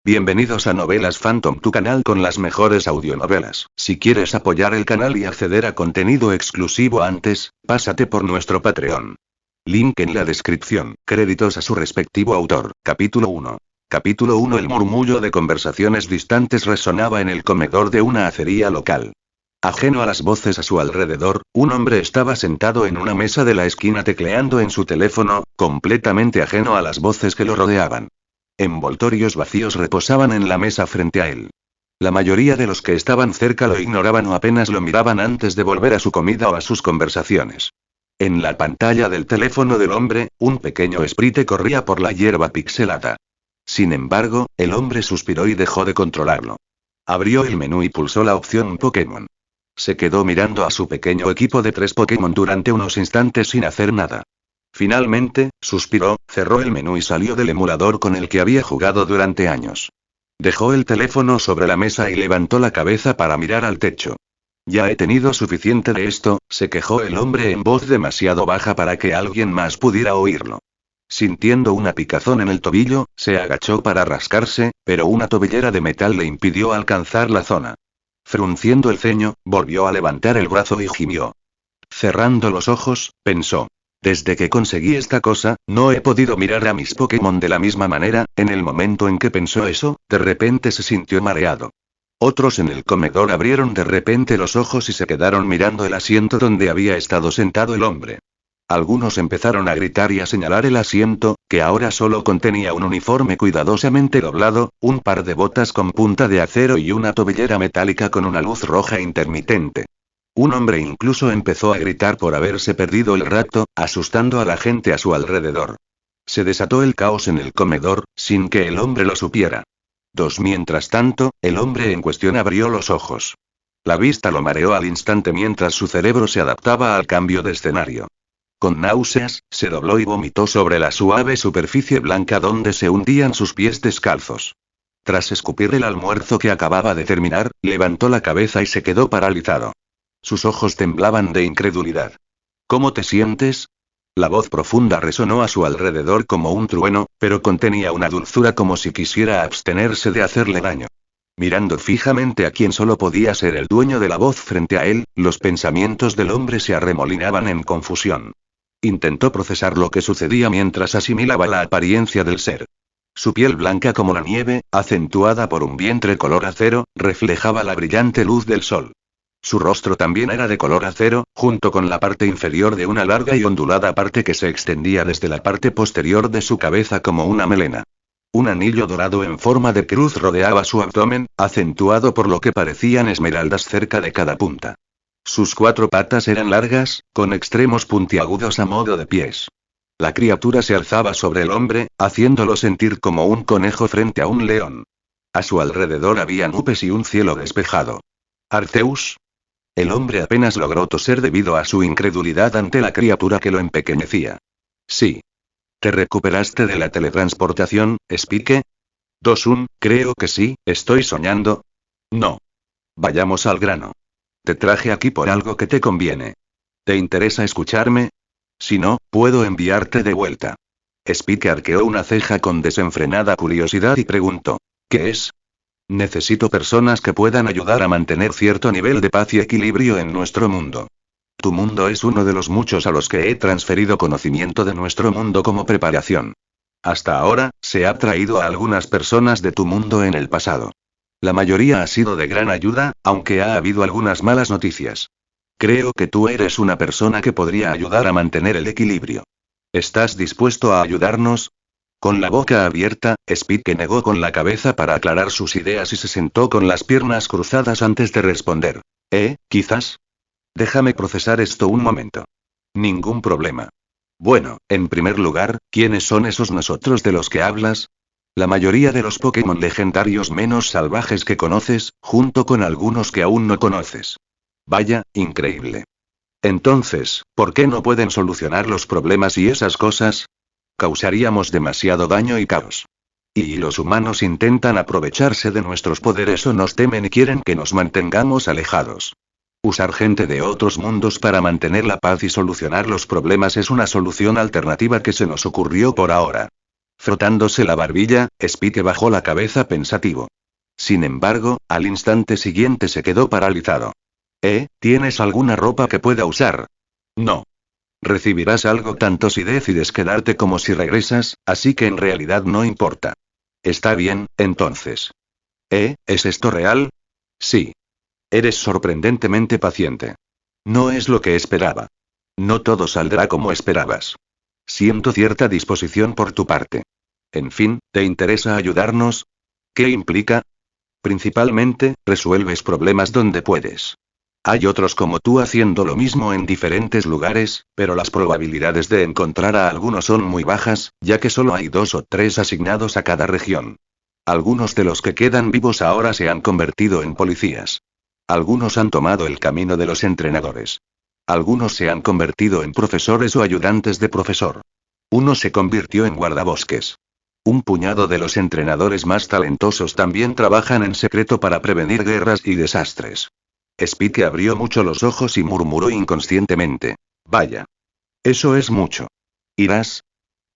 Bienvenidos a Novelas Phantom, tu canal con las mejores audionovelas. Si quieres apoyar el canal y acceder a contenido exclusivo antes, pásate por nuestro Patreon. Link en la descripción. Créditos a su respectivo autor. Capítulo 1. Capítulo 1. El murmullo de conversaciones distantes resonaba en el comedor de una acería local. Ajeno a las voces a su alrededor, un hombre estaba sentado en una mesa de la esquina tecleando en su teléfono, completamente ajeno a las voces que lo rodeaban. Envoltorios vacíos reposaban en la mesa frente a él. La mayoría de los que estaban cerca lo ignoraban o apenas lo miraban antes de volver a su comida o a sus conversaciones. En la pantalla del teléfono del hombre, un pequeño sprite corría por la hierba pixelada. Sin embargo, el hombre suspiró y dejó de controlarlo. Abrió el menú y pulsó la opción Pokémon. Se quedó mirando a su pequeño equipo de 3 Pokémon durante unos instantes sin hacer nada. Finalmente, suspiró, cerró el menú y salió del emulador con el que había jugado durante años. Dejó el teléfono sobre la mesa y levantó la cabeza para mirar al techo. Ya he tenido suficiente de esto, se quejó el hombre en voz demasiado baja para que alguien más pudiera oírlo. Sintiendo una picazón en el tobillo, se agachó para rascarse, pero una tobillera de metal le impidió alcanzar la zona. Frunciendo el ceño, volvió a levantar el brazo y gimió. Cerrando los ojos, pensó. Desde que conseguí esta cosa, no he podido mirar a mis Pokémon de la misma manera. En el momento en que pensó eso, de repente se sintió mareado. Otros en el comedor abrieron de repente los ojos y se quedaron mirando el asiento donde había estado sentado el hombre. Algunos empezaron a gritar y a señalar el asiento, que ahora solo contenía un uniforme cuidadosamente doblado, un par de botas con punta de acero y una tobillera metálica con una luz roja intermitente. Un hombre incluso empezó a gritar por haberse perdido el rato, asustando a la gente a su alrededor. Se desató el caos en el comedor, sin que el hombre lo supiera. Mientras tanto, el hombre en cuestión abrió los ojos. La vista lo mareó al instante mientras su cerebro se adaptaba al cambio de escenario. Con náuseas, se dobló y vomitó sobre la suave superficie blanca donde se hundían sus pies descalzos. Tras escupir el almuerzo que acababa de terminar, levantó la cabeza y se quedó paralizado. Sus ojos temblaban de incredulidad. ¿Cómo te sientes? La voz profunda resonó a su alrededor como un trueno, pero contenía una dulzura como si quisiera abstenerse de hacerle daño. Mirando fijamente a quien solo podía ser el dueño de la voz frente a él, los pensamientos del hombre se arremolinaban en confusión. Intentó procesar lo que sucedía mientras asimilaba la apariencia del ser. Su piel blanca como la nieve, acentuada por un vientre color acero, reflejaba la brillante luz del sol. Su rostro también era de color acero, junto con la parte inferior de una larga y ondulada parte que se extendía desde la parte posterior de su cabeza como una melena. Un anillo dorado en forma de cruz rodeaba su abdomen, acentuado por lo que parecían esmeraldas cerca de cada punta. Sus 4 patas eran largas, con extremos puntiagudos a modo de pies. La criatura se alzaba sobre el hombre, haciéndolo sentir como un conejo frente a un león. A su alrededor había nubes y un cielo despejado. ¿Arceus? El hombre apenas logró toser debido a su incredulidad ante la criatura que lo empequeñecía. Sí. ¿Te recuperaste de la teletransportación, Spike? 2-1, creo que sí, ¿estoy soñando? No. Vayamos al grano. Te traje aquí por algo que te conviene. ¿Te interesa escucharme? Si no, puedo enviarte de vuelta. Spike arqueó una ceja con desenfrenada curiosidad y preguntó. ¿Qué es? Necesito personas que puedan ayudar a mantener cierto nivel de paz y equilibrio en nuestro mundo. Tu mundo es uno de los muchos a los que he transferido conocimiento de nuestro mundo como preparación. Hasta ahora, se ha traído a algunas personas de tu mundo en el pasado. La mayoría ha sido de gran ayuda, aunque ha habido algunas malas noticias. Creo que tú eres una persona que podría ayudar a mantener el equilibrio. ¿Estás dispuesto a ayudarnos? Con la boca abierta, Spike negó con la cabeza para aclarar sus ideas y se sentó con las piernas cruzadas antes de responder. Quizás. Déjame procesar esto un momento. Ningún problema. Bueno, en primer lugar, ¿quiénes son esos nosotros de los que hablas? La mayoría de los Pokémon legendarios menos salvajes que conoces, junto con algunos que aún no conoces. Vaya, increíble. Entonces, ¿por qué no pueden solucionar los problemas y esas cosas? Causaríamos demasiado daño y caos. Y los humanos intentan aprovecharse de nuestros poderes o nos temen y quieren que nos mantengamos alejados. Usar gente de otros mundos para mantener la paz y solucionar los problemas es una solución alternativa que se nos ocurrió por ahora. Frotándose la barbilla, Spike bajó la cabeza pensativo. Sin embargo, al instante siguiente se quedó paralizado. ¿Tienes alguna ropa que pueda usar? No. Recibirás algo tanto si decides quedarte como si regresas, así que en realidad no importa. Está bien, entonces. ¿Es esto real? Sí. Eres sorprendentemente paciente. No es lo que esperaba. No todo saldrá como esperabas. Siento cierta disposición por tu parte. En fin, ¿te interesa ayudarnos? ¿Qué implica? Principalmente, resuelves problemas donde puedes. Hay otros como tú haciendo lo mismo en diferentes lugares, pero las probabilidades de encontrar a alguno son muy bajas, ya que solo hay 2 o 3 asignados a cada región. Algunos de los que quedan vivos ahora se han convertido en policías. Algunos han tomado el camino de los entrenadores. Algunos se han convertido en profesores o ayudantes de profesor. Uno se convirtió en guardabosques. Un puñado de los entrenadores más talentosos también trabajan en secreto para prevenir guerras y desastres. Spike abrió mucho los ojos y murmuró inconscientemente. Vaya. Eso es mucho. ¿Irás?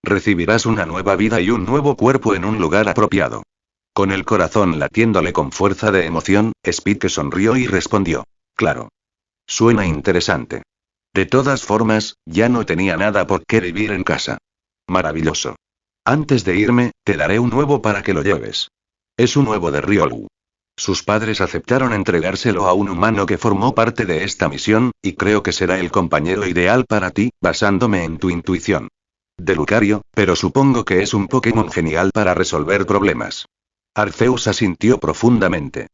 Recibirás una nueva vida y un nuevo cuerpo en un lugar apropiado. Con el corazón latiéndole con fuerza de emoción, Spike sonrió y respondió. Claro. Suena interesante. De todas formas, ya no tenía nada por qué vivir en casa. Maravilloso. Antes de irme, te daré un huevo para que lo lleves. Es un huevo de Ryolu. Sus padres aceptaron entregárselo a un humano que formó parte de esta misión, y creo que será el compañero ideal para ti, basándome en tu intuición. De Lucario, pero supongo que es un Pokémon genial para resolver problemas. Arceus asintió profundamente.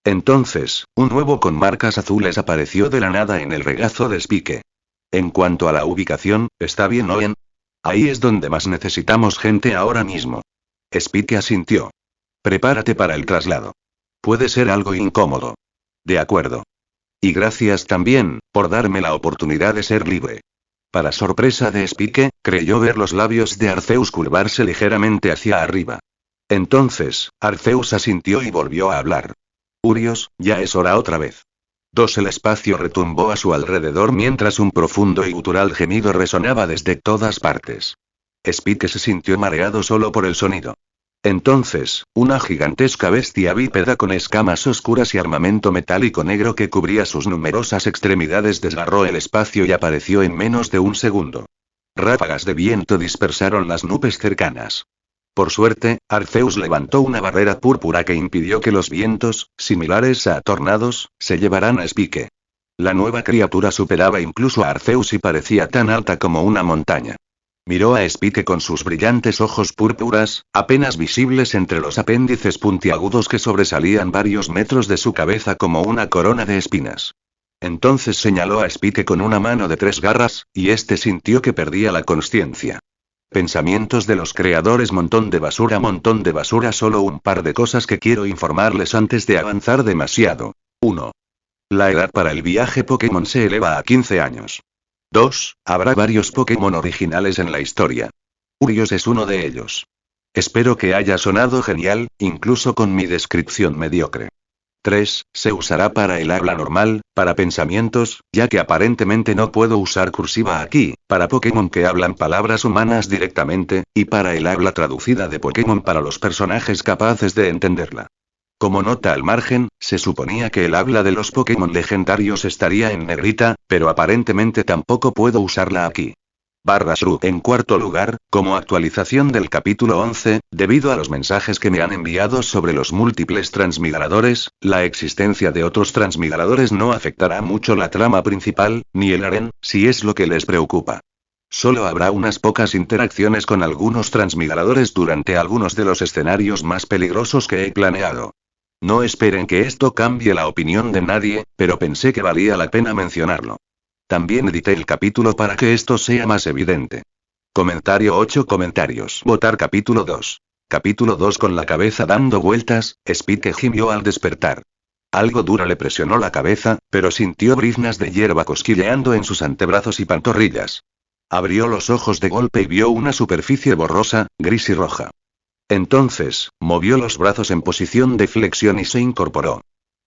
Entonces, un huevo con marcas azules apareció de la nada en el regazo de Spike. En cuanto a la ubicación, ¿está bien, Owen? Ahí es donde más necesitamos gente ahora mismo. Spike asintió. Prepárate para el traslado. Puede ser algo incómodo. De acuerdo. Y gracias también, por darme la oportunidad de ser libre. Para sorpresa de Spike, creyó ver los labios de Arceus curvarse ligeramente hacia arriba. Entonces, Arceus asintió y volvió a hablar. Urios, ya es hora otra vez. El espacio retumbó a su alrededor mientras un profundo y gutural gemido resonaba desde todas partes. Spike se sintió mareado solo por el sonido. Entonces, una gigantesca bestia bípeda con escamas oscuras y armamento metálico negro que cubría sus numerosas extremidades desgarró el espacio y apareció en menos de un segundo. Ráfagas de viento dispersaron las nubes cercanas. Por suerte, Arceus levantó una barrera púrpura que impidió que los vientos, similares a tornados, se llevaran a Spike. La nueva criatura superaba incluso a Arceus y parecía tan alta como una montaña. Miró a Spike con sus brillantes ojos púrpuras, apenas visibles entre los apéndices puntiagudos que sobresalían varios metros de su cabeza como una corona de espinas. Entonces señaló a Spike con una mano de 3 garras, y este sintió que perdía la consciencia. Pensamientos de los creadores, montón de basura, solo un par de cosas que quiero informarles antes de avanzar demasiado. 1. La edad para el viaje Pokémon se eleva a 15 años. 2. Habrá varios Pokémon originales en la historia. Urios es uno de ellos. Espero que haya sonado genial, incluso con mi descripción mediocre. 3. Se usará para el habla normal, para pensamientos, ya que aparentemente no puedo usar cursiva aquí, para Pokémon que hablan palabras humanas directamente, y para el habla traducida de Pokémon para los personajes capaces de entenderla. Como nota al margen, se suponía que el habla de los Pokémon legendarios estaría en negrita, pero aparentemente tampoco puedo usarla aquí. /Shrub. En cuarto lugar, como actualización del capítulo 11, debido a los mensajes que me han enviado sobre los múltiples transmigradores, la existencia de otros transmigradores no afectará mucho la trama principal, ni el harem, si es lo que les preocupa. Solo habrá unas pocas interacciones con algunos transmigradores durante algunos de los escenarios más peligrosos que he planeado. No esperen que esto cambie la opinión de nadie, pero pensé que valía la pena mencionarlo. También edité el capítulo para que esto sea más evidente. Comentario 8 comentarios. Votar capítulo 2. Capítulo 2. Con la cabeza dando vueltas, Spike gimió al despertar. Algo duro le presionó la cabeza, pero sintió briznas de hierba cosquilleando en sus antebrazos y pantorrillas. Abrió los ojos de golpe y vio una superficie borrosa, gris y roja. Entonces, movió los brazos en posición de flexión y se incorporó.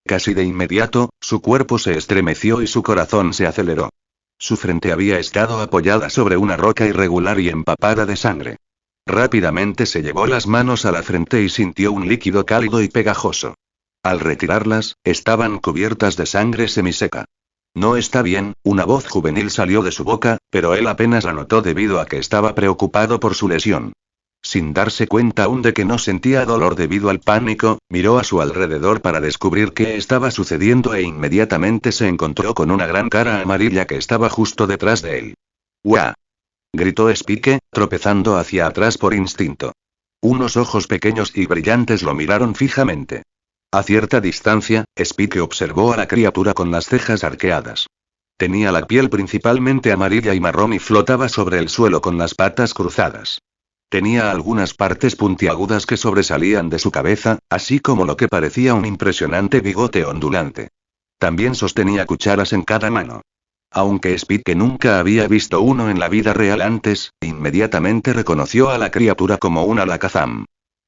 Casi de inmediato, su cuerpo se estremeció y su corazón se aceleró. Su frente había estado apoyada sobre una roca irregular y empapada de sangre. Rápidamente se llevó las manos a la frente y sintió un líquido cálido y pegajoso. Al retirarlas, estaban cubiertas de sangre semiseca. No está bien, una voz juvenil salió de su boca, pero él apenas la notó debido a que estaba preocupado por su lesión. Sin darse cuenta aún de que no sentía dolor debido al pánico, miró a su alrededor para descubrir qué estaba sucediendo e inmediatamente se encontró con una gran cara amarilla que estaba justo detrás de él. ¡Guau! Gritó Spike, tropezando hacia atrás por instinto. Unos ojos pequeños y brillantes lo miraron fijamente. A cierta distancia, Spike observó a la criatura con las cejas arqueadas. Tenía la piel principalmente amarilla y marrón y flotaba sobre el suelo con las patas cruzadas. Tenía algunas partes puntiagudas que sobresalían de su cabeza, así como lo que parecía un impresionante bigote ondulante. También sostenía cucharas en cada mano. Aunque Spike nunca había visto uno en la vida real antes, inmediatamente reconoció a la criatura como un alakazam.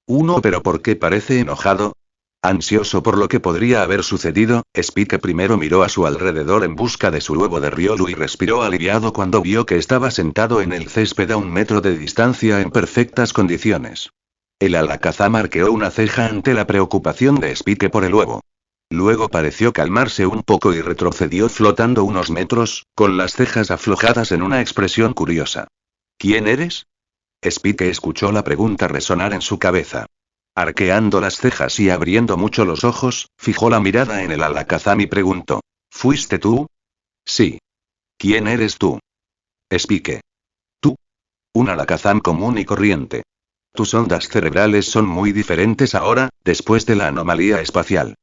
Uno, pero ¿por qué parece enojado? Ansioso por lo que podría haber sucedido, Spike primero miró a su alrededor en busca de su huevo de Riolu y respiró aliviado cuando vio que estaba sentado en el césped a 1 metro de distancia en perfectas condiciones. El alakazam arqueó una ceja ante la preocupación de Spike por el huevo. Luego pareció calmarse un poco y retrocedió flotando unos metros, con las cejas aflojadas en una expresión curiosa. ¿Quién eres? Spike escuchó la pregunta resonar en su cabeza. Arqueando las cejas y abriendo mucho los ojos, fijó la mirada en el alakazam y preguntó: ¿Fuiste tú? Sí. ¿Quién eres tú? Spike. Tú. Un alakazam común y corriente. Tus ondas cerebrales son muy diferentes ahora, después de la anomalía espacial.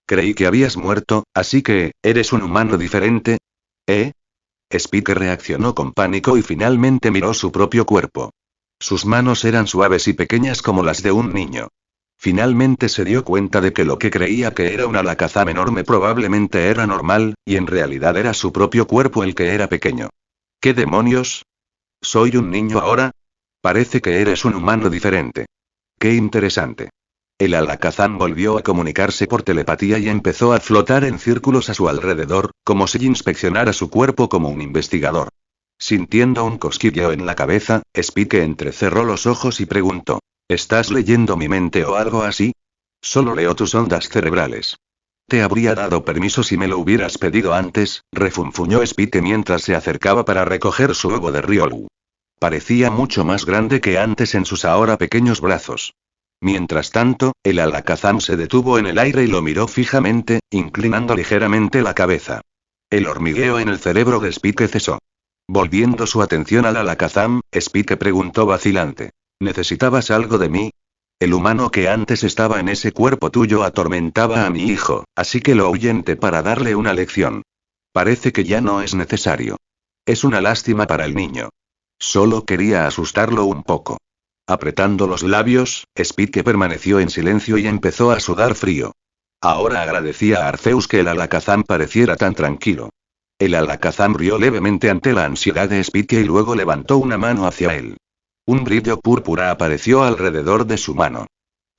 Creí que habías muerto, así que, ¿eres un humano diferente? ¿Eh? Spike reaccionó con pánico y finalmente miró su propio cuerpo. Sus manos eran suaves y pequeñas como las de un niño. Finalmente se dio cuenta de que lo que creía que era un alakazam enorme probablemente era normal, y en realidad era su propio cuerpo el que era pequeño. ¿Qué demonios? ¿Soy un niño ahora? Parece que eres un humano diferente. Qué interesante. El alakazam volvió a comunicarse por telepatía y empezó a flotar en círculos a su alrededor, como si inspeccionara su cuerpo como un investigador. Sintiendo un cosquilleo en la cabeza, Spike entrecerró los ojos y preguntó: ¿Estás leyendo mi mente o algo así? Solo leo tus ondas cerebrales. Te habría dado permiso si me lo hubieras pedido antes, refunfuñó Spike mientras se acercaba para recoger su huevo de Riolu. Parecía mucho más grande que antes en sus ahora pequeños brazos. Mientras tanto, el alakazam se detuvo en el aire y lo miró fijamente, inclinando ligeramente la cabeza. El hormigueo en el cerebro de Spike cesó. Volviendo su atención al alakazam, Spike preguntó vacilante: ¿Necesitabas algo de mí? El humano que antes estaba en ese cuerpo tuyo atormentaba a mi hijo, así que lo ahuyenté para darle una lección. Parece que ya no es necesario. Es una lástima para el niño. Solo quería asustarlo un poco. Apretando los labios, Spike permaneció en silencio y empezó a sudar frío. Ahora agradecía a Arceus que el alakazam pareciera tan tranquilo. El alakazam rió levemente ante la ansiedad de Spike y luego levantó una mano hacia él. Un brillo púrpura apareció alrededor de su mano.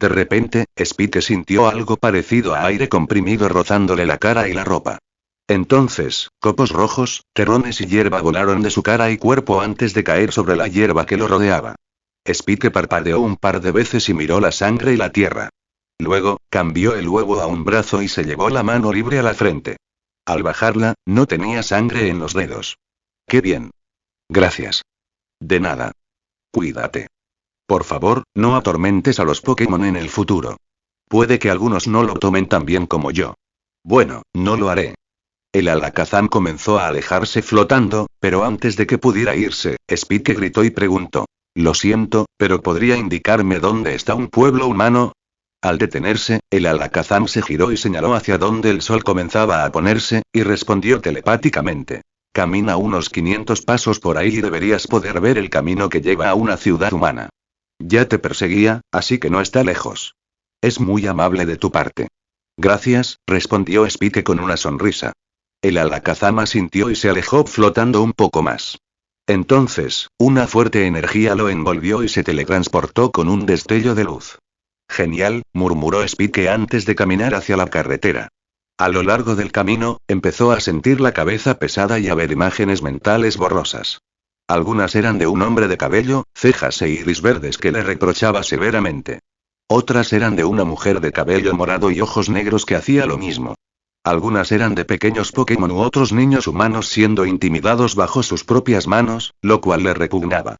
De repente, Spike sintió algo parecido a aire comprimido rozándole la cara y la ropa. Entonces, copos rojos, terrones y hierba volaron de su cara y cuerpo antes de caer sobre la hierba que lo rodeaba. Spike parpadeó un par de veces y miró la sangre y la tierra. Luego, cambió el huevo a un brazo y se llevó la mano libre a la frente. Al bajarla, no tenía sangre en los dedos. ¡Qué bien! Gracias. De nada. Cuídate. Por favor, no atormentes a los Pokémon en el futuro. Puede que algunos no lo tomen tan bien como yo. Bueno, no lo haré. El alakazam comenzó a alejarse flotando, pero antes de que pudiera irse, Spike gritó y preguntó: Lo siento, pero ¿podría indicarme dónde está un pueblo humano? Al detenerse, el alakazam se giró y señaló hacia donde el sol comenzaba a ponerse, y respondió telepáticamente: Camina unos 500 pasos por ahí y deberías poder ver el camino que lleva a una ciudad humana. Ya te perseguía, así que no está lejos. Es muy amable de tu parte. Gracias, respondió Spike con una sonrisa. El alakazam asintió y se alejó flotando un poco más. Entonces, una fuerte energía lo envolvió y se teletransportó con un destello de luz. Genial, murmuró Spike antes de caminar hacia la carretera. A lo largo del camino, empezó a sentir la cabeza pesada y a ver imágenes mentales borrosas. Algunas eran de un hombre de cabello, cejas e iris verdes que le reprochaba severamente. Otras eran de una mujer de cabello morado y ojos negros que hacía lo mismo. Algunas eran de pequeños Pokémon u otros niños humanos siendo intimidados bajo sus propias manos, lo cual le repugnaba.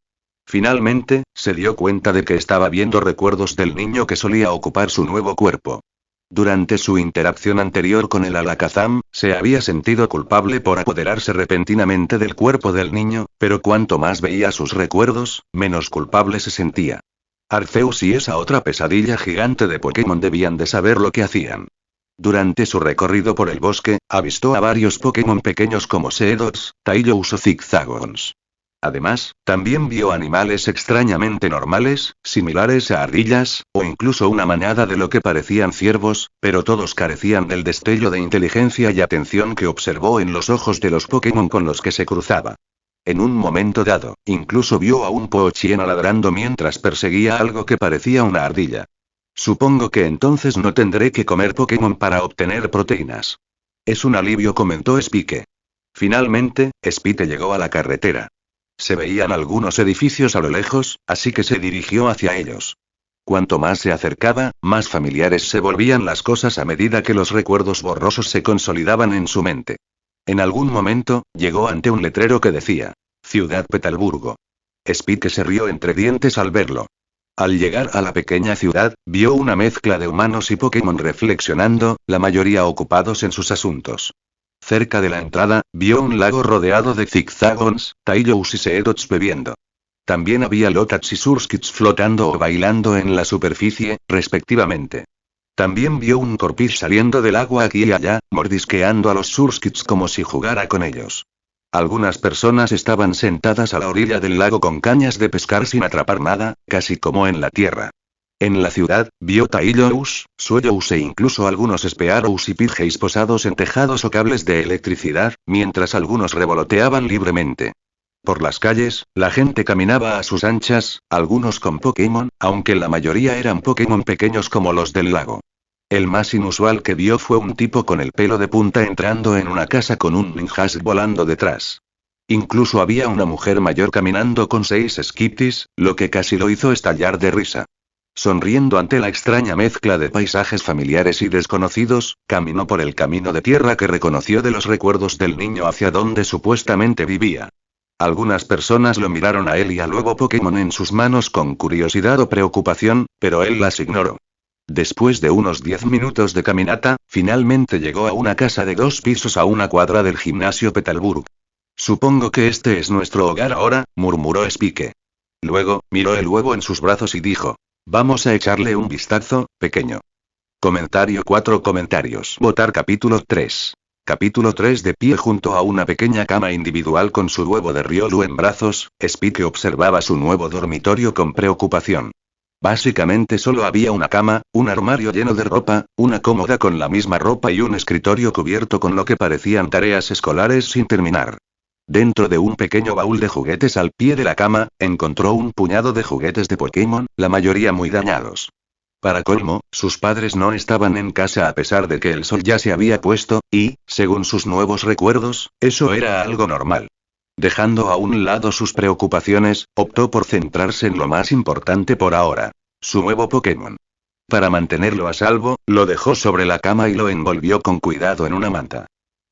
Finalmente, se dio cuenta de que estaba viendo recuerdos del niño que solía ocupar su nuevo cuerpo. Durante su interacción anterior con el Alakazam, se había sentido culpable por apoderarse repentinamente del cuerpo del niño, pero cuanto más veía sus recuerdos, menos culpable se sentía. Arceus y esa otra pesadilla gigante de Pokémon debían de saber lo que hacían. Durante su recorrido por el bosque, avistó a varios Pokémon pequeños como Seedots, Taillows o Zigzagons. Además, también vio animales extrañamente normales, similares a ardillas, o incluso una manada de lo que parecían ciervos, pero todos carecían del destello de inteligencia y atención que observó en los ojos de los Pokémon con los que se cruzaba. En un momento dado, incluso vio a un Poochyena ladrando mientras perseguía algo que parecía una ardilla. Supongo que entonces no tendré que comer Pokémon para obtener proteínas. Es un alivio, comentó Spike. Finalmente, Spike llegó a la carretera. Se veían algunos edificios a lo lejos, así que se dirigió hacia ellos. Cuanto más se acercaba, más familiares se volvían las cosas a medida que los recuerdos borrosos se consolidaban en su mente. En algún momento, llegó ante un letrero que decía: Ciudad Petalburgo. Spike se rió entre dientes al verlo. Al llegar a la pequeña ciudad, vio una mezcla de humanos y Pokémon reflexionando, la mayoría ocupados en sus asuntos. Cerca de la entrada, vio un lago rodeado de Zigzagons, Taillows y Seedots bebiendo. También había Lotats y Surskits flotando o bailando en la superficie, respectivamente. También vio un Corphish saliendo del agua aquí y allá, mordisqueando a los Surskits como si jugara con ellos. Algunas personas estaban sentadas a la orilla del lago con cañas de pescar sin atrapar nada, casi como en la tierra. En la ciudad, vio Taillows, Suellows e incluso algunos Spearows y Pidgeys posados en tejados o cables de electricidad, mientras algunos revoloteaban libremente. Por las calles, la gente caminaba a sus anchas, algunos con Pokémon, aunque la mayoría eran Pokémon pequeños como los del lago. El más inusual que vio fue un tipo con el pelo de punta entrando en una casa con un Ninjask volando detrás. Incluso había una mujer mayor caminando con 6 Skipties, lo que casi lo hizo estallar de risa. Sonriendo ante la extraña mezcla de paisajes familiares y desconocidos, caminó por el camino de tierra que reconoció de los recuerdos del niño hacia donde supuestamente vivía. Algunas personas lo miraron a él y al nuevo Pokémon en sus manos con curiosidad o preocupación, pero él las ignoró. Después de unos 10 minutos de caminata, finalmente llegó a una casa de 2 pisos a una cuadra del gimnasio Petalburg. Supongo que este es nuestro hogar ahora, murmuró Spike. Luego, miró el huevo en sus brazos y dijo: Vamos a echarle un vistazo, pequeño. Comentario 4 comentarios. Votar capítulo 3. Capítulo 3. De pie junto a una pequeña cama individual con su huevo de Riolu en brazos, Spike observaba su nuevo dormitorio con preocupación. Básicamente solo había una cama, un armario lleno de ropa, una cómoda con la misma ropa y un escritorio cubierto con lo que parecían tareas escolares sin terminar. Dentro de un pequeño baúl de juguetes al pie de la cama, encontró un puñado de juguetes de Pokémon, la mayoría muy dañados. Para colmo, sus padres no estaban en casa a pesar de que el sol ya se había puesto, y, según sus nuevos recuerdos, eso era algo normal. Dejando a un lado sus preocupaciones, optó por centrarse en lo más importante por ahora: su nuevo Pokémon. Para mantenerlo a salvo, lo dejó sobre la cama y lo envolvió con cuidado en una manta.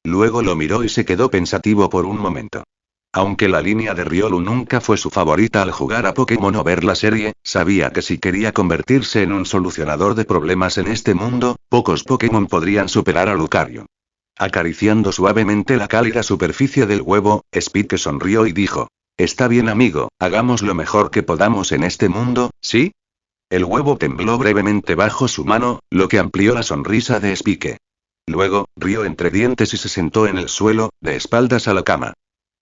Luego lo miró y se quedó pensativo por un momento. Aunque la línea de Riolu nunca fue su favorita al jugar a Pokémon o ver la serie, sabía que si quería convertirse en un solucionador de problemas en este mundo, pocos Pokémon podrían superar a Lucario. Acariciando suavemente la cálida superficie del huevo, Spike sonrió y dijo: Está bien, amigo, hagamos lo mejor que podamos en este mundo, ¿sí? El huevo tembló brevemente bajo su mano, lo que amplió la sonrisa de Spike. Luego, rió entre dientes y se sentó en el suelo, de espaldas a la cama.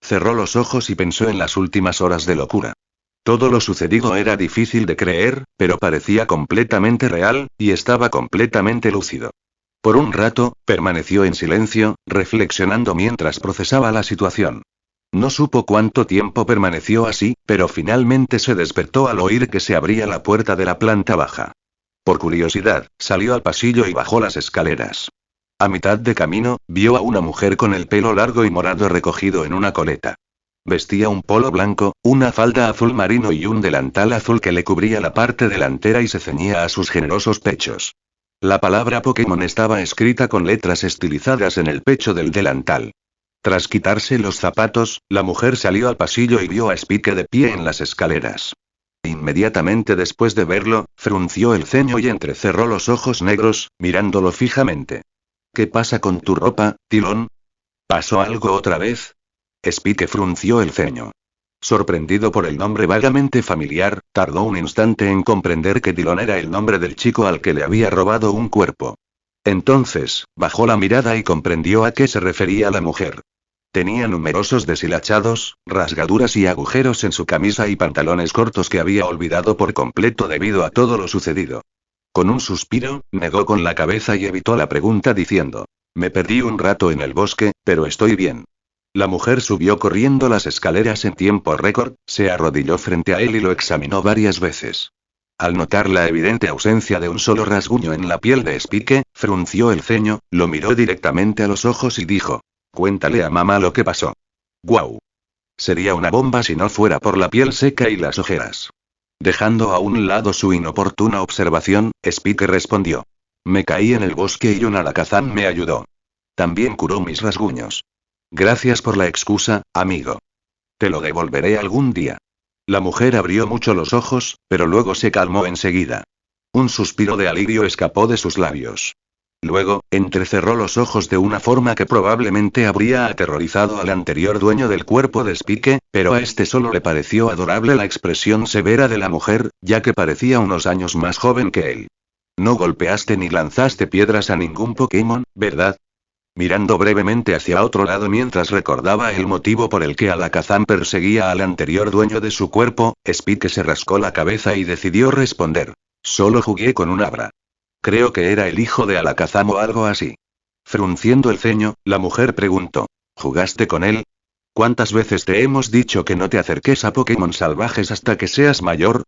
Cerró los ojos y pensó en las últimas horas de locura. Todo lo sucedido era difícil de creer, pero parecía completamente real, y estaba completamente lúcido. Por un rato, permaneció en silencio, reflexionando mientras procesaba la situación. No supo cuánto tiempo permaneció así, pero finalmente se despertó al oír que se abría la puerta de la planta baja. Por curiosidad, salió al pasillo y bajó las escaleras. A mitad de camino, vio a una mujer con el pelo largo y morado recogido en una coleta. Vestía un polo blanco, una falda azul marino y un delantal azul que le cubría la parte delantera y se ceñía a sus generosos pechos. La palabra Pokémon estaba escrita con letras estilizadas en el pecho del delantal. Tras quitarse los zapatos, la mujer salió al pasillo y vio a Spike de pie en las escaleras. Inmediatamente después de verlo, frunció el ceño y entrecerró los ojos negros, mirándolo fijamente. ¿Qué pasa con tu ropa, Tylon? ¿Pasó algo otra vez? Spike frunció el ceño. Sorprendido por el nombre vagamente familiar, tardó un instante en comprender que Tylon era el nombre del chico al que le había robado un cuerpo. Entonces, bajó la mirada y comprendió a qué se refería la mujer. Tenía numerosos deshilachados, rasgaduras y agujeros en su camisa y pantalones cortos que había olvidado por completo debido a todo lo sucedido. Con un suspiro, negó con la cabeza y evitó la pregunta diciendo: me perdí un rato en el bosque, pero estoy bien. La mujer subió corriendo las escaleras en tiempo récord, se arrodilló frente a él y lo examinó varias veces. Al notar la evidente ausencia de un solo rasguño en la piel de Spike, frunció el ceño, lo miró directamente a los ojos y dijo: cuéntale a mamá lo que pasó. ¡Guau! Sería una bomba si no fuera por la piel seca y las ojeras. Dejando a un lado su inoportuna observación, Spike respondió: me caí en el bosque y un alakazam me ayudó. También curó mis rasguños. Gracias por la excusa, amigo. Te lo devolveré algún día. La mujer abrió mucho los ojos, pero luego se calmó enseguida. Un suspiro de alivio escapó de sus labios. Luego, entrecerró los ojos de una forma que probablemente habría aterrorizado al anterior dueño del cuerpo de Spike, pero a este solo le pareció adorable la expresión severa de la mujer, ya que parecía unos años más joven que él. No golpeaste ni lanzaste piedras a ningún Pokémon, ¿verdad? Mirando brevemente hacia otro lado mientras recordaba el motivo por el que Alakazam perseguía al anterior dueño de su cuerpo, Spike se rascó la cabeza y decidió responder: solo jugué con un Abra. Creo que era el hijo de Alakazam o algo así. Frunciendo el ceño, la mujer preguntó: ¿jugaste con él? ¿Cuántas veces te hemos dicho que no te acerques a Pokémon salvajes hasta que seas mayor?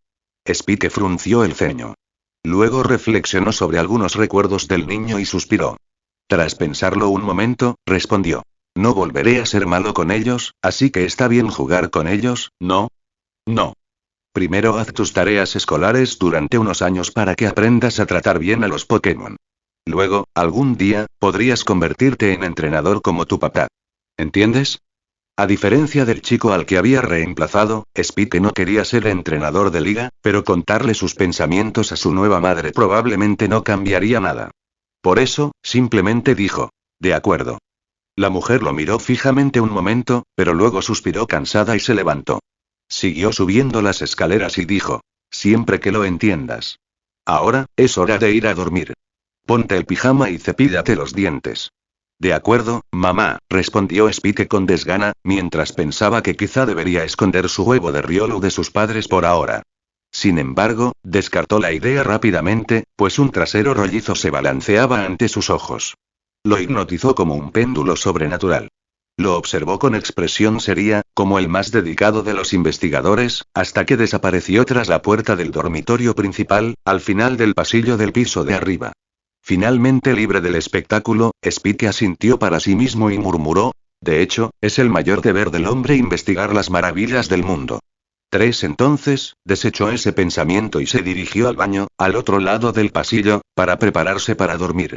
Spike frunció el ceño. Luego reflexionó sobre algunos recuerdos del niño y suspiró. Tras pensarlo un momento, respondió: no volveré a ser malo con ellos, así que está bien jugar con ellos, ¿no? No. Primero haz tus tareas escolares durante unos años para que aprendas a tratar bien a los Pokémon. Luego, algún día, podrías convertirte en entrenador como tu papá. ¿Entiendes? A diferencia del chico al que había reemplazado, Spike no quería ser entrenador de liga, pero contarle sus pensamientos a su nueva madre probablemente no cambiaría nada. Por eso, simplemente dijo: de acuerdo. La mujer lo miró fijamente un momento, pero luego suspiró cansada y se levantó. Siguió subiendo las escaleras y dijo: siempre que lo entiendas. Ahora, es hora de ir a dormir. Ponte el pijama y cepíllate los dientes. De acuerdo, mamá, respondió Spike con desgana, mientras pensaba que quizá debería esconder su huevo de Riolu de sus padres por ahora. Sin embargo, descartó la idea rápidamente, pues un trasero rollizo se balanceaba ante sus ojos. Lo hipnotizó como un péndulo sobrenatural. Lo observó con expresión seria, como el más dedicado de los investigadores, hasta que desapareció tras la puerta del dormitorio principal, al final del pasillo del piso de arriba. Finalmente libre del espectáculo, Spike asintió para sí mismo y murmuró: de hecho, es el mayor deber del hombre investigar las maravillas del mundo. Entonces, desechó ese pensamiento y se dirigió al baño, al otro lado del pasillo, para prepararse para dormir.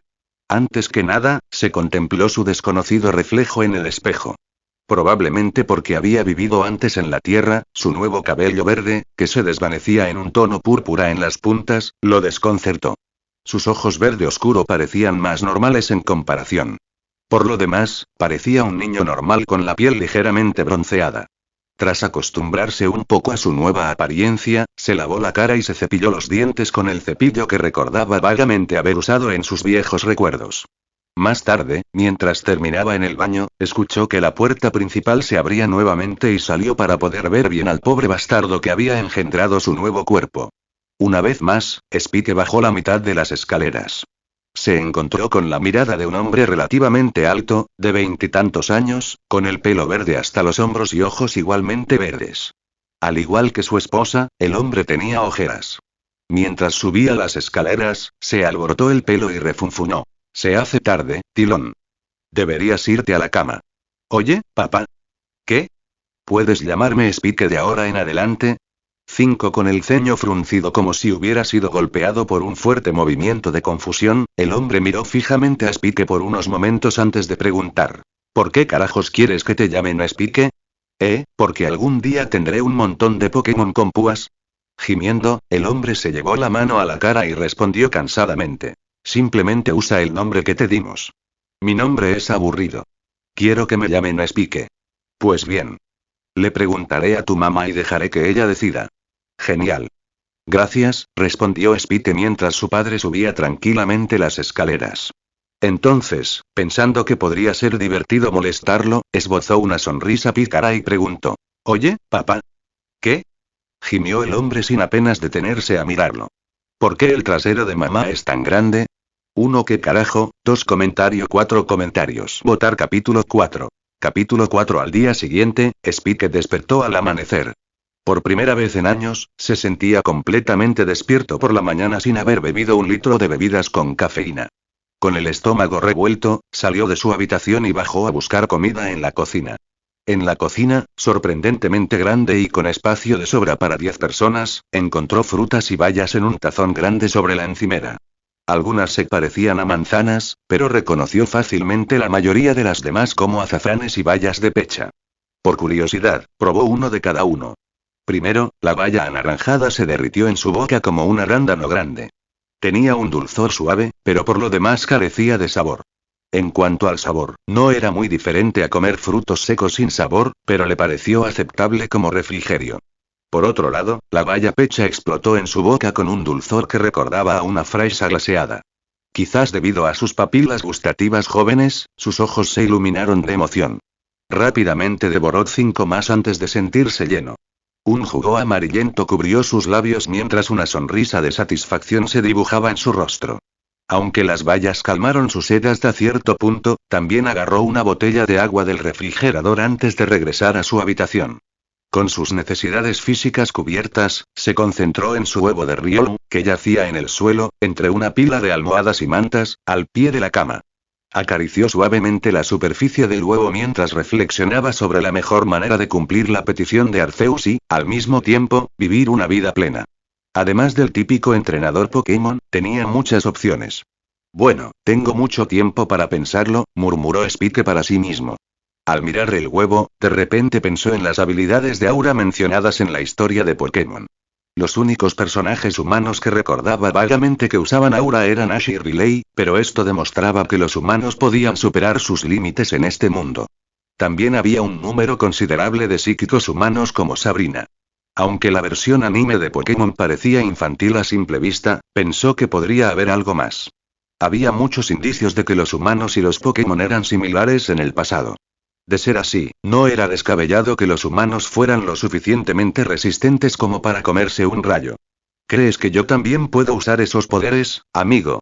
Antes que nada, se contempló su desconocido reflejo en el espejo. Probablemente porque había vivido antes en la tierra, su nuevo cabello verde, que se desvanecía en un tono púrpura en las puntas, lo desconcertó. Sus ojos verde oscuro parecían más normales en comparación. Por lo demás, parecía un niño normal con la piel ligeramente bronceada. Tras acostumbrarse un poco a su nueva apariencia, se lavó la cara y se cepilló los dientes con el cepillo que recordaba vagamente haber usado en sus viejos recuerdos. Más tarde, mientras terminaba en el baño, escuchó que la puerta principal se abría nuevamente y salió para poder ver bien al pobre bastardo que había engendrado su nuevo cuerpo. Una vez más, Spike bajó la mitad de las escaleras. Se encontró con la mirada de un hombre relativamente alto, de 20 y tantos años, con el pelo verde hasta los hombros y ojos igualmente verdes. Al igual que su esposa, el hombre tenía ojeras. Mientras subía las escaleras, se alborotó el pelo y refunfuñó: se hace tarde, Tylon. Deberías irte a la cama. Oye, papá. ¿Qué? ¿Puedes llamarme Spike de ahora en adelante? 5. Con el ceño fruncido como si hubiera sido golpeado por un fuerte movimiento de confusión, el hombre miró fijamente a Spike por unos momentos antes de preguntar. ¿Por qué carajos quieres que te llamen Spike? ¿Porque algún día tendré un montón de Pokémon con púas? Gimiendo, el hombre se llevó la mano a la cara y respondió cansadamente. Simplemente usa el nombre que te dimos. Mi nombre es aburrido. Quiero que me llamen Spike. Pues bien. Le preguntaré a tu mamá y dejaré que ella decida. Genial. Gracias, respondió Spike mientras su padre subía tranquilamente las escaleras. Entonces, pensando que podría ser divertido molestarlo, esbozó una sonrisa pícara y preguntó. Oye, papá. ¿Qué? Gimió el hombre sin apenas detenerse a mirarlo. ¿Por qué el trasero de mamá es tan grande? 1. ¿Qué carajo? 2. Comentario 4 comentarios. Votar capítulo 4. Capítulo 4. Al día siguiente, Spike despertó al amanecer. Por primera vez en años, se sentía completamente despierto por la mañana sin haber bebido un litro de bebidas con cafeína. Con el estómago revuelto, salió de su habitación y bajó a buscar comida en la cocina. En la cocina, sorprendentemente grande y con espacio de sobra para 10 personas, encontró frutas y bayas en un tazón grande sobre la encimera. Algunas se parecían a manzanas, pero reconoció fácilmente la mayoría de las demás como azafranes y bayas de pecha. Por curiosidad, probó uno de cada uno. Primero, la baya anaranjada se derritió en su boca como un arándano grande. Tenía un dulzor suave, pero por lo demás carecía de sabor. En cuanto al sabor, no era muy diferente a comer frutos secos sin sabor, pero le pareció aceptable como refrigerio. Por otro lado, la baya pecha explotó en su boca con un dulzor que recordaba a una fresa glaseada. Quizás debido a sus papilas gustativas jóvenes, sus ojos se iluminaron de emoción. Rápidamente devoró 5 más antes de sentirse lleno. Un jugo amarillento cubrió sus labios mientras una sonrisa de satisfacción se dibujaba en su rostro. Aunque las bayas calmaron su sed hasta cierto punto, también agarró una botella de agua del refrigerador antes de regresar a su habitación. Con sus necesidades físicas cubiertas, se concentró en su huevo de Riolu, que yacía en el suelo, entre una pila de almohadas y mantas, al pie de la cama. Acarició suavemente la superficie del huevo mientras reflexionaba sobre la mejor manera de cumplir la petición de Arceus y, al mismo tiempo, vivir una vida plena. Además del típico entrenador Pokémon, tenía muchas opciones. Bueno, tengo mucho tiempo para pensarlo, murmuró Spike para sí mismo. Al mirar el huevo, de repente pensó en las habilidades de aura mencionadas en la historia de Pokémon. Los únicos personajes humanos que recordaba vagamente que usaban aura eran Ash y Riley, pero esto demostraba que los humanos podían superar sus límites en este mundo. También había un número considerable de psíquicos humanos como Sabrina. Aunque la versión anime de Pokémon parecía infantil a simple vista, pensó que podría haber algo más. Había muchos indicios de que los humanos y los Pokémon eran similares en el pasado. De ser así, no era descabellado que los humanos fueran lo suficientemente resistentes como para comerse un rayo. ¿Crees que yo también puedo usar esos poderes, amigo?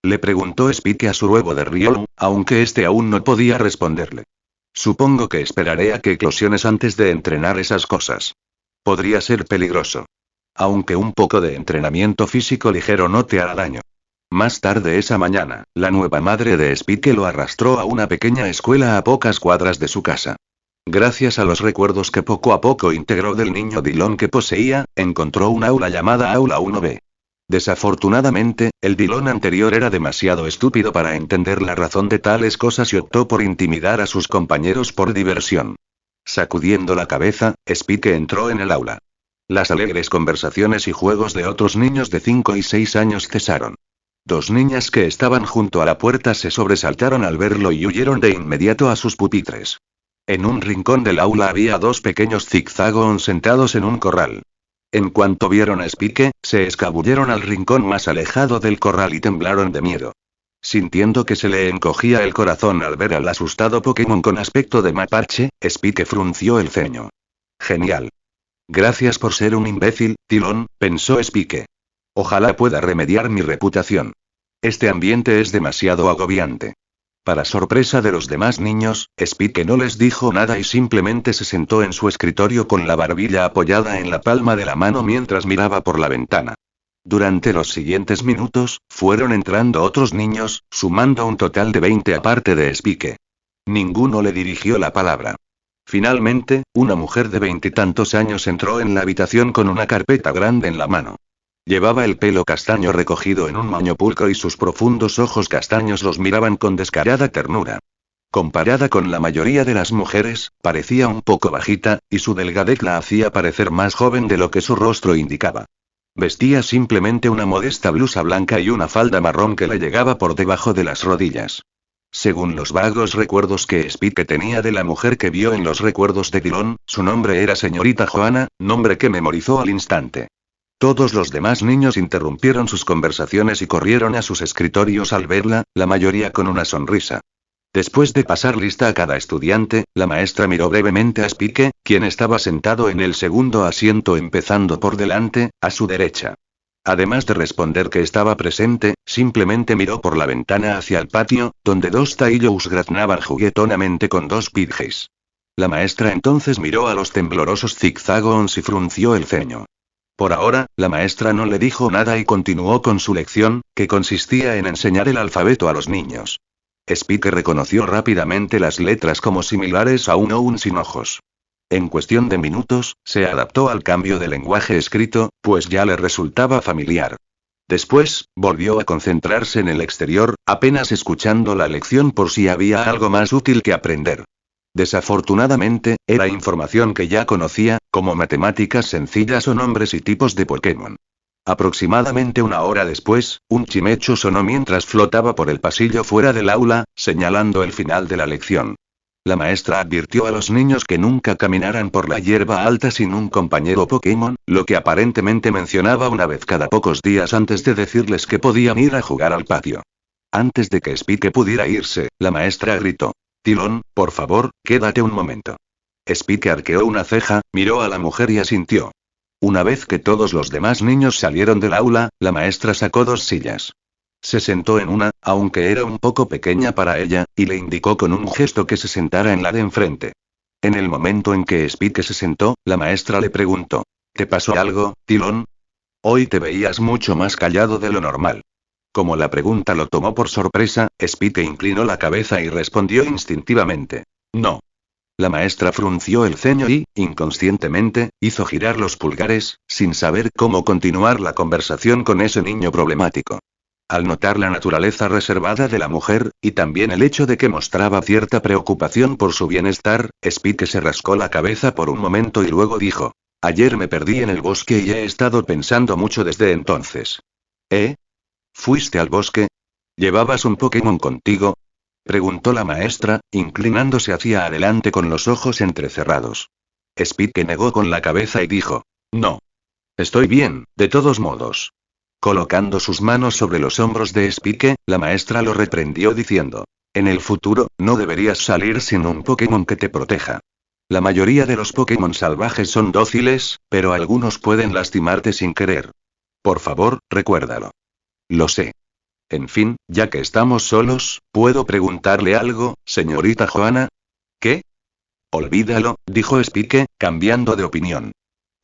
Le preguntó Spike a su huevo de Riolu, aunque este aún no podía responderle. Supongo que esperaré a que eclosiones antes de entrenar esas cosas. Podría ser peligroso. Aunque un poco de entrenamiento físico ligero no te hará daño. Más tarde esa mañana, la nueva madre de Spike lo arrastró a una pequeña escuela a pocas cuadras de su casa. Gracias a los recuerdos que poco a poco integró del niño Dillon que poseía, encontró un aula llamada Aula 1B. Desafortunadamente, el Dillon anterior era demasiado estúpido para entender la razón de tales cosas y optó por intimidar a sus compañeros por diversión. Sacudiendo la cabeza, Spike entró en el aula. Las alegres conversaciones y juegos de otros niños de 5 y 6 años cesaron. 2 niñas que estaban junto a la puerta se sobresaltaron al verlo y huyeron de inmediato a sus pupitres. En un rincón del aula había 2 pequeños zigzagoons sentados en un corral. En cuanto vieron a Spike, se escabulleron al rincón más alejado del corral y temblaron de miedo. Sintiendo que se le encogía el corazón al ver al asustado Pokémon con aspecto de mapache, Spike frunció el ceño. Genial. Gracias por ser un imbécil, Dillon, pensó Spike. Ojalá pueda remediar mi reputación. Este ambiente es demasiado agobiante. Para sorpresa de los demás niños, Spike no les dijo nada y simplemente se sentó en su escritorio con la barbilla apoyada en la palma de la mano mientras miraba por la ventana. Durante los siguientes minutos, fueron entrando otros niños, sumando un total de 20 aparte de Spike. Ninguno le dirigió la palabra. Finalmente, una mujer de veintitantos años entró en la habitación con una carpeta grande en la mano. Llevaba el pelo castaño recogido en un moño pulcro y sus profundos ojos castaños los miraban con descarada ternura. Comparada con la mayoría de las mujeres, parecía un poco bajita, y su delgadez la hacía parecer más joven de lo que su rostro indicaba. Vestía simplemente una modesta blusa blanca y una falda marrón que le llegaba por debajo de las rodillas. Según los vagos recuerdos que Spike tenía de la mujer que vio en los recuerdos de Dillon, su nombre era señorita Joanna, nombre que memorizó al instante. Todos los demás niños interrumpieron sus conversaciones y corrieron a sus escritorios al verla, la mayoría con una sonrisa. Después de pasar lista a cada estudiante, la maestra miró brevemente a Spike, quien estaba sentado en el segundo asiento empezando por delante, a su derecha. Además de responder que estaba presente, simplemente miró por la ventana hacia el patio, donde dos Taillows graznaban juguetonamente con dos Pidgeys. La maestra entonces miró a los temblorosos Zigzagons y frunció el ceño. Por ahora, la maestra no le dijo nada y continuó con su lección, que consistía en enseñar el alfabeto a los niños. Spike reconoció rápidamente las letras como similares a un OUN sin ojos. En cuestión de minutos, se adaptó al cambio de lenguaje escrito, pues ya le resultaba familiar. Después, volvió a concentrarse en el exterior, apenas escuchando la lección por si había algo más útil que aprender. Desafortunadamente, era información que ya conocía, como matemáticas sencillas o nombres y tipos de Pokémon. Aproximadamente una hora después, un chimecho sonó mientras flotaba por el pasillo fuera del aula, señalando el final de la lección. La maestra advirtió a los niños que nunca caminaran por la hierba alta sin un compañero Pokémon, lo que aparentemente mencionaba una vez cada pocos días antes de decirles que podían ir a jugar al patio. Antes de que Spike pudiera irse, la maestra gritó: «Dillon, por favor, quédate un momento». Spike arqueó una ceja, miró a la mujer y asintió. Una vez que todos los demás niños salieron del aula, la maestra sacó dos sillas. Se sentó en una, aunque era un poco pequeña para ella, y le indicó con un gesto que se sentara en la de enfrente. En el momento en que Spike se sentó, la maestra le preguntó: «¿Te pasó algo, Dillon? Hoy te veías mucho más callado de lo normal». Como la pregunta lo tomó por sorpresa, Spike inclinó la cabeza y respondió instintivamente: «No». La maestra frunció el ceño y, inconscientemente, hizo girar los pulgares, sin saber cómo continuar la conversación con ese niño problemático. Al notar la naturaleza reservada de la mujer, y también el hecho de que mostraba cierta preocupación por su bienestar, Spike se rascó la cabeza por un momento y luego dijo: «Ayer me perdí en el bosque y he estado pensando mucho desde entonces». «¿Eh? ¿Fuiste al bosque? ¿Llevabas un Pokémon contigo?», preguntó la maestra, inclinándose hacia adelante con los ojos entrecerrados. Spike negó con la cabeza y dijo: «No. Estoy bien, de todos modos». Colocando sus manos sobre los hombros de Spike, la maestra lo reprendió diciendo: «En el futuro, no deberías salir sin un Pokémon que te proteja. La mayoría de los Pokémon salvajes son dóciles, pero algunos pueden lastimarte sin querer. Por favor, recuérdalo». «Lo sé. En fin, ya que estamos solos, ¿puedo preguntarle algo, señorita Joanna?» «¿Qué?» «Olvídalo», dijo Spike, cambiando de opinión.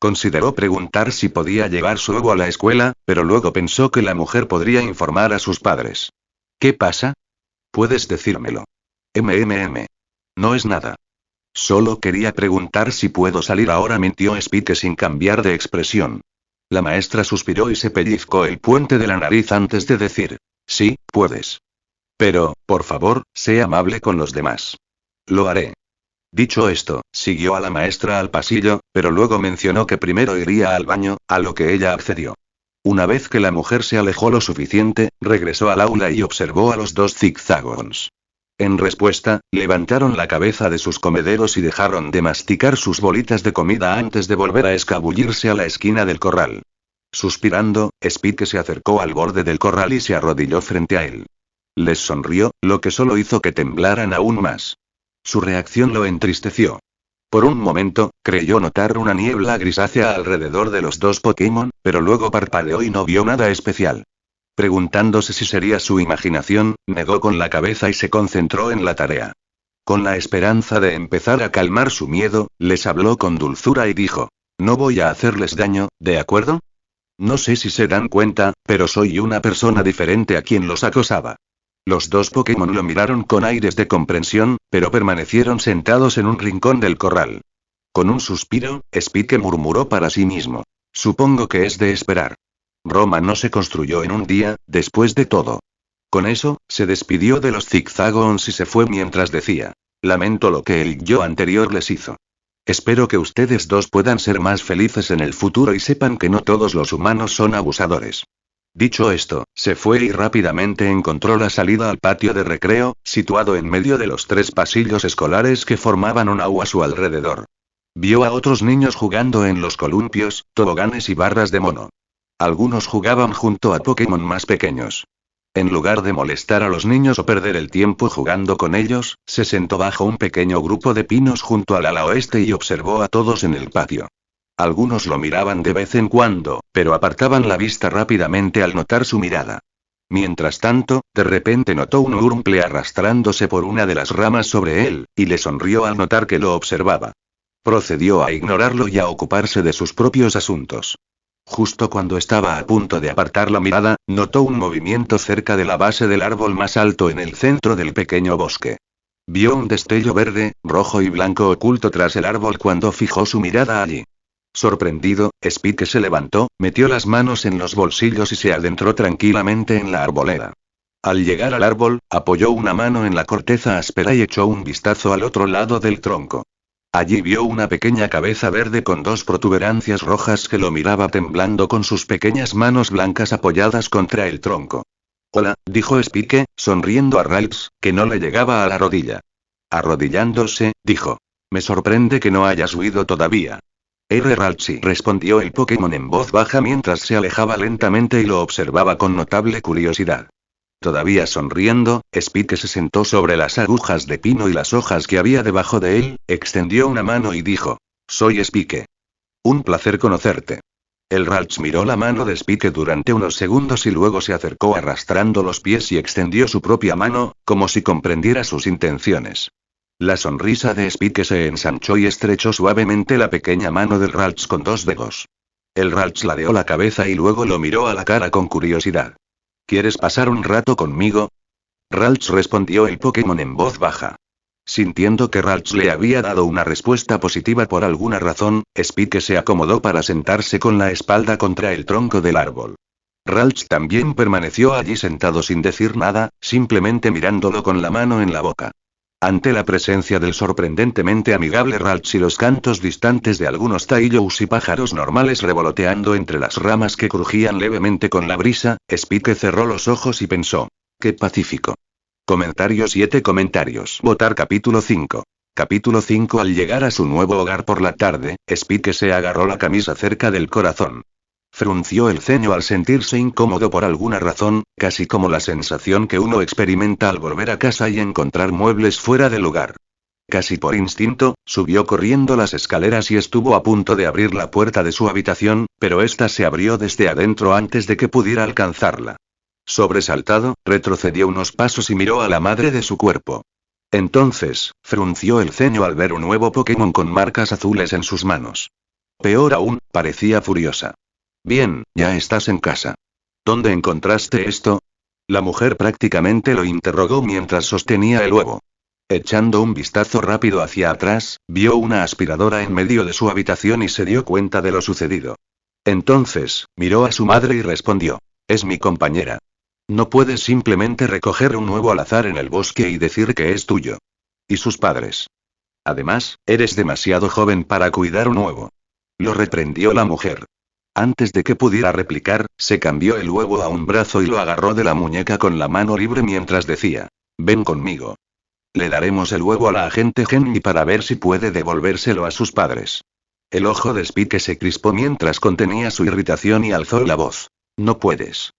Consideró preguntar si podía llevar su ego a la escuela, pero luego pensó que la mujer podría informar a sus padres. «¿Qué pasa?» «Puedes decírmelo». No es nada. Solo quería preguntar si puedo salir ahora», mintió Spike sin cambiar de expresión. La maestra suspiró y se pellizcó el puente de la nariz antes de decir: «Sí, puedes. Pero, por favor, sé amable con los demás». «Lo haré». Dicho esto, siguió a la maestra al pasillo, pero luego mencionó que primero iría al baño, a lo que ella accedió. Una vez que la mujer se alejó lo suficiente, regresó al aula y observó a los dos Zigzagons. En respuesta, levantaron la cabeza de sus comederos y dejaron de masticar sus bolitas de comida antes de volver a escabullirse a la esquina del corral. Suspirando, Spike se acercó al borde del corral y se arrodilló frente a él. Les sonrió, lo que solo hizo que temblaran aún más. Su reacción lo entristeció. Por un momento, creyó notar una niebla grisácea alrededor de los dos Pokémon, pero luego parpadeó y no vio nada especial. Preguntándose si sería su imaginación, negó con la cabeza y se concentró en la tarea. Con la esperanza de empezar a calmar su miedo, les habló con dulzura y dijo: «No voy a hacerles daño, ¿de acuerdo? No sé si se dan cuenta, pero soy una persona diferente a quien los acosaba. Los dos Pokémon lo miraron con aires de comprensión, pero permanecieron sentados en un rincón del corral. Con un suspiro, Spike murmuró para sí mismo. Supongo que es de esperar. Roma no se construyó en un día, después de todo. Con eso, se despidió de los Zigzagons y se fue mientras decía. Lamento lo que el yo anterior les hizo. Espero que ustedes dos puedan ser más felices en el futuro y sepan que no todos los humanos son abusadores. Dicho esto, se fue y rápidamente encontró la salida al patio de recreo, situado en medio de los 3 pasillos escolares que formaban una U a su alrededor. Vio a otros niños jugando en los columpios, toboganes y barras de mono. Algunos jugaban junto a Pokémon más pequeños. En lugar de molestar a los niños o perder el tiempo jugando con ellos, se sentó bajo un pequeño grupo de pinos junto al ala oeste y observó a todos en el patio. Algunos lo miraban de vez en cuando, pero apartaban la vista rápidamente al notar su mirada. Mientras tanto, de repente notó un Wurmple arrastrándose por una de las ramas sobre él, y le sonrió al notar que lo observaba. Procedió a ignorarlo y a ocuparse de sus propios asuntos. Justo cuando estaba a punto de apartar la mirada, notó un movimiento cerca de la base del árbol más alto en el centro del pequeño bosque. Vio un destello verde, rojo y blanco oculto tras el árbol cuando fijó su mirada allí. Sorprendido, Spike se levantó, metió las manos en los bolsillos y se adentró tranquilamente en la arboleda. Al llegar al árbol, apoyó una mano en la corteza áspera y echó un vistazo al otro lado del tronco. Allí vio una pequeña cabeza verde con 2 protuberancias rojas que lo miraba temblando con sus pequeñas manos blancas apoyadas contra el tronco. Hola, dijo Spike, sonriendo a Ralts, que no le llegaba a la rodilla. Arrodillándose, dijo. Me sorprende que no hayas huido todavía. Raltsy, respondió el Pokémon en voz baja mientras se alejaba lentamente y lo observaba con notable curiosidad. Todavía sonriendo, Spike se sentó sobre las agujas de pino y las hojas que había debajo de él, extendió una mano y dijo. Soy Spike. Un placer conocerte. El Ralts miró la mano de Spike durante unos segundos y luego se acercó arrastrando los pies y extendió su propia mano, como si comprendiera sus intenciones. La sonrisa de Spike se ensanchó y estrechó suavemente la pequeña mano del Ralts con 2 dedos. El Ralts ladeó la cabeza y luego lo miró a la cara con curiosidad. ¿Quieres pasar un rato conmigo? Ralts, respondió el Pokémon en voz baja. Sintiendo que Ralts le había dado una respuesta positiva por alguna razón, Spike se acomodó para sentarse con la espalda contra el tronco del árbol. Ralts también permaneció allí sentado sin decir nada, simplemente mirándolo con la mano en la boca. Ante la presencia del sorprendentemente amigable Ralts y los cantos distantes de algunos Taillows y pájaros normales revoloteando entre las ramas que crujían levemente con la brisa, Spike cerró los ojos y pensó. ¡Qué pacífico! Comentarios 7 comentarios. Votar capítulo 5. Capítulo 5. Al llegar a su nuevo hogar por la tarde, Spike se agarró la camisa cerca del corazón. Frunció el ceño al sentirse incómodo por alguna razón, casi como la sensación que uno experimenta al volver a casa y encontrar muebles fuera de lugar. Casi por instinto, subió corriendo las escaleras y estuvo a punto de abrir la puerta de su habitación, pero ésta se abrió desde adentro antes de que pudiera alcanzarla. Sobresaltado, retrocedió unos pasos y miró a la madre de su cuerpo. Entonces, frunció el ceño al ver un nuevo Pokémon con marcas azules en sus manos. Peor aún, parecía furiosa. Bien, ya estás en casa. ¿Dónde encontraste esto? La mujer prácticamente lo interrogó mientras sostenía el huevo. Echando un vistazo rápido hacia atrás, vio una aspiradora en medio de su habitación y se dio cuenta de lo sucedido. Entonces, miró a su madre y respondió. Es mi compañera. No puedes simplemente recoger un huevo al azar en el bosque y decir que es tuyo. ¿Y sus padres? Además, eres demasiado joven para cuidar un huevo. Lo reprendió la mujer. Antes de que pudiera replicar, se cambió el huevo a un brazo y lo agarró de la muñeca con la mano libre mientras decía. Ven conmigo. Le daremos el huevo a la agente Henry para ver si puede devolvérselo a sus padres. El ojo de Spike se crispó mientras contenía su irritación y alzó la voz. No puedes.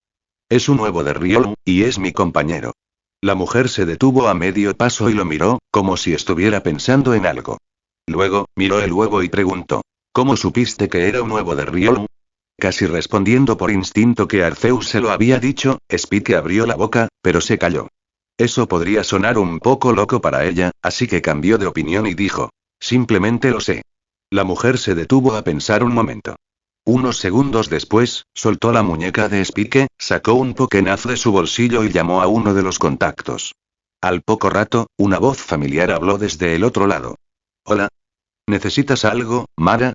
Es un huevo de Riolu, y es mi compañero. La mujer se detuvo a medio paso y lo miró, como si estuviera pensando en algo. Luego, miró el huevo y preguntó. ¿Cómo supiste que era un huevo de Riolu? Casi respondiendo por instinto que Arceus se lo había dicho, Spike abrió la boca, pero se calló. Eso podría sonar un poco loco para ella, así que cambió de opinión y dijo. Simplemente lo sé. La mujer se detuvo a pensar un momento. Unos segundos después, soltó la muñeca de Spike, sacó un Pokénaz de su bolsillo y llamó a uno de los contactos. Al poco rato, una voz familiar habló desde el otro lado. Hola. ¿Necesitas algo, Mara?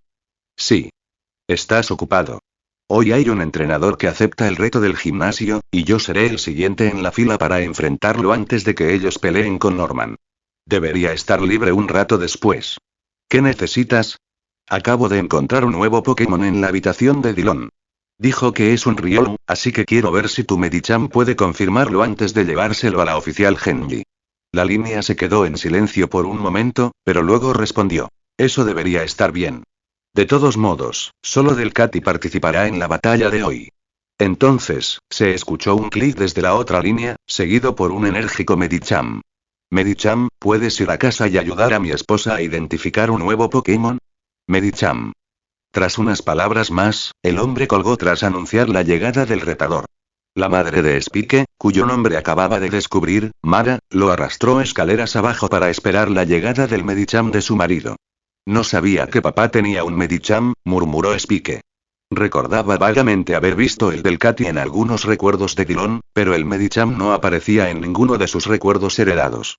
Sí. ¿Estás ocupado? Hoy hay un entrenador que acepta el reto del gimnasio, y yo seré el siguiente en la fila para enfrentarlo antes de que ellos peleen con Norman. Debería estar libre un rato después. ¿Qué necesitas? Acabo de encontrar un nuevo Pokémon en la habitación de Dillon. Dijo que es un Riolu, así que quiero ver si tu Medicham puede confirmarlo antes de llevárselo a la oficial Genji. La línea se quedó en silencio por un momento, pero luego respondió. Eso debería estar bien. De todos modos, solo Delcatty participará en la batalla de hoy. Entonces, se escuchó un clic desde la otra línea, seguido por un enérgico Medicham. Medicham, ¿puedes ir a casa y ayudar a mi esposa a identificar un nuevo Pokémon? Medicham. Tras unas palabras más, el hombre colgó tras anunciar la llegada del retador. La madre de Spike, cuyo nombre acababa de descubrir, Mara, lo arrastró escaleras abajo para esperar la llegada del Medicham de su marido. No sabía que papá tenía un Medicham, murmuró Spike. Recordaba vagamente haber visto el Delcatty en algunos recuerdos de Dillon, pero el Medicham no aparecía en ninguno de sus recuerdos heredados.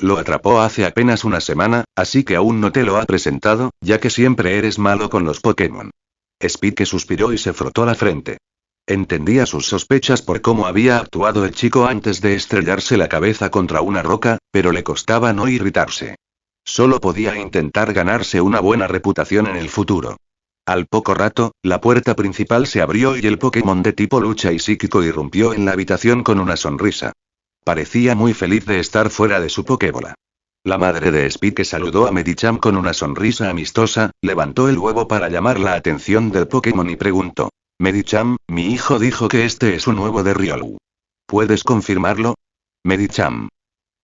Lo atrapó hace apenas una semana, así que aún no te lo ha presentado, ya que siempre eres malo con los Pokémon. Spike suspiró y se frotó la frente. Entendía sus sospechas por cómo había actuado el chico antes de estrellarse la cabeza contra una roca, pero le costaba no irritarse. Solo podía intentar ganarse una buena reputación en el futuro. Al poco rato, la puerta principal se abrió y el Pokémon de tipo lucha y psíquico irrumpió en la habitación con una sonrisa. Parecía muy feliz de estar fuera de su Pokébola. La madre de Spike saludó a Medicham con una sonrisa amistosa, levantó el huevo para llamar la atención del Pokémon y preguntó. Medicham, mi hijo dijo que este es un huevo de Riolu. ¿Puedes confirmarlo? Medicham.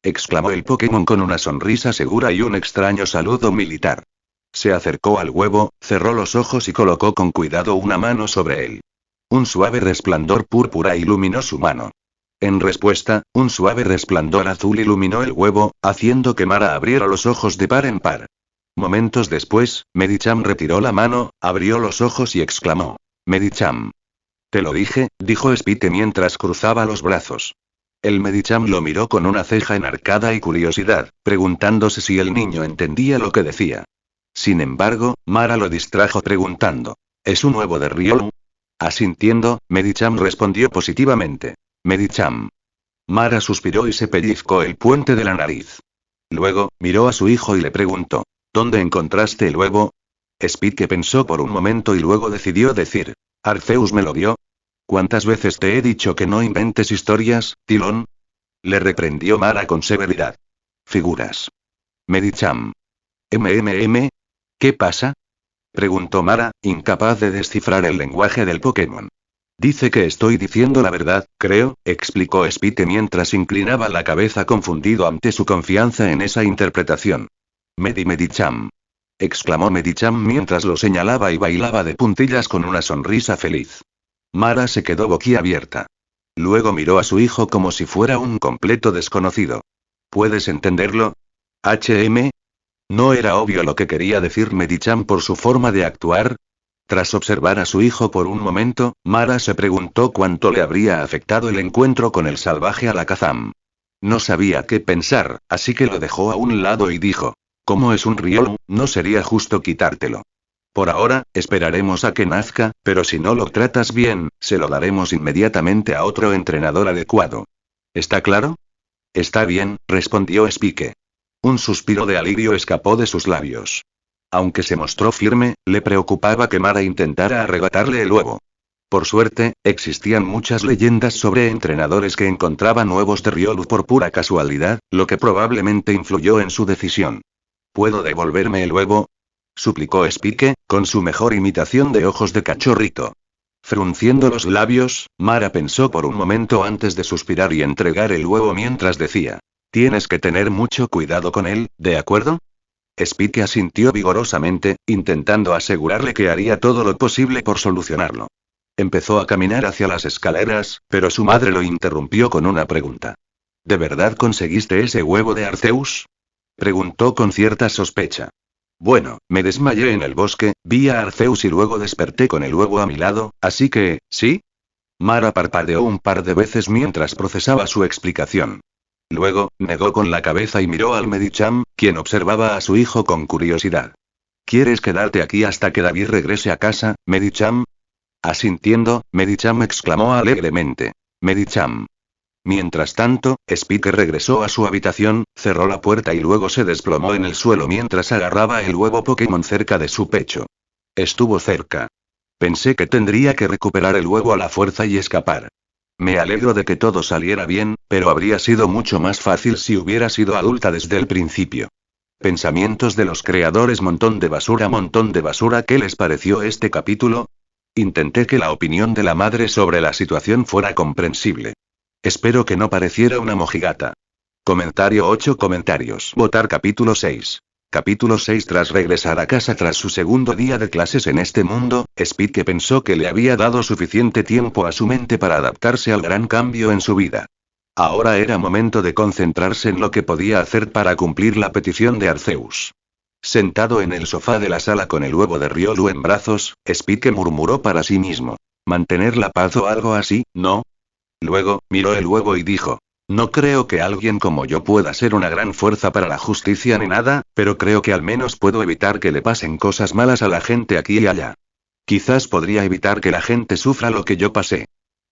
Exclamó el Pokémon con una sonrisa segura y un extraño saludo militar. Se acercó al huevo, cerró los ojos y colocó con cuidado una mano sobre él. Un suave resplandor púrpura iluminó su mano. En respuesta, un suave resplandor azul iluminó el huevo, haciendo que Mara abriera los ojos de par en par. Momentos después, Medicham retiró la mano, abrió los ojos y exclamó. Medicham. Te lo dije, dijo Spike mientras cruzaba los brazos. El Medicham lo miró con una ceja enarcada y curiosidad, preguntándose si el niño entendía lo que decía. Sin embargo, Mara lo distrajo preguntando. ¿Es un huevo de Riolu? Asintiendo, Medicham respondió positivamente. Medicham. Mara suspiró y se pellizcó el puente de la nariz. Luego, miró a su hijo y le preguntó. ¿Dónde encontraste el huevo? Spike pensó por un momento y luego decidió decir. ¿Arceus me lo dio? ¿Cuántas veces te he dicho que no inventes historias, Dillon? Le reprendió Mara con severidad. Figuras. Medicham. ¿Qué pasa? Preguntó Mara, incapaz de descifrar el lenguaje del Pokémon. Dice que estoy diciendo la verdad, creo, explicó Spike mientras inclinaba la cabeza confundido ante su confianza en esa interpretación. Medicham. Exclamó Medicham mientras lo señalaba y bailaba de puntillas con una sonrisa feliz. Mara se quedó boquiabierta. Luego miró a su hijo como si fuera un completo desconocido. ¿Puedes entenderlo? ¿No era obvio lo que quería decir Medicham por su forma de actuar? Tras observar a su hijo por un momento, Mara se preguntó cuánto le habría afectado el encuentro con el salvaje Alakazam. No sabía qué pensar, así que lo dejó a un lado y dijo. Como es un Riolu, no sería justo quitártelo. Por ahora, esperaremos a que nazca, pero si no lo tratas bien, se lo daremos inmediatamente a otro entrenador adecuado. ¿Está claro? Está bien, respondió Spike. Un suspiro de alivio escapó de sus labios. Aunque se mostró firme, le preocupaba que Mara intentara arrebatarle el huevo. Por suerte, existían muchas leyendas sobre entrenadores que encontraban huevos de Riolu por pura casualidad, lo que probablemente influyó en su decisión. ¿Puedo devolverme el huevo? Suplicó Spike, con su mejor imitación de ojos de cachorrito. Frunciendo los labios, Mara pensó por un momento antes de suspirar y entregar el huevo mientras decía. Tienes que tener mucho cuidado con él, ¿de acuerdo? Spike asintió vigorosamente, intentando asegurarle que haría todo lo posible por solucionarlo. Empezó a caminar hacia las escaleras, pero su madre lo interrumpió con una pregunta. ¿De verdad conseguiste ese huevo de Arceus? Preguntó con cierta sospecha. Bueno, me desmayé en el bosque, vi a Arceus y luego desperté con el huevo a mi lado, así que, ¿sí? Mara parpadeó un par de veces mientras procesaba su explicación. Luego, negó con la cabeza y miró al Medicham, quien observaba a su hijo con curiosidad. ¿Quieres quedarte aquí hasta que David regrese a casa, Medicham? Asintiendo, Medicham exclamó alegremente. Medicham. Mientras tanto, Spike regresó a su habitación, cerró la puerta y luego se desplomó en el suelo mientras agarraba el huevo Pokémon cerca de su pecho. Estuvo cerca. Pensé que tendría que recuperar el huevo a la fuerza y escapar. Me alegro de que todo saliera bien, pero habría sido mucho más fácil si hubiera sido adulta desde el principio. Pensamientos de los creadores. Montón de basura. ¿Qué les pareció este capítulo? Intenté que la opinión de la madre sobre la situación fuera comprensible. Espero que no pareciera una mojigata. Comentario 8 comentarios. Votar capítulo 6. Capítulo 6. Tras regresar a casa tras su segundo día de clases en este mundo, Spike pensó que le había dado suficiente tiempo a su mente para adaptarse al gran cambio en su vida. Ahora era momento de concentrarse en lo que podía hacer para cumplir la petición de Arceus. Sentado en el sofá de la sala con el huevo de Riolu en brazos, Spike murmuró para sí mismo. Mantener la paz o algo así, ¿no? Luego, miró el huevo y dijo. No creo que alguien como yo pueda ser una gran fuerza para la justicia ni nada, pero creo que al menos puedo evitar que le pasen cosas malas a la gente aquí y allá. Quizás podría evitar que la gente sufra lo que yo pasé.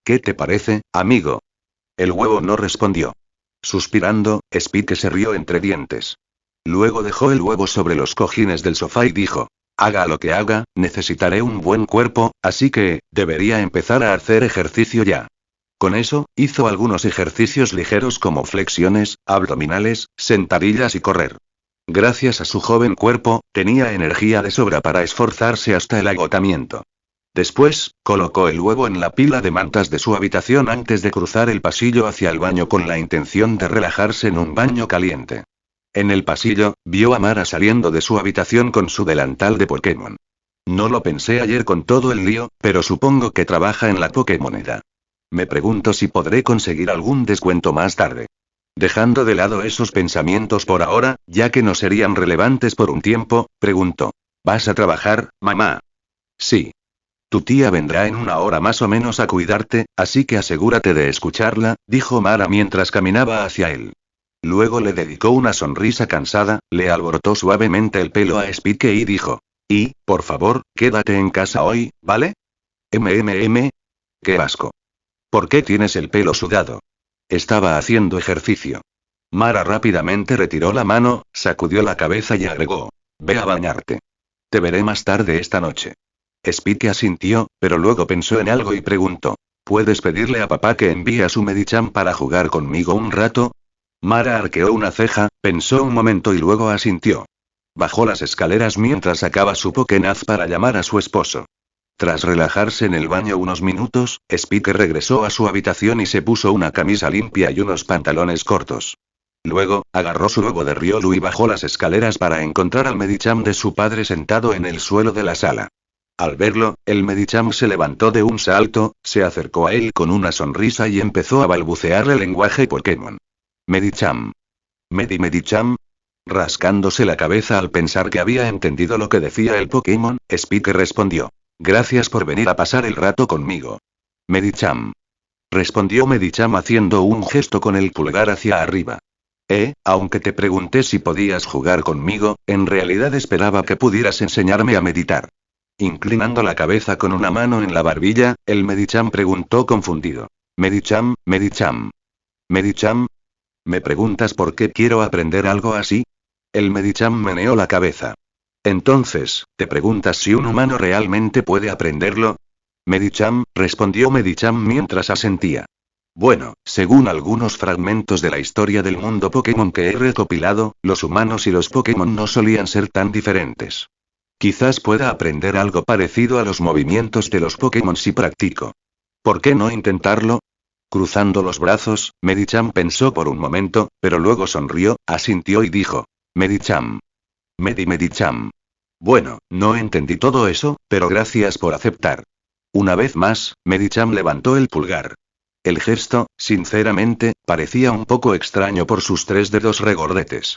¿Qué te parece, amigo? El huevo no respondió. Suspirando, Spike se rió entre dientes. Luego dejó el huevo sobre los cojines del sofá y dijo. Haga lo que haga, necesitaré un buen cuerpo, así que, debería empezar a hacer ejercicio ya. Con eso, hizo algunos ejercicios ligeros como flexiones, abdominales, sentadillas y correr. Gracias a su joven cuerpo, tenía energía de sobra para esforzarse hasta el agotamiento. Después, colocó el huevo en la pila de mantas de su habitación antes de cruzar el pasillo hacia el baño con la intención de relajarse en un baño caliente. En el pasillo, vio a Mara saliendo de su habitación con su delantal de Pokémon. No lo pensé ayer con todo el lío, pero supongo que trabaja en la Pokémonera. Me pregunto si podré conseguir algún descuento más tarde. Dejando de lado esos pensamientos por ahora, ya que no serían relevantes por un tiempo, preguntó. ¿Vas a trabajar, mamá? Sí. Tu tía vendrá en una hora más o menos a cuidarte, así que asegúrate de escucharla, dijo Mara mientras caminaba hacia él. Luego le dedicó una sonrisa cansada, le alborotó suavemente el pelo a Spike y dijo. Y, por favor, quédate en casa hoy, ¿vale? ¡Qué asco! ¿Por qué tienes el pelo sudado? Estaba haciendo ejercicio. Mara rápidamente retiró la mano, sacudió la cabeza y agregó. Ve a bañarte. Te veré más tarde esta noche. Spike asintió, pero luego pensó en algo y preguntó. ¿Puedes pedirle a papá que envíe a su Medicham para jugar conmigo un rato? Mara arqueó una ceja, pensó un momento y luego asintió. Bajó las escaleras mientras sacaba su Pokénaz para llamar a su esposo. Tras relajarse en el baño unos minutos, Spike regresó a su habitación y se puso una camisa limpia y unos pantalones cortos. Luego, agarró su huevo de Riolu y bajó las escaleras para encontrar al Medicham de su padre sentado en el suelo de la sala. Al verlo, el Medicham se levantó de un salto, se acercó a él con una sonrisa y empezó a balbucear el lenguaje Pokémon. Medicham. Medicham. Rascándose la cabeza al pensar que había entendido lo que decía el Pokémon, Spike respondió. Gracias por venir a pasar el rato conmigo. Medicham. Respondió Medicham haciendo un gesto con el pulgar hacia arriba. Aunque te pregunté si podías jugar conmigo, en realidad esperaba que pudieras enseñarme a meditar. Inclinando la cabeza con una mano en la barbilla, el Medicham preguntó confundido. Medicham. Medicham. ¿Me preguntas por qué quiero aprender algo así? El Medicham meneó la cabeza. Entonces, ¿te preguntas si un humano realmente puede aprenderlo? Medicham, respondió Medicham mientras asentía. Bueno, según algunos fragmentos de la historia del mundo Pokémon que he recopilado, los humanos y los Pokémon no solían ser tan diferentes. Quizás pueda aprender algo parecido a los movimientos de los Pokémon si practico. ¿Por qué no intentarlo? Cruzando los brazos, Medicham pensó por un momento, pero luego sonrió, asintió y dijo. Medicham. Medicham. Bueno, no entendí todo eso, pero gracias por aceptar. Una vez más, Medicham levantó el pulgar. El gesto, sinceramente, parecía un poco extraño por sus 3 dedos regordetes.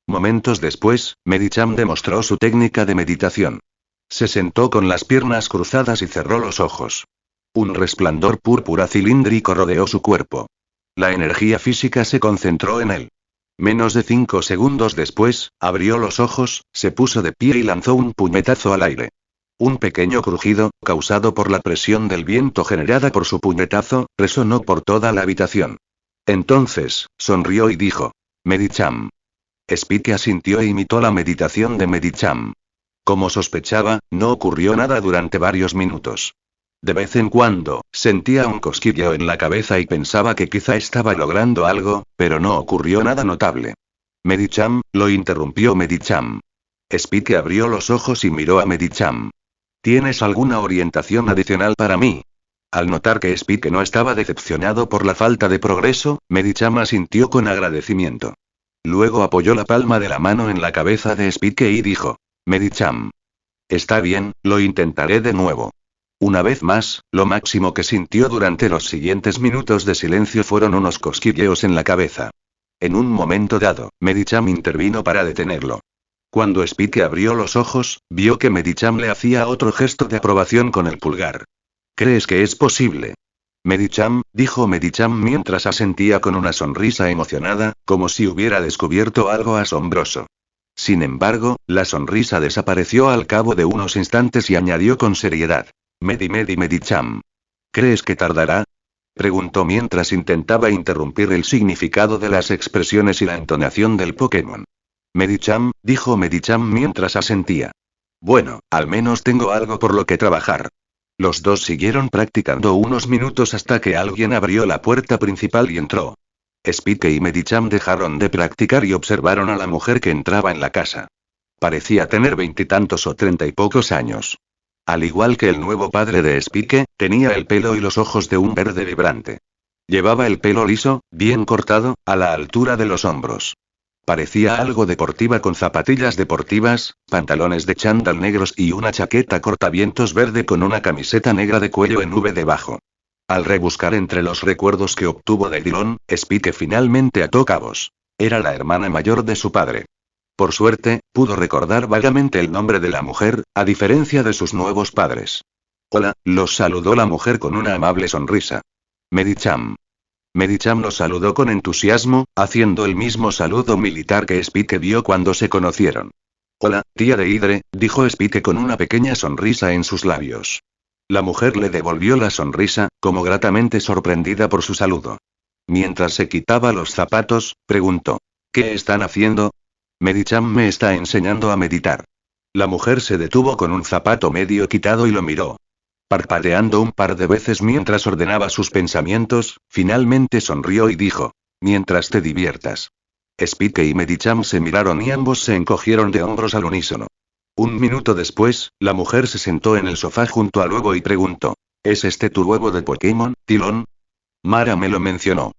Momentos después, Medicham demostró su técnica de meditación. Se sentó con las piernas cruzadas y cerró los ojos. Un resplandor púrpura cilíndrico rodeó su cuerpo. La energía física se concentró en él. Menos de 5 segundos después, abrió los ojos, se puso de pie y lanzó un puñetazo al aire. Un pequeño crujido, causado por la presión del viento generada por su puñetazo, resonó por toda la habitación. Entonces, sonrió y dijo: Medicham. Spike asintió e imitó la meditación de Medicham. Como sospechaba, no ocurrió nada durante varios minutos. De vez en cuando, sentía un cosquilleo en la cabeza y pensaba que quizá estaba logrando algo, pero no ocurrió nada notable. Medicham, lo interrumpió Medicham. Spike abrió los ojos y miró a Medicham. ¿Tienes alguna orientación adicional para mí? Al notar que Spike no estaba decepcionado por la falta de progreso, Medicham asintió con agradecimiento. Luego apoyó la palma de la mano en la cabeza de Spike y dijo: Medicham. Está bien, lo intentaré de nuevo. Una vez más, lo máximo que sintió durante los siguientes minutos de silencio fueron unos cosquilleos en la cabeza. En un momento dado, Medicham intervino para detenerlo. Cuando Spike abrió los ojos, vio que Medicham le hacía otro gesto de aprobación con el pulgar. ¿Crees que es posible? Medicham, dijo Medicham mientras asentía con una sonrisa emocionada, como si hubiera descubierto algo asombroso. Sin embargo, la sonrisa desapareció al cabo de unos instantes y añadió con seriedad: Medicham. ¿Crees que tardará? Preguntó mientras intentaba interrumpir el significado de las expresiones y la entonación del Pokémon. Medicham, dijo Medicham mientras asentía. Bueno, al menos tengo algo por lo que trabajar. Los dos siguieron practicando unos minutos hasta que alguien abrió la puerta principal y entró. Spike y Medicham dejaron de practicar y observaron a la mujer que entraba en la casa. Parecía tener 20 y tantos o 30 y pocos años. Al igual que el nuevo padre de Spike, tenía el pelo y los ojos de un verde vibrante. Llevaba el pelo liso, bien cortado, a la altura de los hombros. Parecía algo deportiva con zapatillas deportivas, pantalones de chándal negros y una chaqueta cortavientos verde con una camiseta negra de cuello en V debajo. Al rebuscar entre los recuerdos que obtuvo de Dillon, Spike finalmente ató cabos. Era la hermana mayor de su padre. Por suerte, pudo recordar vagamente el nombre de la mujer, a diferencia de sus nuevos padres. Hola, los saludó la mujer con una amable sonrisa. Medicham. Medicham los saludó con entusiasmo, haciendo el mismo saludo militar que Spike vio cuando se conocieron. Hola, tía Deidre, dijo Spike con una pequeña sonrisa en sus labios. La mujer le devolvió la sonrisa, como gratamente sorprendida por su saludo. Mientras se quitaba los zapatos, preguntó: ¿Qué están haciendo? Medicham me está enseñando a meditar. La mujer se detuvo con un zapato medio quitado y lo miró. Parpadeando un par de veces mientras ordenaba sus pensamientos, finalmente sonrió y dijo: Mientras te diviertas. Spike y Medicham se miraron y ambos se encogieron de hombros al unísono. Un minuto después, la mujer se sentó en el sofá junto al huevo y preguntó: ¿Es este tu huevo de Pokémon, Dillon? Mara me lo mencionó.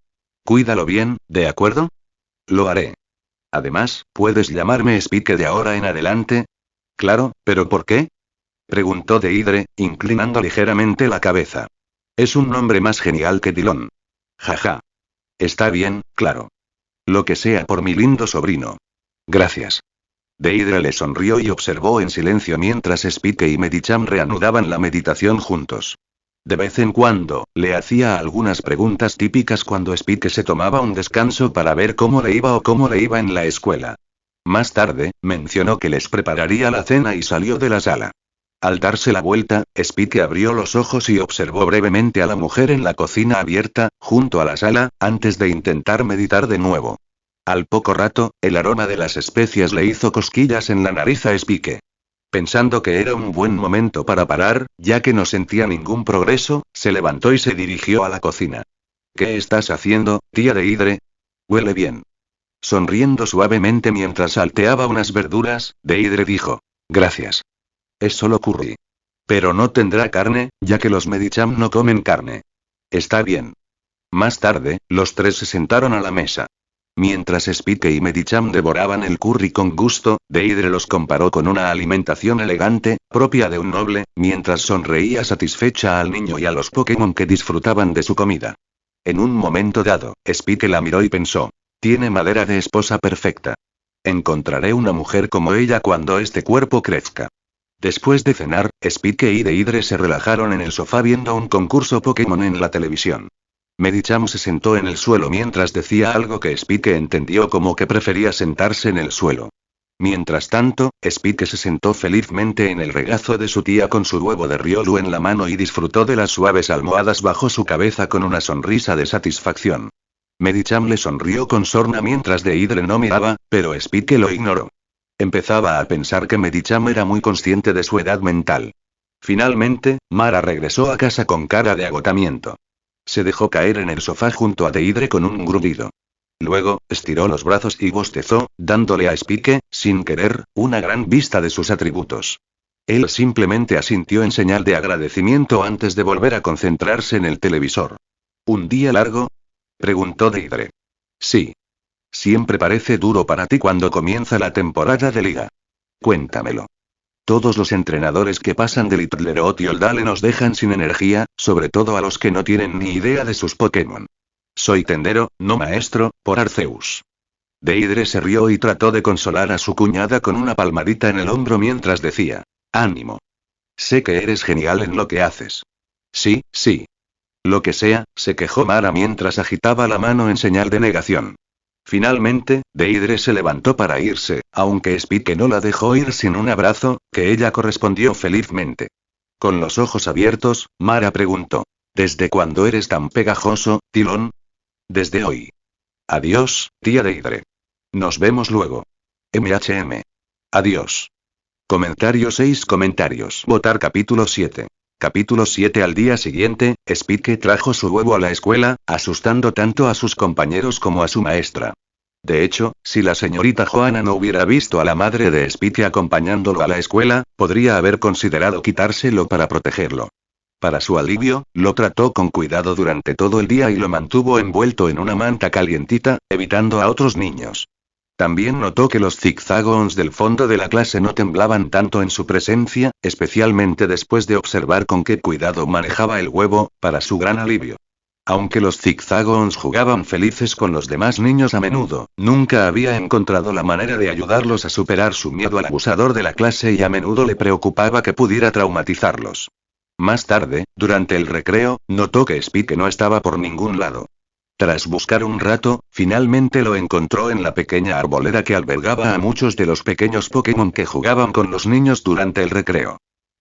Cuídalo bien, ¿de acuerdo? Lo haré. Además, ¿puedes llamarme Spike de ahora en adelante? Claro, ¿pero por qué? Preguntó Deidre, inclinando ligeramente la cabeza. Es un nombre más genial que Dillon. Jaja. Está bien, claro. Lo que sea por mi lindo sobrino. Gracias. Deidre le sonrió y observó en silencio mientras Spike y Medicham reanudaban la meditación juntos. De vez en cuando, le hacía algunas preguntas típicas cuando Spike se tomaba un descanso para ver cómo le iba o cómo le iba en la escuela. Más tarde, mencionó que les prepararía la cena y salió de la sala. Al darse la vuelta, Spike abrió los ojos y observó brevemente a la mujer en la cocina abierta, junto a la sala, antes de intentar meditar de nuevo. Al poco rato, el aroma de las especias le hizo cosquillas en la nariz a Spike. Pensando que era un buen momento para parar, ya que no sentía ningún progreso, se levantó y se dirigió a la cocina. ¿Qué estás haciendo, tía Deidre? Huele bien. Sonriendo suavemente mientras salteaba unas verduras, Deidre dijo: Gracias. Es solo curry. Pero no tendrá carne, ya que los Medicham no comen carne. Está bien. Más tarde, los tres se sentaron a la mesa. Mientras Spike y Medicham devoraban el curry con gusto, Deidre los comparó con una alimentación elegante, propia de un noble, mientras sonreía satisfecha al niño y a los Pokémon que disfrutaban de su comida. En un momento dado, Spike la miró y pensó: tiene madera de esposa perfecta. Encontraré una mujer como ella cuando este cuerpo crezca. Después de cenar, Spike y Deidre se relajaron en el sofá viendo un concurso Pokémon en la televisión. Medicham se sentó en el suelo mientras decía algo que Spike entendió como que prefería sentarse en el suelo. Mientras tanto, Spike se sentó felizmente en el regazo de su tía con su huevo de Riolu en la mano y disfrutó de las suaves almohadas bajo su cabeza con una sonrisa de satisfacción. Medicham le sonrió con sorna mientras Deidre no miraba, pero Spike lo ignoró. Empezaba a pensar que Medicham era muy consciente de su edad mental. Finalmente, Mara regresó a casa con cara de agotamiento. Se dejó caer en el sofá junto a Deidre con un grudido. Luego, estiró los brazos y bostezó, dándole a Spike, sin querer, una gran vista de sus atributos. Él simplemente asintió en señal de agradecimiento antes de volver a concentrarse en el televisor. ¿Un día largo?, preguntó Deidre. Sí. Siempre parece duro para ti cuando comienza la temporada de liga. Cuéntamelo. Todos los entrenadores que pasan de Littleroth y Oldale nos dejan sin energía, sobre todo a los que no tienen ni idea de sus Pokémon. Soy tendero, no maestro, por Arceus. Deidre se rió y trató de consolar a su cuñada con una palmadita en el hombro mientras decía: ánimo. Sé que eres genial en lo que haces. Sí, sí. Lo que sea, se quejó Mara mientras agitaba la mano en señal de negación. Finalmente, Deidre se levantó para irse, aunque Spike no la dejó ir sin un abrazo, que ella correspondió felizmente. Con los ojos abiertos, Mara preguntó: ¿desde cuándo eres tan pegajoso, Tylon? Desde hoy. Adiós, tía Deidre. Nos vemos luego. Adiós. Comentario 6 comentarios. Votar capítulo 7. Capítulo 7. Al día siguiente, Spike trajo su huevo a la escuela, asustando tanto a sus compañeros como a su maestra. De hecho, si la señorita Johanna no hubiera visto a la madre de Spike acompañándolo a la escuela, podría haber considerado quitárselo para protegerlo. Para su alivio, lo trató con cuidado durante todo el día y lo mantuvo envuelto en una manta calientita, evitando a otros niños. También notó que los zigzagons del fondo de la clase no temblaban tanto en su presencia, especialmente después de observar con qué cuidado manejaba el huevo, para su gran alivio. Aunque los zigzagons jugaban felices con los demás niños a menudo, nunca había encontrado la manera de ayudarlos a superar su miedo al abusador de la clase y a menudo le preocupaba que pudiera traumatizarlos. Más tarde, durante el recreo, notó que Spike no estaba por ningún lado. Tras buscar un rato, finalmente lo encontró en la pequeña arboleda que albergaba a muchos de los pequeños Pokémon que jugaban con los niños durante el recreo.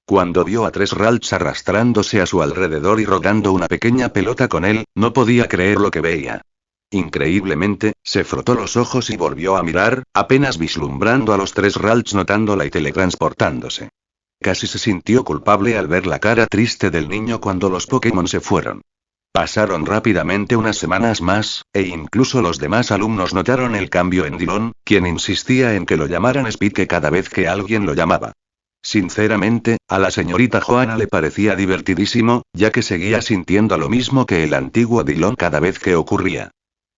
Cuando vio a 3 Ralts arrastrándose a su alrededor y rodando una pequeña pelota con él, no podía creer lo que veía. Increíblemente, se frotó los ojos y volvió a mirar, apenas vislumbrando a los 3 Ralts notándola y teletransportándose. Casi se sintió culpable al ver la cara triste del niño cuando los Pokémon se fueron. Pasaron rápidamente unas semanas más, e incluso los demás alumnos notaron el cambio en Tylon, quien insistía en que lo llamaran Spike cada vez que alguien lo llamaba. Sinceramente, a la señorita Johanna le parecía divertidísimo, ya que seguía sintiendo lo mismo que el antiguo Tylon cada vez que ocurría.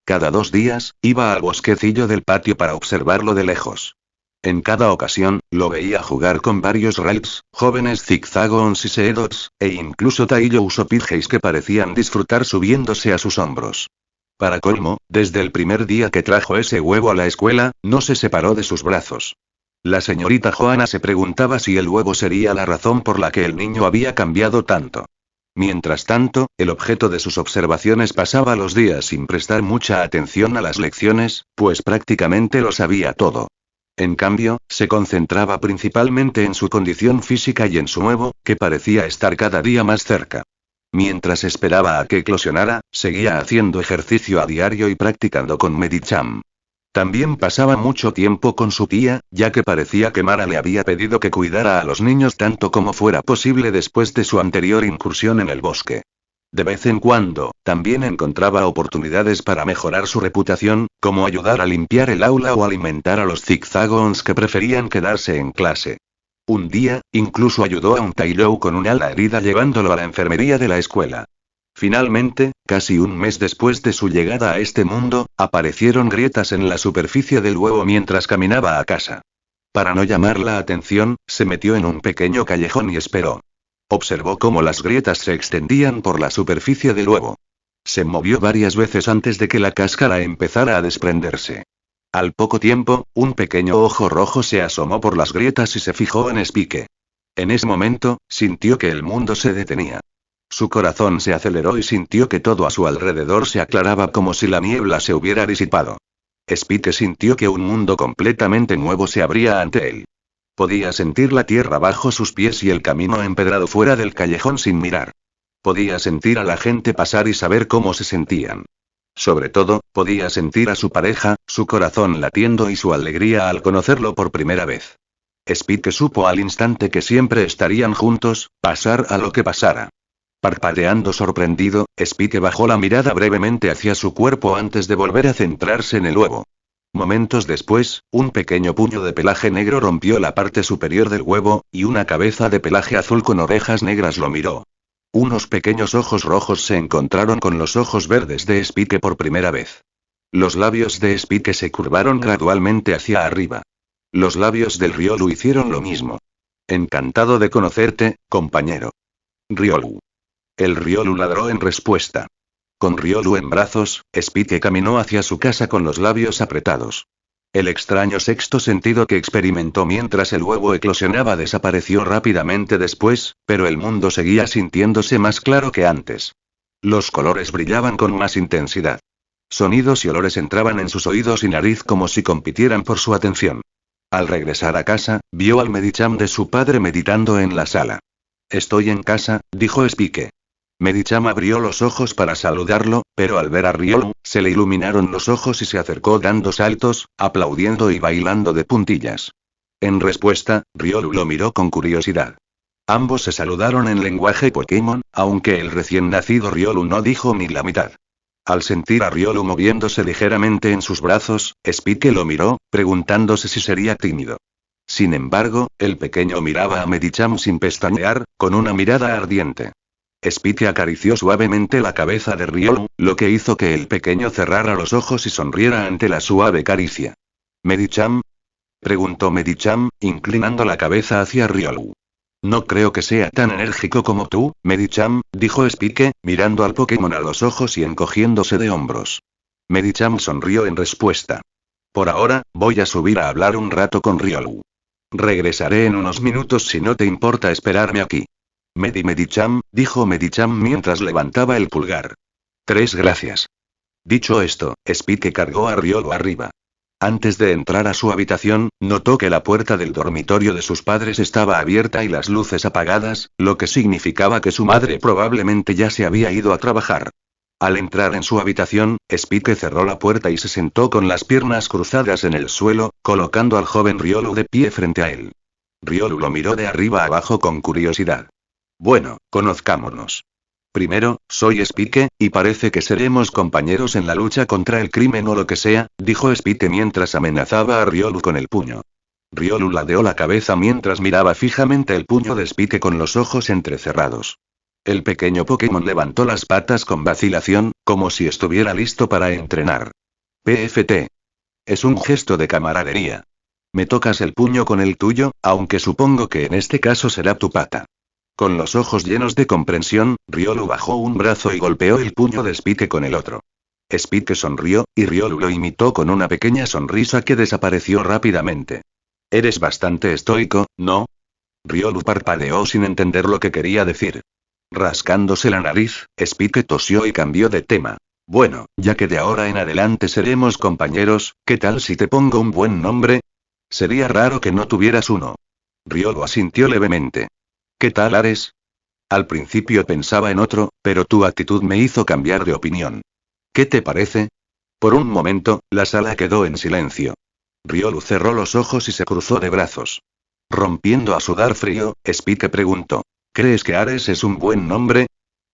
Cada 2 días, iba al bosquecillo del patio para observarlo de lejos. En cada ocasión, lo veía jugar con varios Ralts, jóvenes Zigzagons y Seedots, e incluso Taillows o Pidgeys que parecían disfrutar subiéndose a sus hombros. Para colmo, desde el primer día que trajo ese huevo a la escuela, no se separó de sus brazos. La señorita Johanna se preguntaba si el huevo sería la razón por la que el niño había cambiado tanto. Mientras tanto, el objeto de sus observaciones pasaba los días sin prestar mucha atención a las lecciones, pues prácticamente lo sabía todo. En cambio, se concentraba principalmente en su condición física y en su huevo, que parecía estar cada día más cerca. Mientras esperaba a que eclosionara, seguía haciendo ejercicio a diario y practicando con Medicham. También pasaba mucho tiempo con su tía, ya que parecía que Mara le había pedido que cuidara a los niños tanto como fuera posible después de su anterior incursión en el bosque. De vez en cuando, también encontraba oportunidades para mejorar su reputación, como ayudar a limpiar el aula o alimentar a los Zigzagons que preferían quedarse en clase. Un día, incluso ayudó a un Taillow con un ala herida llevándolo a la enfermería de la escuela. Finalmente, casi un mes después de su llegada a este mundo, aparecieron grietas en la superficie del huevo mientras caminaba a casa. Para no llamar la atención, se metió en un pequeño callejón y esperó. Observó cómo las grietas se extendían por la superficie del huevo. Se movió varias veces antes de que la cáscara empezara a desprenderse. Al poco tiempo, un pequeño ojo rojo se asomó por las grietas y se fijó en Spike. En ese momento, sintió que el mundo se detenía. Su corazón se aceleró y sintió que todo a su alrededor se aclaraba como si la niebla se hubiera disipado. Spike sintió que un mundo completamente nuevo se abría ante él. Podía sentir la tierra bajo sus pies y el camino empedrado fuera del callejón sin mirar. Podía sentir a la gente pasar y saber cómo se sentían. Sobre todo, podía sentir a su pareja, su corazón latiendo y su alegría al conocerlo por primera vez. Spike supo al instante que siempre estarían juntos, pasar a lo que pasara. Parpadeando sorprendido, Spike bajó la mirada brevemente hacia su cuerpo antes de volver a centrarse en el huevo. Momentos después, un pequeño puño de pelaje negro rompió la parte superior del huevo, y una cabeza de pelaje azul con orejas negras lo miró. Unos pequeños ojos rojos se encontraron con los ojos verdes de Spike por primera vez. Los labios de Spike se curvaron gradualmente hacia arriba. Los labios del Riolu hicieron lo mismo. Encantado de conocerte, compañero. Riolu. El Riolu ladró en respuesta. Con Riolu en brazos, Spike caminó hacia su casa con los labios apretados. El extraño sexto sentido que experimentó mientras el huevo eclosionaba desapareció rápidamente después, pero el mundo seguía sintiéndose más claro que antes. Los colores brillaban con más intensidad. Sonidos y olores entraban en sus oídos y nariz como si compitieran por su atención. Al regresar a casa, vio al Medicham de su padre meditando en la sala. Estoy en casa, dijo Spike. Medicham abrió los ojos para saludarlo, pero al ver a Riolu, se le iluminaron los ojos y se acercó dando saltos, aplaudiendo y bailando de puntillas. En respuesta, Riolu lo miró con curiosidad. Ambos se saludaron en lenguaje Pokémon, aunque el recién nacido Riolu no dijo ni la mitad. Al sentir a Riolu moviéndose ligeramente en sus brazos, Spike lo miró, preguntándose si sería tímido. Sin embargo, el pequeño miraba a Medicham sin pestañear, con una mirada ardiente. Spike acarició suavemente la cabeza de Riolu, lo que hizo que el pequeño cerrara los ojos y sonriera ante la suave caricia. ¿Medicham? Preguntó Medicham, inclinando la cabeza hacia Riolu. No creo que sea tan enérgico como tú, Medicham, dijo Spike, mirando al Pokémon a los ojos y encogiéndose de hombros. Medicham sonrió en respuesta. Por ahora, voy a subir a hablar un rato con Riolu. Regresaré en unos minutos si no te importa esperarme aquí. Medicham, dijo Medicham mientras levantaba el pulgar. 3 gracias. Dicho esto, Spike cargó a Riolu arriba. Antes de entrar a su habitación, notó que la puerta del dormitorio de sus padres estaba abierta y las luces apagadas, lo que significaba que su madre probablemente ya se había ido a trabajar. Al entrar en su habitación, Spike cerró la puerta y se sentó con las piernas cruzadas en el suelo, colocando al joven Riolu de pie frente a él. Riolu lo miró de arriba abajo con curiosidad. Bueno, conozcámonos. Primero, soy Spike, y parece que seremos compañeros en la lucha contra el crimen o lo que sea, dijo Spike mientras amenazaba a Riolu con el puño. Riolu ladeó la cabeza mientras miraba fijamente el puño de Spike con los ojos entrecerrados. El pequeño Pokémon levantó las patas con vacilación, como si estuviera listo para entrenar. PFT. Es un gesto de camaradería. Me tocas el puño con el tuyo, aunque supongo que en este caso será tu pata. Con los ojos llenos de comprensión, Riolu bajó un brazo y golpeó el puño de Spike con el otro. Spike sonrió, y Riolu lo imitó con una pequeña sonrisa que desapareció rápidamente. Eres bastante estoico, ¿no? Riolu parpadeó sin entender lo que quería decir. Rascándose la nariz, Spike tosió y cambió de tema. Bueno, ya que de ahora en adelante seremos compañeros, ¿qué tal si te pongo un buen nombre? Sería raro que no tuvieras uno. Riolu asintió levemente. ¿Qué tal Ares? Al principio pensaba en otro, pero tu actitud me hizo cambiar de opinión. ¿Qué te parece? Por un momento, la sala quedó en silencio. Riolu cerró los ojos y se cruzó de brazos. Rompiendo a sudar frío, Spike preguntó. ¿Crees que Ares es un buen nombre?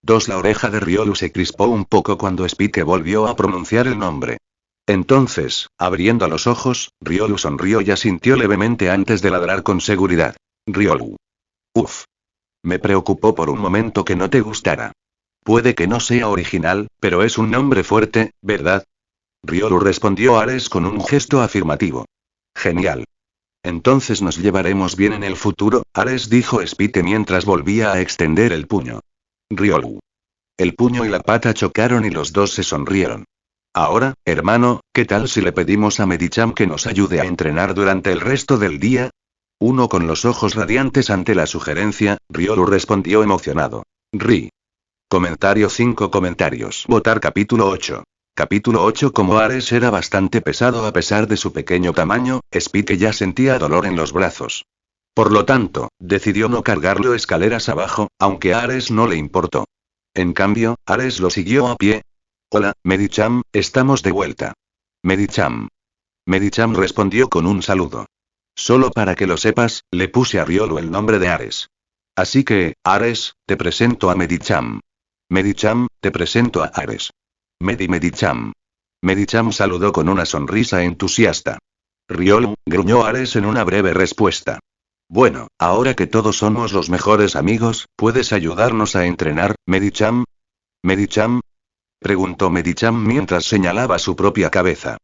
La oreja de Riolu se crispó un poco cuando Spike volvió a pronunciar el nombre. Entonces, abriendo los ojos, Riolu sonrió y asintió levemente antes de ladrar con seguridad. Riolu. Uf. Me preocupó por un momento que no te gustara. Puede que no sea original, pero es un nombre fuerte, ¿verdad? Riolu respondió a Ares con un gesto afirmativo. Genial. Entonces nos llevaremos bien en el futuro, Ares dijo Spike mientras volvía a extender el puño. Riolu. El puño y la pata chocaron y los dos se sonrieron. Ahora, hermano, ¿qué tal si le pedimos a Medicham que nos ayude a entrenar durante el resto del día? Uno con los ojos radiantes ante la sugerencia, Riolu respondió emocionado. Ri. Comentario 5 comentarios. Votar capítulo 8. Capítulo 8. Como Ares era bastante pesado a pesar de su pequeño tamaño, Spike ya sentía dolor en los brazos. Por lo tanto, decidió no cargarlo escaleras abajo, aunque a Ares no le importó. En cambio, Ares lo siguió a pie. Hola, Medicham, estamos de vuelta. Medicham. Medicham respondió con un saludo. Solo para que lo sepas, le puse a Riolu el nombre de Ares. Así que, Ares, te presento a Medicham. Medicham, te presento a Ares. Medicham. Medicham saludó con una sonrisa entusiasta. Riolu, gruñó Ares en una breve respuesta. Bueno, ahora que todos somos los mejores amigos, ¿puedes ayudarnos a entrenar, Medicham? ¿Medicham? Preguntó Medicham mientras señalaba su propia cabeza.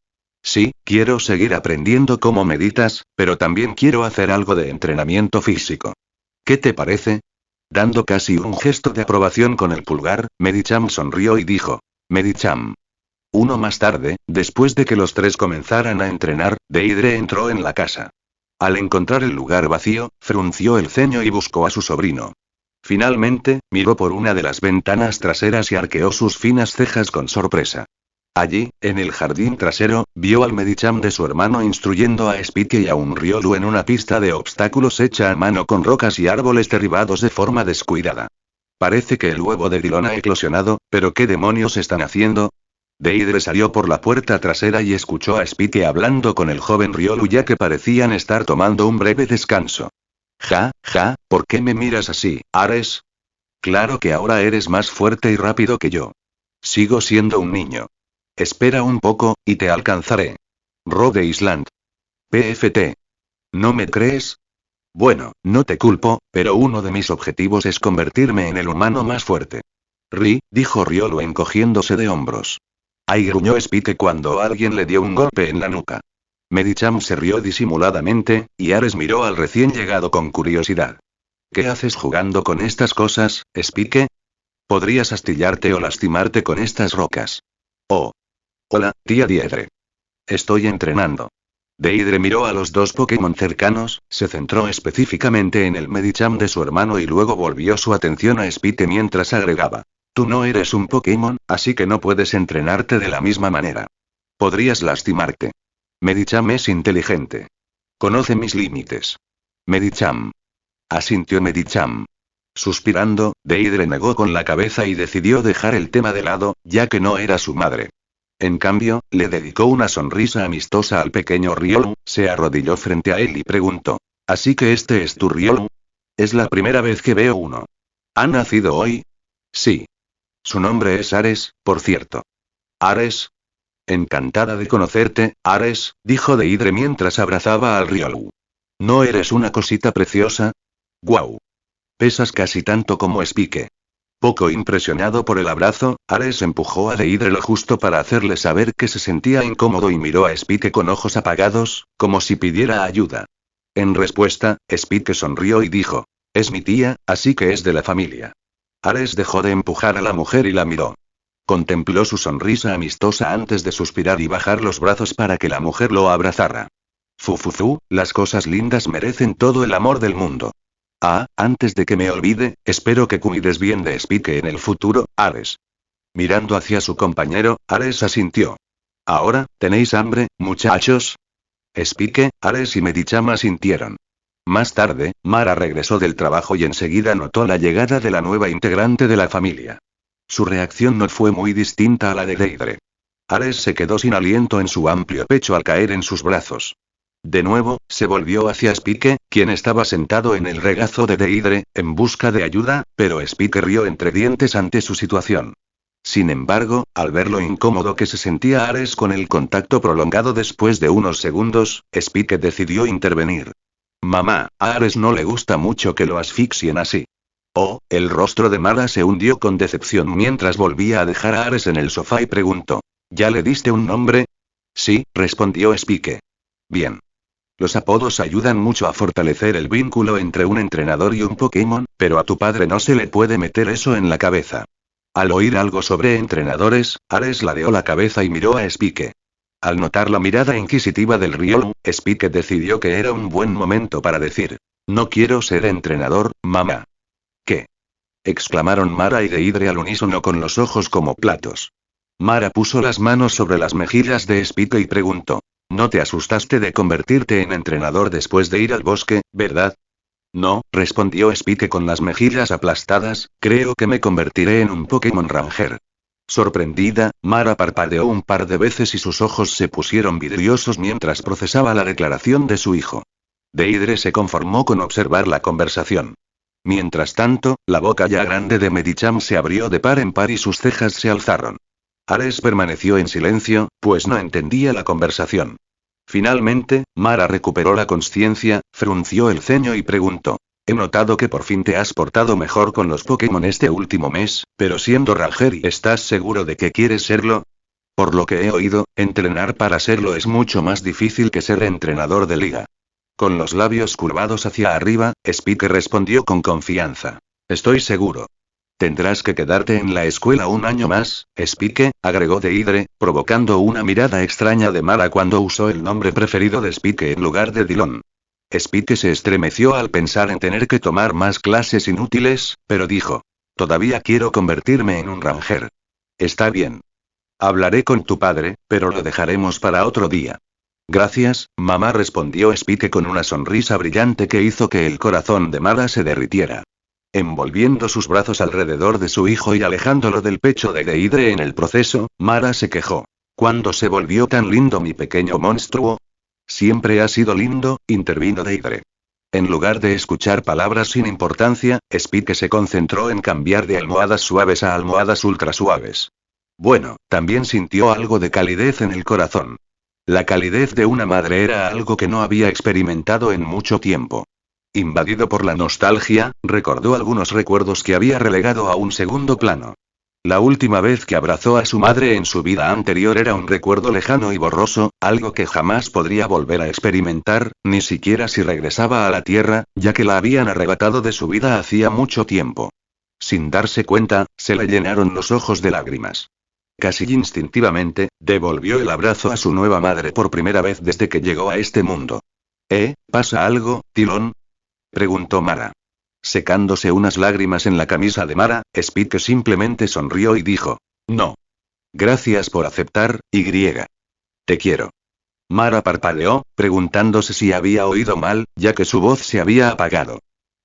Sí, quiero seguir aprendiendo cómo meditas, pero también quiero hacer algo de entrenamiento físico. ¿Qué te parece? Dando casi un gesto de aprobación con el pulgar, Medicham sonrió y dijo. Medicham. Uno más tarde, después de que los tres comenzaran a entrenar, Deidre entró en la casa. Al encontrar el lugar vacío, frunció el ceño y buscó a su sobrino. Finalmente, miró por una de las ventanas traseras y arqueó sus finas cejas con sorpresa. Allí, en el jardín trasero, vio al Medicham de su hermano instruyendo a Spike y a un Riolu en una pista de obstáculos hecha a mano con rocas y árboles derribados de forma descuidada. Parece que el huevo de Dillon ha eclosionado, pero ¿qué demonios están haciendo? Deidre salió por la puerta trasera y escuchó a Spike hablando con el joven Riolu ya que parecían estar tomando un breve descanso. Ja, ¿por qué me miras así, Ares? Claro que ahora eres más fuerte y rápido que yo. Sigo siendo un niño. Espera un poco, y te alcanzaré. Rhode Island. PFT. ¿No me crees? Bueno, no te culpo, pero uno de mis objetivos es convertirme en el humano más fuerte. Dijo Riolu encogiéndose de hombros. Ay, gruñó Spike cuando alguien le dio un golpe en la nuca. Medicham se rió disimuladamente, y Ares miró al recién llegado con curiosidad. ¿Qué haces jugando con estas cosas, Spike? Podrías astillarte o lastimarte con estas rocas. Oh. Hola, tía Deidre. Estoy entrenando. Deidre miró a los dos Pokémon cercanos, se centró específicamente en el Medicham de su hermano y luego volvió su atención a Spike mientras agregaba. Tú no eres un Pokémon, así que no puedes entrenarte de la misma manera. Podrías lastimarte. Medicham es inteligente. Conoce mis límites. Medicham. Asintió Medicham. Suspirando, Deidre negó con la cabeza y decidió dejar el tema de lado, ya que no era su madre. En cambio, le dedicó una sonrisa amistosa al pequeño Riolu, se arrodilló frente a él y preguntó. ¿Así que este es tu Riolu? Es la primera vez que veo uno. ¿Ha nacido hoy? Sí. Su nombre es Ares, por cierto. ¿Ares? Encantada de conocerte, Ares, dijo Deidre mientras abrazaba al Riolu. ¿No eres una cosita preciosa? ¡Guau! Pesas casi tanto como Spike. Poco impresionado por el abrazo, Ares empujó a Deidre lo justo para hacerle saber que se sentía incómodo y miró a Spike con ojos apagados, como si pidiera ayuda. En respuesta, Spike sonrió y dijo, es mi tía, así que es de la familia. Ares dejó de empujar a la mujer y la miró. Contempló su sonrisa amistosa antes de suspirar y bajar los brazos para que la mujer lo abrazara. Fufufu, las cosas lindas merecen todo el amor del mundo. Antes de que me olvide, espero que cuides bien de Spike en el futuro, Ares. Mirando hacia su compañero, Ares asintió. ¿Ahora, tenéis hambre, muchachos? Spike, Ares y Medicham asintieron. Más tarde, Mara regresó del trabajo y enseguida notó la llegada de la nueva integrante de la familia. Su reacción no fue muy distinta a la de Deidre. Ares se quedó sin aliento en su amplio pecho al caer en sus brazos. De nuevo, se volvió hacia Spike, quien estaba sentado en el regazo de Deidre, en busca de ayuda, pero Spike rió entre dientes ante su situación. Sin embargo, al ver lo incómodo que se sentía Ares con el contacto prolongado después de unos segundos, Spike decidió intervenir. Mamá, a Ares no le gusta mucho que lo asfixien así. El rostro de Mara se hundió con decepción mientras volvía a dejar a Ares en el sofá y preguntó. ¿Ya le diste un nombre? Sí, respondió Spike. Bien. Los apodos ayudan mucho a fortalecer el vínculo entre un entrenador y un Pokémon, pero a tu padre no se le puede meter eso en la cabeza. Al oír algo sobre entrenadores, Ares ladeó la cabeza y miró a Spike. Al notar la mirada inquisitiva del Riolu, Spike decidió que era un buen momento para decir: no quiero ser entrenador, mamá. ¿Qué? Exclamaron Mara y Deidre al unísono con los ojos como platos. Mara puso las manos sobre las mejillas de Spike y preguntó: ¿no te asustaste de convertirte en entrenador después de ir al bosque, verdad? No, respondió Spike con las mejillas aplastadas, creo que me convertiré en un Pokémon Ranger. Sorprendida, Mara parpadeó un par de veces y sus ojos se pusieron vidriosos mientras procesaba la declaración de su hijo. Deidre se conformó con observar la conversación. Mientras tanto, la boca ya grande de Medicham se abrió de par en par y sus cejas se alzaron. Ares permaneció en silencio, pues no entendía la conversación. Finalmente, Mara recuperó la consciencia, frunció el ceño y preguntó: he notado que por fin te has portado mejor con los Pokémon este último mes, pero siendo Ranger, ¿y estás seguro de que quieres serlo? Por lo que he oído, entrenar para serlo es mucho más difícil que ser entrenador de liga. Con los labios curvados hacia arriba, Spike respondió con confianza: estoy seguro. Tendrás que quedarte en la escuela un año más, Spike, agregó Deidre, provocando una mirada extraña de Mara cuando usó el nombre preferido de Spike en lugar de Dillon. Spike se estremeció al pensar en tener que tomar más clases inútiles, pero dijo: todavía quiero convertirme en un Ranger. Está bien. Hablaré con tu padre, pero lo dejaremos para otro día. Gracias, mamá, respondió Spike con una sonrisa brillante que hizo que el corazón de Mara se derritiera. Envolviendo sus brazos alrededor de su hijo y alejándolo del pecho de Deidre en el proceso, Mara se quejó: ¿cuándo se volvió tan lindo mi pequeño monstruo? Siempre ha sido lindo, intervino Deidre. En lugar de escuchar palabras sin importancia, Spike se concentró en cambiar de almohadas suaves a almohadas ultra suaves. Bueno, también sintió algo de calidez en el corazón. La calidez de una madre era algo que no había experimentado en mucho tiempo. Invadido por la nostalgia, recordó algunos recuerdos que había relegado a un segundo plano. La última vez que abrazó a su madre en su vida anterior era un recuerdo lejano y borroso, algo que jamás podría volver a experimentar, ni siquiera si regresaba a la Tierra, ya que la habían arrebatado de su vida hacía mucho tiempo. Sin darse cuenta, se le llenaron los ojos de lágrimas. Casi instintivamente, devolvió el abrazo a su nueva madre por primera vez desde que llegó a este mundo. ¿Pasa algo, Dillon?, preguntó Mara. Secándose unas lágrimas en la camisa de Mara, Spike simplemente sonrió y dijo: no. Gracias por aceptar, Y. Te quiero. Mara parpadeó, preguntándose si había oído mal, ya que su voz se había apagado.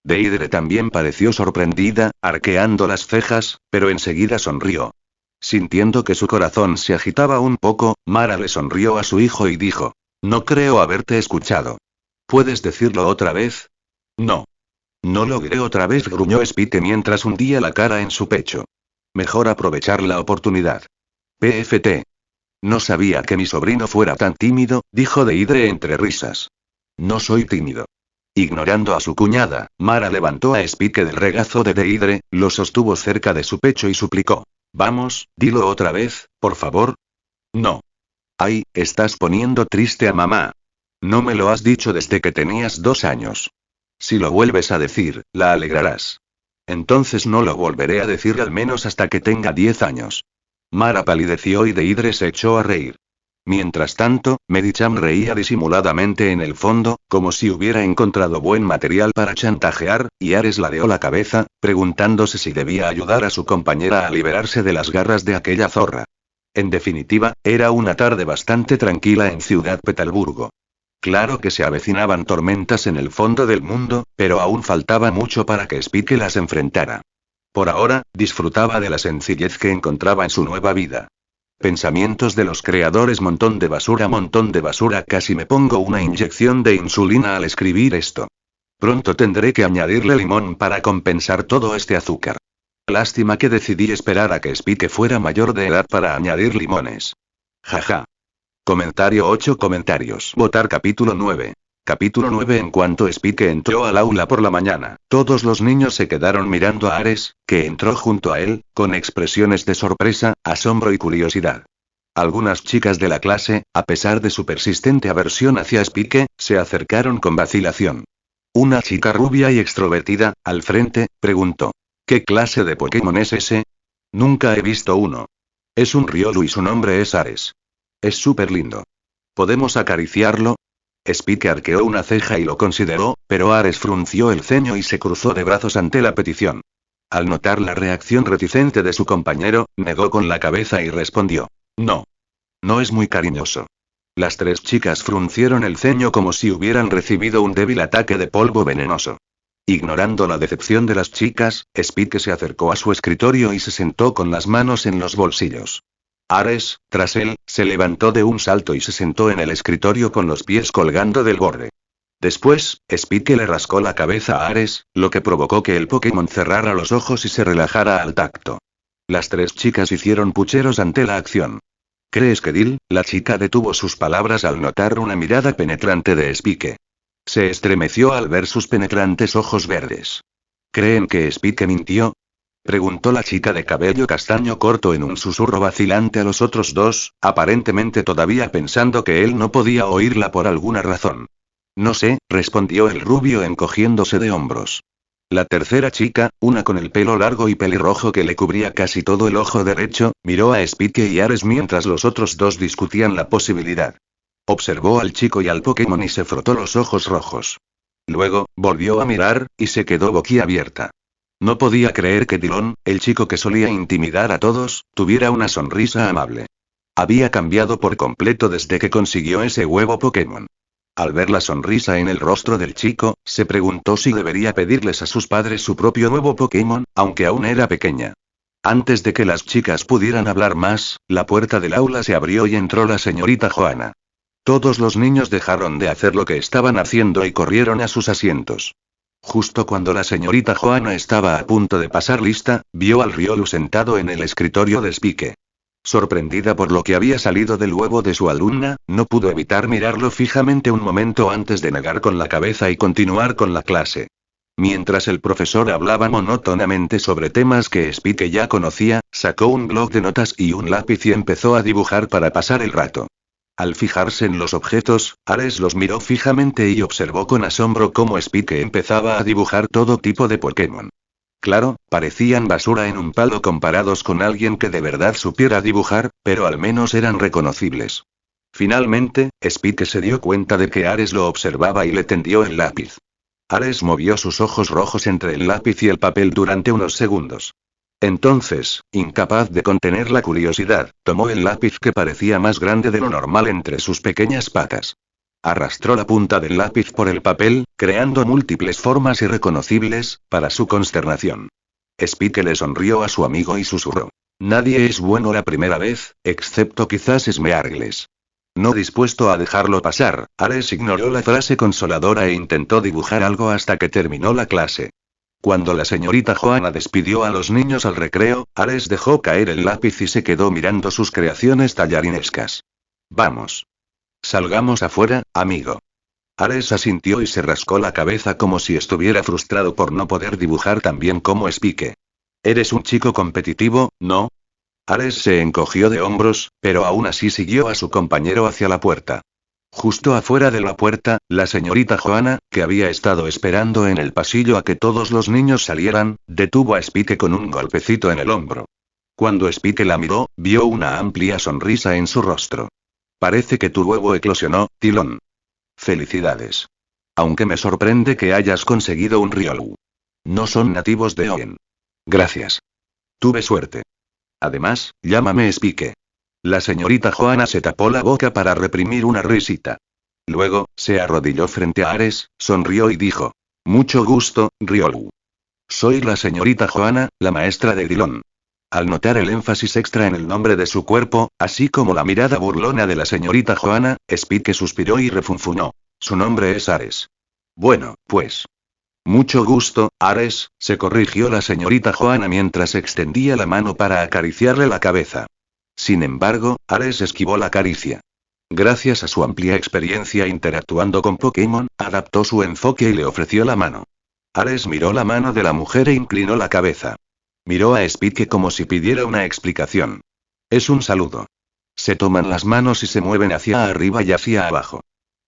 Deidre también pareció sorprendida, arqueando las cejas, pero enseguida sonrió. Sintiendo que su corazón se agitaba un poco, Mara le sonrió a su hijo y dijo: no creo haberte escuchado. ¿Puedes decirlo otra vez? No. No logré otra vez, gruñó Spike mientras hundía la cara en su pecho. Mejor aprovechar la oportunidad. PFT. No sabía que mi sobrino fuera tan tímido, dijo Deidre entre risas. No soy tímido. Ignorando a su cuñada, Mara levantó a Spike del regazo de Deidre, lo sostuvo cerca de su pecho y suplicó: vamos, dilo otra vez, por favor. No. Ay, estás poniendo triste a mamá. No me lo has dicho desde que tenías 2 años. Si lo vuelves a decir, la alegrarás. Entonces no lo volveré a decir al menos hasta que tenga 10 años. Mara palideció y Deidre se echó a reír. Mientras tanto, Medicham reía disimuladamente en el fondo, como si hubiera encontrado buen material para chantajear, y Ares ladeó la cabeza, preguntándose si debía ayudar a su compañera a liberarse de las garras de aquella zorra. En definitiva, era una tarde bastante tranquila en Ciudad Petalburgo. Claro que se avecinaban tormentas en el fondo del mundo, pero aún faltaba mucho para que Spike las enfrentara. Por ahora, disfrutaba de la sencillez que encontraba en su nueva vida. Pensamientos de los creadores: montón de basura, casi me pongo una inyección de insulina al escribir esto. Pronto tendré que añadirle limón para compensar todo este azúcar. Lástima que decidí esperar a que Spike fuera mayor de edad para añadir limones. Jaja. Comentario 8 comentarios. Votar capítulo 9. Capítulo 9. En cuanto Spike entró al aula por la mañana, todos los niños se quedaron mirando a Ares, que entró junto a él, con expresiones de sorpresa, asombro y curiosidad. Algunas chicas de la clase, a pesar de su persistente aversión hacia Spike, se acercaron con vacilación. Una chica rubia y extrovertida, al frente, preguntó: ¿qué clase de Pokémon es ese? Nunca he visto uno. Es un Riolu y su nombre es Ares. Es súper lindo. ¿Podemos acariciarlo? Spike arqueó una ceja y lo consideró, pero Ares frunció el ceño y se cruzó de brazos ante la petición. Al notar la reacción reticente de su compañero, negó con la cabeza y respondió: no. No es muy cariñoso. Las tres chicas fruncieron el ceño como si hubieran recibido un débil ataque de polvo venenoso. Ignorando la decepción de las chicas, Spike se acercó a su escritorio y se sentó con las manos en los bolsillos. Ares, tras él, se levantó de un salto y se sentó en el escritorio con los pies colgando del borde. Después, Spike le rascó la cabeza a Ares, lo que provocó que el Pokémon cerrara los ojos y se relajara al tacto. Las tres chicas hicieron pucheros ante la acción. ¿Crees que Dil? La chica detuvo sus palabras al notar una mirada penetrante de Spike. Se estremeció al ver sus penetrantes ojos verdes. ¿Creen que Spike mintió? Preguntó la chica de cabello castaño corto en un susurro vacilante a los otros dos, aparentemente todavía pensando que él no podía oírla por alguna razón. No sé, respondió el rubio encogiéndose de hombros. La tercera chica, una con el pelo largo y pelirrojo que le cubría casi todo el ojo derecho, miró a Spike y Ares mientras los otros dos discutían la posibilidad. Observó al chico y al Pokémon y se frotó los ojos rojos. Luego, volvió a mirar, y se quedó boquiabierta. No podía creer que Dillon, el chico que solía intimidar a todos, tuviera una sonrisa amable. Había cambiado por completo desde que consiguió ese huevo Pokémon. Al ver la sonrisa en el rostro del chico, se preguntó si debería pedirles a sus padres su propio nuevo Pokémon, aunque aún era pequeña. Antes de que las chicas pudieran hablar más, la puerta del aula se abrió y entró la señorita Johanna. Todos los niños dejaron de hacer lo que estaban haciendo y corrieron a sus asientos. Justo cuando la señorita Johanna estaba a punto de pasar lista, vio al Riolu sentado en el escritorio de Spike. Sorprendida por lo que había salido del huevo de su alumna, no pudo evitar mirarlo fijamente un momento antes de negar con la cabeza y continuar con la clase. Mientras el profesor hablaba monótonamente sobre temas que Spike ya conocía, sacó un bloc de notas y un lápiz y empezó a dibujar para pasar el rato. Al fijarse en los objetos, Ares los miró fijamente y observó con asombro cómo Spike empezaba a dibujar todo tipo de Pokémon. Claro, parecían basura en un palo comparados con alguien que de verdad supiera dibujar, pero al menos eran reconocibles. Finalmente, Spike se dio cuenta de que Ares lo observaba y le tendió el lápiz. Ares movió sus ojos rojos entre el lápiz y el papel durante unos segundos. Entonces, incapaz de contener la curiosidad, tomó el lápiz que parecía más grande de lo normal entre sus pequeñas patas. Arrastró la punta del lápiz por el papel, creando múltiples formas irreconocibles, para su consternación. Spike le sonrió a su amigo y susurró: nadie es bueno la primera vez, excepto quizás Smeargles. No dispuesto a dejarlo pasar, Ares ignoró la frase consoladora e intentó dibujar algo hasta que terminó la clase. Cuando la señorita Johanna despidió a los niños al recreo, Ares dejó caer el lápiz y se quedó mirando sus creaciones tallarinescas. Vamos. Salgamos afuera, amigo. Ares asintió y se rascó la cabeza como si estuviera frustrado por no poder dibujar tan bien como Spike. Eres un chico competitivo, ¿no? Ares se encogió de hombros, pero aún así siguió a su compañero hacia la puerta. Justo afuera de la puerta, la señorita Johanna, que había estado esperando en el pasillo a que todos los niños salieran, detuvo a Spike con un golpecito en el hombro. Cuando Spike la miró, vio una amplia sonrisa en su rostro. Parece que tu huevo eclosionó, Dillon. Felicidades. Aunque me sorprende que hayas conseguido un Riolu. No son nativos de Oen. Gracias. Tuve suerte. Además, llámame Spike. La señorita Johanna se tapó la boca para reprimir una risita. Luego, se arrodilló frente a Ares, sonrió y dijo: mucho gusto, Riolu. Soy la señorita Johanna, la maestra de Dillon. Al notar el énfasis extra en el nombre de su cuerpo, así como la mirada burlona de la señorita Johanna, Spike suspiró y refunfuñó: su nombre es Ares. Bueno, pues. Mucho gusto, Ares, se corrigió la señorita Johanna mientras extendía la mano para acariciarle la cabeza. Sin embargo, Ares esquivó la caricia. Gracias a su amplia experiencia interactuando con Pokémon, adaptó su enfoque y le ofreció la mano. Ares miró la mano de la mujer e inclinó la cabeza. Miró a Spike como si pidiera una explicación. Es un saludo. Se toman las manos y se mueven hacia arriba y hacia abajo.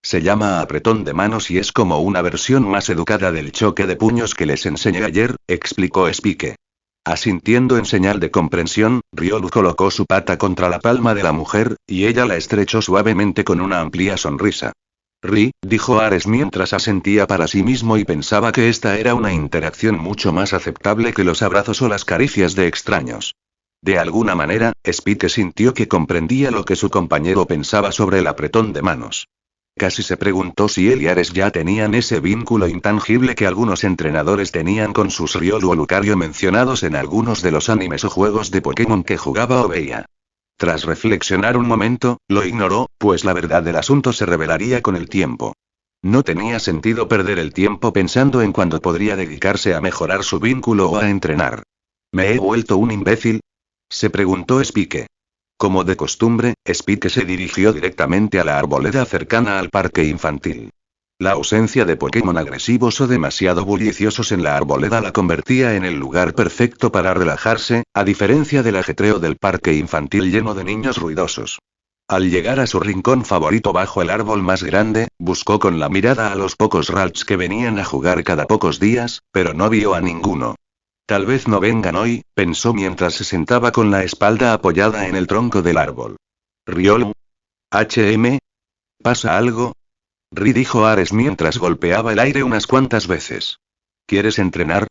Se llama apretón de manos y es como una versión más educada del choque de puños que les enseñé ayer, explicó Spike. Asintiendo en señal de comprensión, Riolu colocó su pata contra la palma de la mujer, y ella la estrechó suavemente con una amplia sonrisa. Dijo Ares mientras asentía para sí mismo y pensaba que esta era una interacción mucho más aceptable que los abrazos o las caricias de extraños. De alguna manera, Spike sintió que comprendía lo que su compañero pensaba sobre el apretón de manos. Casi se preguntó si él y Ares ya tenían ese vínculo intangible que algunos entrenadores tenían con sus Riolu o Lucario mencionados en algunos de los animes o juegos de Pokémon que jugaba o veía. Tras reflexionar un momento, lo ignoró, pues la verdad del asunto se revelaría con el tiempo. No tenía sentido perder el tiempo pensando en cuándo podría dedicarse a mejorar su vínculo o a entrenar. ¿Me he vuelto un imbécil?, se preguntó Spike. Como de costumbre, Spike se dirigió directamente a la arboleda cercana al parque infantil. La ausencia de Pokémon agresivos o demasiado bulliciosos en la arboleda la convertía en el lugar perfecto para relajarse, a diferencia del ajetreo del parque infantil lleno de niños ruidosos. Al llegar a su rincón favorito bajo el árbol más grande, buscó con la mirada a los pocos Ralts que venían a jugar cada pocos días, pero no vio a ninguno. Tal vez no vengan hoy, pensó mientras se sentaba con la espalda apoyada en el tronco del árbol. Riolu. ¿Pasa algo? Dijo Ares mientras golpeaba el aire unas cuantas veces. ¿Quieres entrenar?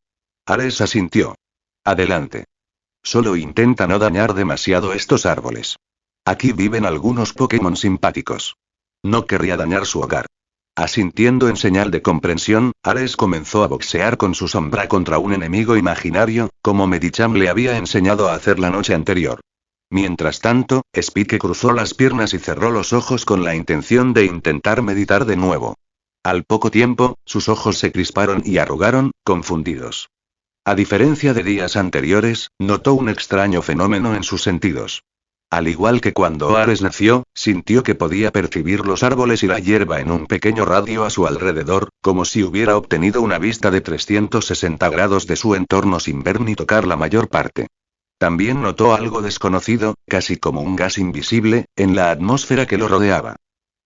Ares asintió. Adelante. Solo intenta no dañar demasiado estos árboles. Aquí viven algunos Pokémon simpáticos. No querría dañar su hogar. Asintiendo en señal de comprensión, Ares comenzó a boxear con su sombra contra un enemigo imaginario, como Medicham le había enseñado a hacer la noche anterior. Mientras tanto, Spike cruzó las piernas y cerró los ojos con la intención de intentar meditar de nuevo. Al poco tiempo, sus ojos se crisparon y arrugaron, confundidos. A diferencia de días anteriores, notó un extraño fenómeno en sus sentidos. Al igual que cuando Ares nació, sintió que podía percibir los árboles y la hierba en un pequeño radio a su alrededor, como si hubiera obtenido una vista de 360 grados de su entorno sin ver ni tocar la mayor parte. También notó algo desconocido, casi como un gas invisible, en la atmósfera que lo rodeaba.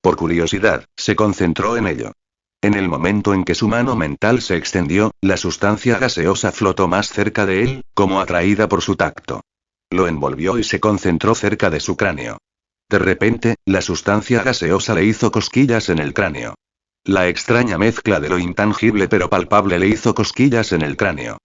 Por curiosidad, se concentró en ello. En el momento en que su mano mental se extendió, la sustancia gaseosa flotó más cerca de él, como atraída por su tacto. Lo envolvió y se concentró cerca de su cráneo. De repente, la sustancia gaseosa le hizo cosquillas en el cráneo. La extraña mezcla de lo intangible pero palpable le hizo cosquillas en el cráneo.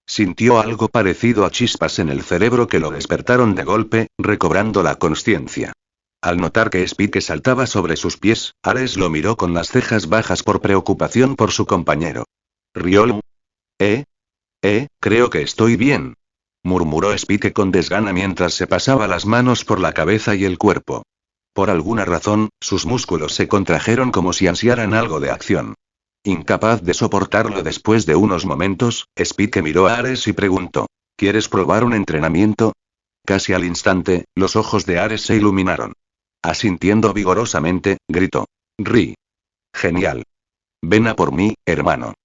Sintió algo parecido a chispas en el cerebro que lo despertaron de golpe, recobrando la consciencia. Al notar que Spike saltaba sobre sus pies, Ares lo miró con las cejas bajas por preocupación por su compañero. Riolu. Creo que estoy bien, murmuró Spike con desgana mientras se pasaba las manos por la cabeza y el cuerpo. Por alguna razón, sus músculos se contrajeron como si ansiaran algo de acción. Incapaz de soportarlo después de unos momentos, Spike miró a Ares y preguntó: ¿Quieres probar un entrenamiento? Casi al instante, los ojos de Ares se iluminaron. Asintiendo vigorosamente, gritó: Genial. Ven a por mí, hermano.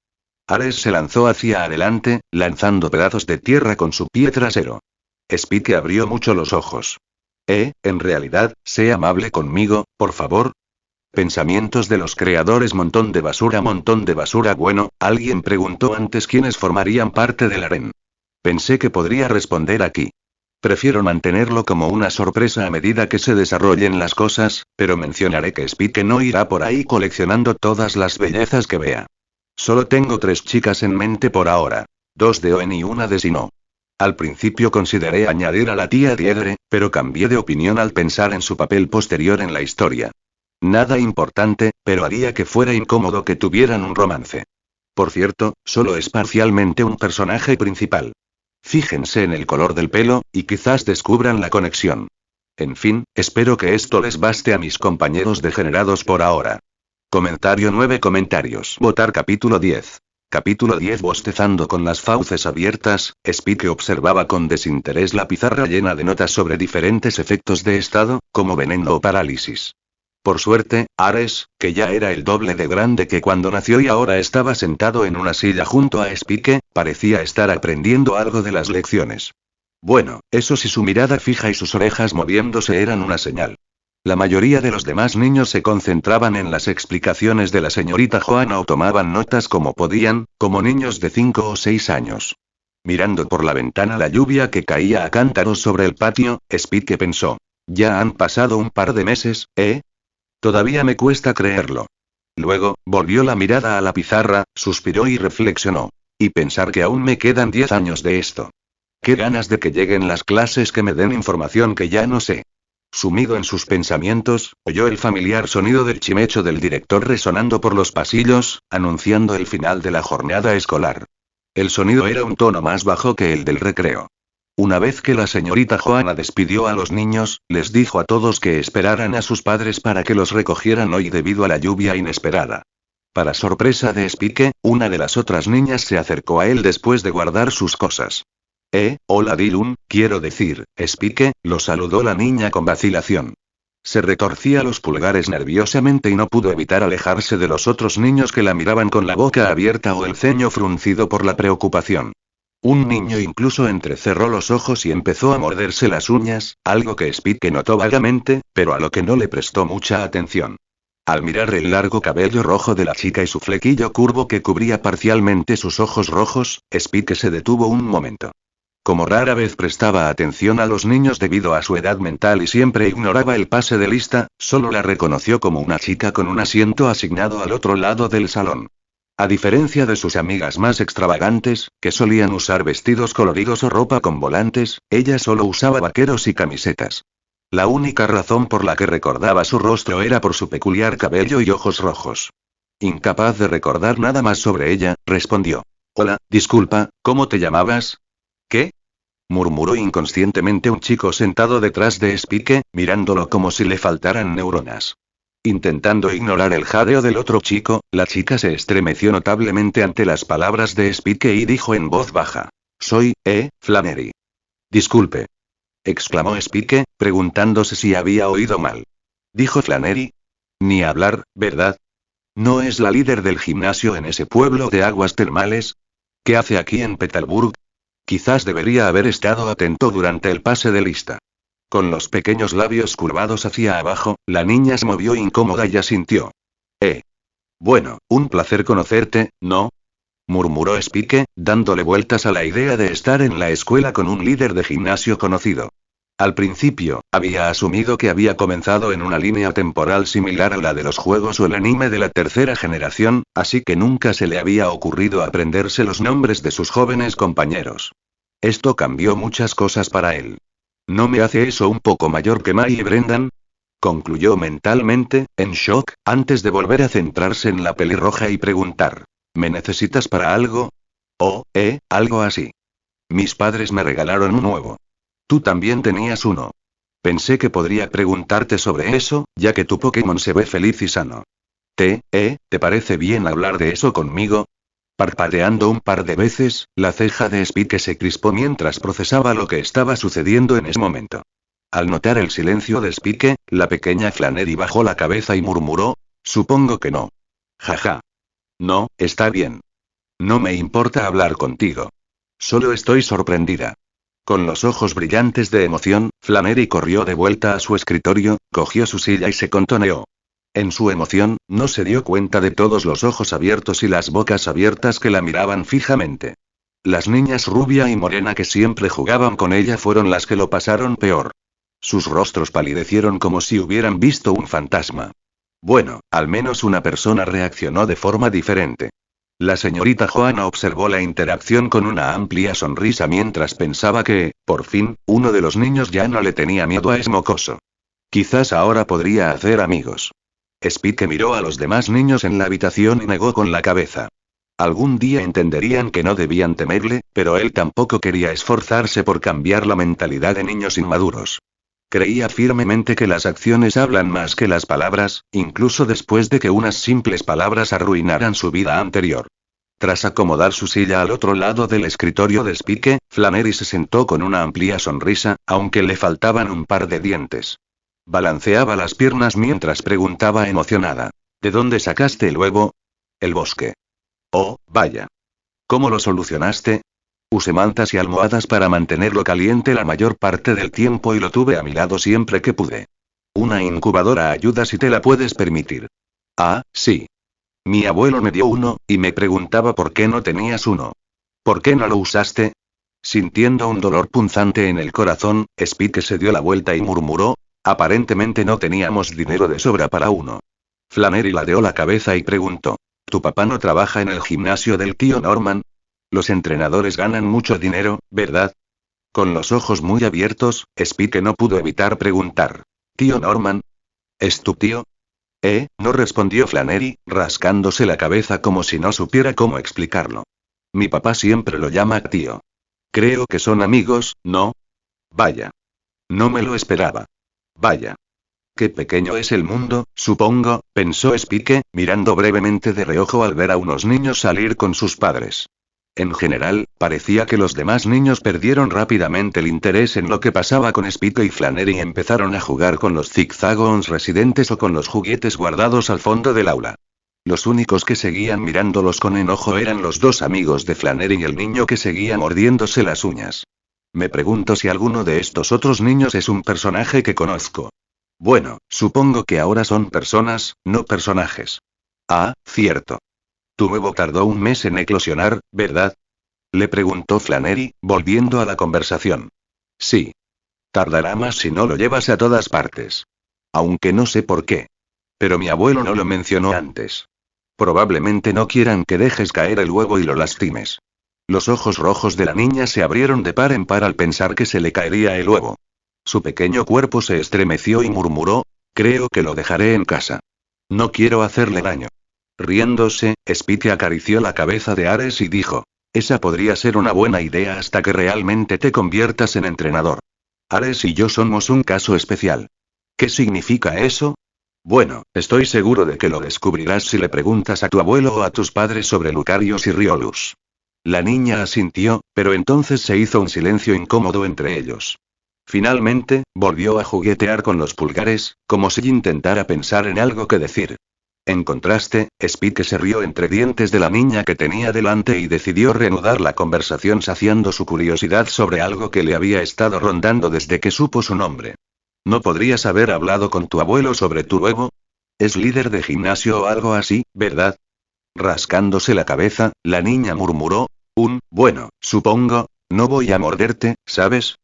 Ares se lanzó hacia adelante, lanzando pedazos de tierra con su pie trasero. Spike abrió mucho los ojos. En realidad, sé amable conmigo, por favor. Pensamientos de los creadores. Montón de basura. Bueno, alguien preguntó antes quiénes formarían parte del harén. Pensé que podría responder aquí. Prefiero mantenerlo como una sorpresa a medida que se desarrollen las cosas, pero mencionaré que Spike no irá por ahí coleccionando todas las bellezas que vea. Solo tengo 3 chicas en mente por ahora. 2 de Oen y una de Sinnoh. Al principio consideré añadir a la tía Diedre, pero cambié de opinión al pensar en su papel posterior en la historia. Nada importante, pero haría que fuera incómodo que tuvieran un romance. Por cierto, solo es parcialmente un personaje principal. Fíjense en el color del pelo, y quizás descubran la conexión. En fin, espero que esto les baste a mis compañeros degenerados por ahora. Comentario 9 comentarios. Votar capítulo 10. Capítulo 10. Bostezando con las fauces abiertas, Spike observaba con desinterés la pizarra llena de notas sobre diferentes efectos de estado, como veneno o parálisis. Por suerte, Ares, que ya era el doble de grande que cuando nació y ahora estaba sentado en una silla junto a Spike, parecía estar aprendiendo algo de las lecciones. Bueno, eso sí, su mirada fija y sus orejas moviéndose eran una señal. La mayoría de los demás niños se concentraban en las explicaciones de la señorita Joanna o tomaban notas como podían, como niños de 5 o 6 años. Mirando por la ventana la lluvia que caía a cántaros sobre el patio, Spike pensó. Ya han pasado un par de meses, ¿eh? Todavía me cuesta creerlo. Luego, volvió la mirada a la pizarra, suspiró y reflexionó. Y pensar que aún me quedan 10 años de esto. Qué ganas de que lleguen las clases que me den información que ya no sé. Sumido en sus pensamientos, oyó el familiar sonido del chimecho del director resonando por los pasillos, anunciando el final de la jornada escolar. El sonido era un tono más bajo que el del recreo. Una vez que la señorita Joanna despidió a los niños, les dijo a todos que esperaran a sus padres para que los recogieran hoy debido a la lluvia inesperada. Para sorpresa de Spike, una de las otras niñas se acercó a él después de guardar sus cosas. Hola Dylan, quiero decir, Spike, lo saludó la niña con vacilación. Se retorcía los pulgares nerviosamente y no pudo evitar alejarse de los otros niños que la miraban con la boca abierta o el ceño fruncido por la preocupación. Un niño incluso entrecerró los ojos y empezó a morderse las uñas, algo que Spike notó vagamente, pero a lo que no le prestó mucha atención. Al mirar el largo cabello rojo de la chica y su flequillo curvo que cubría parcialmente sus ojos rojos, Spike se detuvo un momento. Como rara vez prestaba atención a los niños debido a su edad mental y siempre ignoraba el pase de lista, solo la reconoció como una chica con un asiento asignado al otro lado del salón. A diferencia de sus amigas más extravagantes, que solían usar vestidos coloridos o ropa con volantes, ella solo usaba vaqueros y camisetas. La única razón por la que recordaba su rostro era por su peculiar cabello y ojos rojos. Incapaz de recordar nada más sobre ella, respondió. Hola, disculpa, ¿cómo te llamabas? ¿Qué? Murmuró inconscientemente un chico sentado detrás de Spike, mirándolo como si le faltaran neuronas. Intentando ignorar el jadeo del otro chico, la chica se estremeció notablemente ante las palabras de Spike y dijo en voz baja. Soy, Flannery. Disculpe. Exclamó Spike, preguntándose si había oído mal. Dijo Flannery. Ni hablar, ¿verdad? ¿No es la líder del gimnasio en ese pueblo de aguas termales? ¿Qué hace aquí en Petalburg? Quizás debería haber estado atento durante el pase de lista. Con los pequeños labios curvados hacia abajo, la niña se movió incómoda y asintió. Bueno, un placer conocerte, ¿no? Murmuró Spike, dándole vueltas a la idea de estar en la escuela con un líder de gimnasio conocido. Al principio, había asumido que había comenzado en una línea temporal similar a la de los juegos o el anime de la tercera generación, así que nunca se le había ocurrido aprenderse los nombres de sus jóvenes compañeros. Esto cambió muchas cosas para él. ¿No me hace eso un poco mayor que May y Brendan? Concluyó mentalmente, en shock, antes de volver a centrarse en la pelirroja y preguntar. ¿Me necesitas para algo? Algo así. Mis padres me regalaron un nuevo. Tú también tenías uno. Pensé que podría preguntarte sobre eso, ya que tu Pokémon se ve feliz y sano. ¿Te parece bien hablar de eso conmigo? Parpadeando un par de veces, la ceja de Spike se crispó mientras procesaba lo que estaba sucediendo en ese momento. Al notar el silencio de Spike, la pequeña Flannery bajó la cabeza y murmuró, supongo que no. Jaja. No, está bien. No me importa hablar contigo. Solo estoy sorprendida. Con los ojos brillantes de emoción, Flannery corrió de vuelta a su escritorio, cogió su silla y se contoneó. En su emoción, no se dio cuenta de todos los ojos abiertos y las bocas abiertas que la miraban fijamente. Las niñas rubia y morena que siempre jugaban con ella fueron las que lo pasaron peor. Sus rostros palidecieron como si hubieran visto un fantasma. Bueno, al menos una persona reaccionó de forma diferente. La señorita Joanna observó la interacción con una amplia sonrisa mientras pensaba que, por fin, uno de los niños ya no le tenía miedo a ese mocoso. Quizás ahora podría hacer amigos. Spike miró a los demás niños en la habitación y negó con la cabeza. Algún día entenderían que no debían temerle, pero él tampoco quería esforzarse por cambiar la mentalidad de niños inmaduros. Creía firmemente que las acciones hablan más que las palabras, incluso después de que unas simples palabras arruinaran su vida anterior. Tras acomodar su silla al otro lado del escritorio de Spike, Flannery se sentó con una amplia sonrisa, aunque le faltaban un par de dientes. Balanceaba las piernas mientras preguntaba emocionada. ¿De dónde sacaste el huevo? El bosque. Oh, vaya. ¿Cómo lo solucionaste? Usé mantas y almohadas para mantenerlo caliente la mayor parte del tiempo y lo tuve a mi lado siempre que pude. Una incubadora ayuda si te la puedes permitir. Ah, sí. Mi abuelo me dio uno, y me preguntaba por qué no tenías uno. ¿Por qué no lo usaste? Sintiendo un dolor punzante en el corazón, Spike se dio la vuelta y murmuró, aparentemente no teníamos dinero de sobra para uno. Flannery ladeó la cabeza y preguntó, ¿tu papá no trabaja en el gimnasio del tío Norman? Los entrenadores ganan mucho dinero, ¿verdad? Con los ojos muy abiertos, Spike no pudo evitar preguntar, ¿tío Norman? ¿Es tu tío? No respondió Flannery, rascándose la cabeza como si no supiera cómo explicarlo. Mi papá siempre lo llama tío. Creo que son amigos, ¿no? Vaya. No me lo esperaba. Vaya. Qué pequeño es el mundo, supongo, pensó Spike, mirando brevemente de reojo al ver a unos niños salir con sus padres. En general, parecía que los demás niños perdieron rápidamente el interés en lo que pasaba con Spike y Flannery y empezaron a jugar con los Zigzagons residentes o con los juguetes guardados al fondo del aula. Los únicos que seguían mirándolos con enojo eran los dos amigos de Flannery y el niño que seguía mordiéndose las uñas. Me pregunto si alguno de estos otros niños es un personaje que conozco. Bueno, supongo que ahora son personas, no personajes. Ah, cierto. Tu huevo tardó un mes en eclosionar, ¿verdad? Le preguntó Flannery, volviendo a la conversación. Sí. Tardará más si no lo llevas a todas partes. Aunque no sé por qué. Pero mi abuelo no lo mencionó antes. Probablemente no quieran que dejes caer el huevo y lo lastimes. Los ojos rojos de la niña se abrieron de par en par al pensar que se le caería el huevo. Su pequeño cuerpo se estremeció y murmuró, creo que lo dejaré en casa. No quiero hacerle daño. Riéndose, Spike acarició la cabeza de Ares y dijo, esa podría ser una buena idea hasta que realmente te conviertas en entrenador. Ares y yo somos un caso especial. ¿Qué significa eso? Bueno, estoy seguro de que lo descubrirás si le preguntas a tu abuelo o a tus padres sobre Lucarios y Riolus. La niña asintió, pero entonces se hizo un silencio incómodo entre ellos. Finalmente, volvió a juguetear con los pulgares, como si intentara pensar en algo que decir. En contraste, Spike se rió entre dientes de la niña que tenía delante y decidió reanudar la conversación saciando su curiosidad sobre algo que le había estado rondando desde que supo su nombre. ¿No podrías haber hablado con tu abuelo sobre tu huevo? Es líder de gimnasio o algo así, ¿verdad? Rascándose la cabeza, la niña murmuró, bueno, supongo, no voy a morderte, ¿sabes?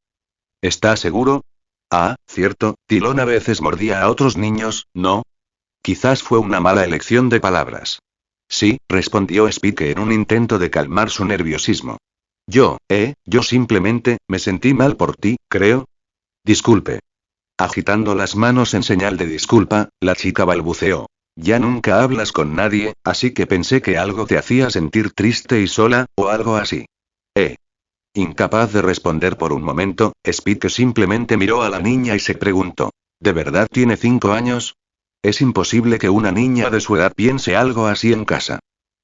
¿Estás seguro? Ah, cierto, Tilón a veces mordía a otros niños, ¿no? Quizás fue una mala elección de palabras. Sí, respondió Spike en un intento de calmar su nerviosismo. Yo simplemente, me sentí mal por ti, creo. Disculpe. Agitando las manos en señal de disculpa, la chica balbuceó. Ya nunca hablas con nadie, así que pensé que algo te hacía sentir triste y sola, o algo así. Incapaz de responder por un momento, Spike simplemente miró a la niña y se preguntó. ¿De verdad tiene 5 años? Es imposible que una niña de su edad piense algo así en casa.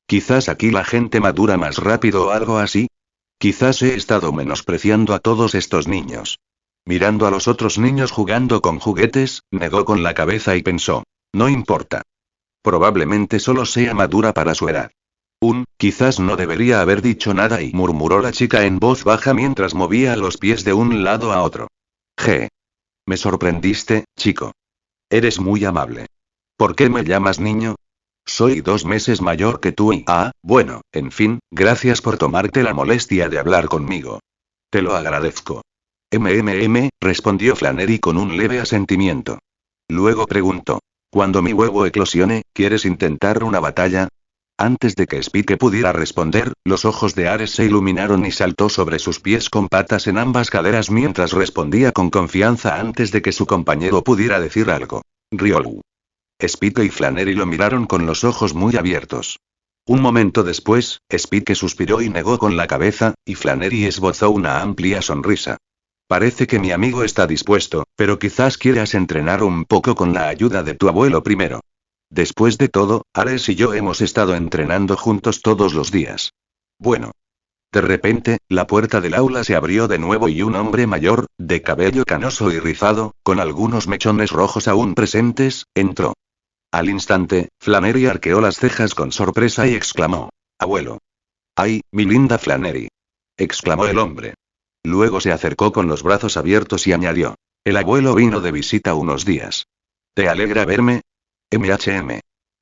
Quizás aquí la gente madura más rápido o algo así. Quizás he estado menospreciando a todos estos niños. Mirando a los otros niños jugando con juguetes, negó con la cabeza y pensó. No importa. Probablemente solo sea madura para su edad. Quizás no debería haber dicho nada y murmuró la chica en voz baja mientras movía los pies de un lado a otro. Me sorprendiste, chico. Eres muy amable. ¿Por qué me llamas niño? Soy 2 meses mayor que tú y... bueno, en fin, gracias por tomarte la molestia de hablar conmigo. Te lo agradezco. Respondió Flannery con un leve asentimiento. Luego preguntó. Cuando mi huevo eclosione, ¿quieres intentar una batalla? Antes de que Spike pudiera responder, los ojos de Ares se iluminaron y saltó sobre sus pies con patas en ambas caderas mientras respondía con confianza antes de que su compañero pudiera decir algo. Riolu. Spike y Flannery lo miraron con los ojos muy abiertos. Un momento después, Spike suspiró y negó con la cabeza, y Flannery esbozó una amplia sonrisa. Parece que mi amigo está dispuesto, pero quizás quieras entrenar un poco con la ayuda de tu abuelo primero. Después de todo, Ares y yo hemos estado entrenando juntos todos los días. Bueno. De repente, la puerta del aula se abrió de nuevo y un hombre mayor, de cabello canoso y rizado, con algunos mechones rojos aún presentes, entró. Al instante, Flannery arqueó las cejas con sorpresa y exclamó. Abuelo. ¡Ay, mi linda Flannery! Exclamó el hombre. Luego se acercó con los brazos abiertos y añadió. El abuelo vino de visita unos días. ¿Te alegra verme?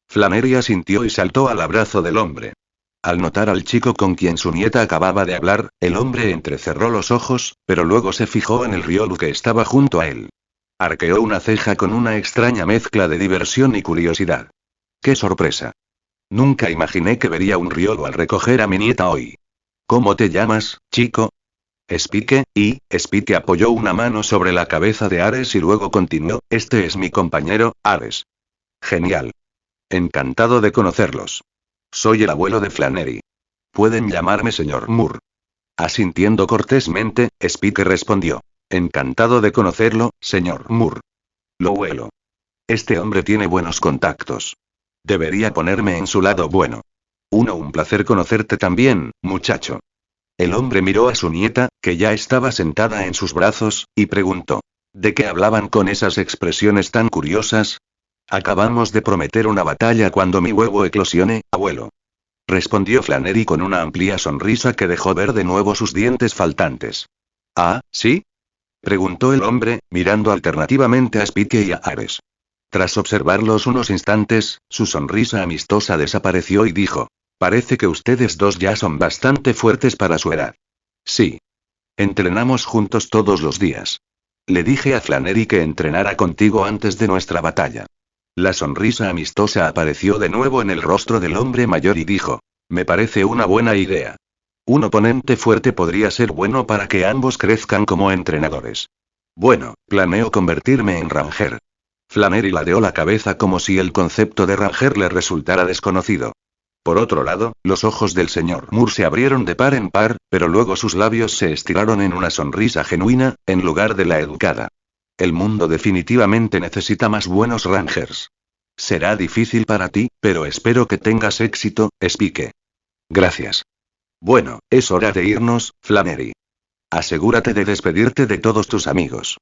Flannery asintió y saltó al abrazo del hombre. Al notar al chico con quien su nieta acababa de hablar, el hombre entrecerró los ojos, pero luego se fijó en el Riolu que estaba junto a él. Arqueó una ceja con una extraña mezcla de diversión y curiosidad. ¡Qué sorpresa! Nunca imaginé que vería un Riolu al recoger a mi nieta hoy. ¿Cómo te llamas, chico? Spike, y Spike apoyó una mano sobre la cabeza de Ares y luego continuó, este es mi compañero, Ares. Genial. Encantado de conocerlos. Soy el abuelo de Flannery. Pueden llamarme señor Moore. Asintiendo cortésmente, Spike respondió. Encantado de conocerlo, señor Moore. Lo huelo. Este hombre tiene buenos contactos. Debería ponerme en su lado bueno. Un placer conocerte también, muchacho. El hombre miró a su nieta, que ya estaba sentada en sus brazos, y preguntó. ¿De qué hablaban con esas expresiones tan curiosas? Acabamos de prometer una batalla cuando mi huevo eclosione, abuelo. Respondió Flannery con una amplia sonrisa que dejó ver de nuevo sus dientes faltantes. ¿Ah, sí? Preguntó el hombre, mirando alternativamente a Spike y a Ares. Tras observarlos unos instantes, su sonrisa amistosa desapareció y dijo. Parece que ustedes dos ya son bastante fuertes para su edad. Sí. Entrenamos juntos todos los días. Le dije a Flannery que entrenara contigo antes de nuestra batalla. La sonrisa amistosa apareció de nuevo en el rostro del hombre mayor y dijo. Me parece una buena idea. Un oponente fuerte podría ser bueno para que ambos crezcan como entrenadores. Bueno, planeo convertirme en Ranger. Flannery ladeó la cabeza como si el concepto de Ranger le resultara desconocido. Por otro lado, los ojos del señor Moore se abrieron de par en par, pero luego sus labios se estiraron en una sonrisa genuina, en lugar de la educada. El mundo definitivamente necesita más buenos Rangers. Será difícil para ti, pero espero que tengas éxito, Spike. Gracias. Bueno, es hora de irnos, Flannery. Asegúrate de despedirte de todos tus amigos.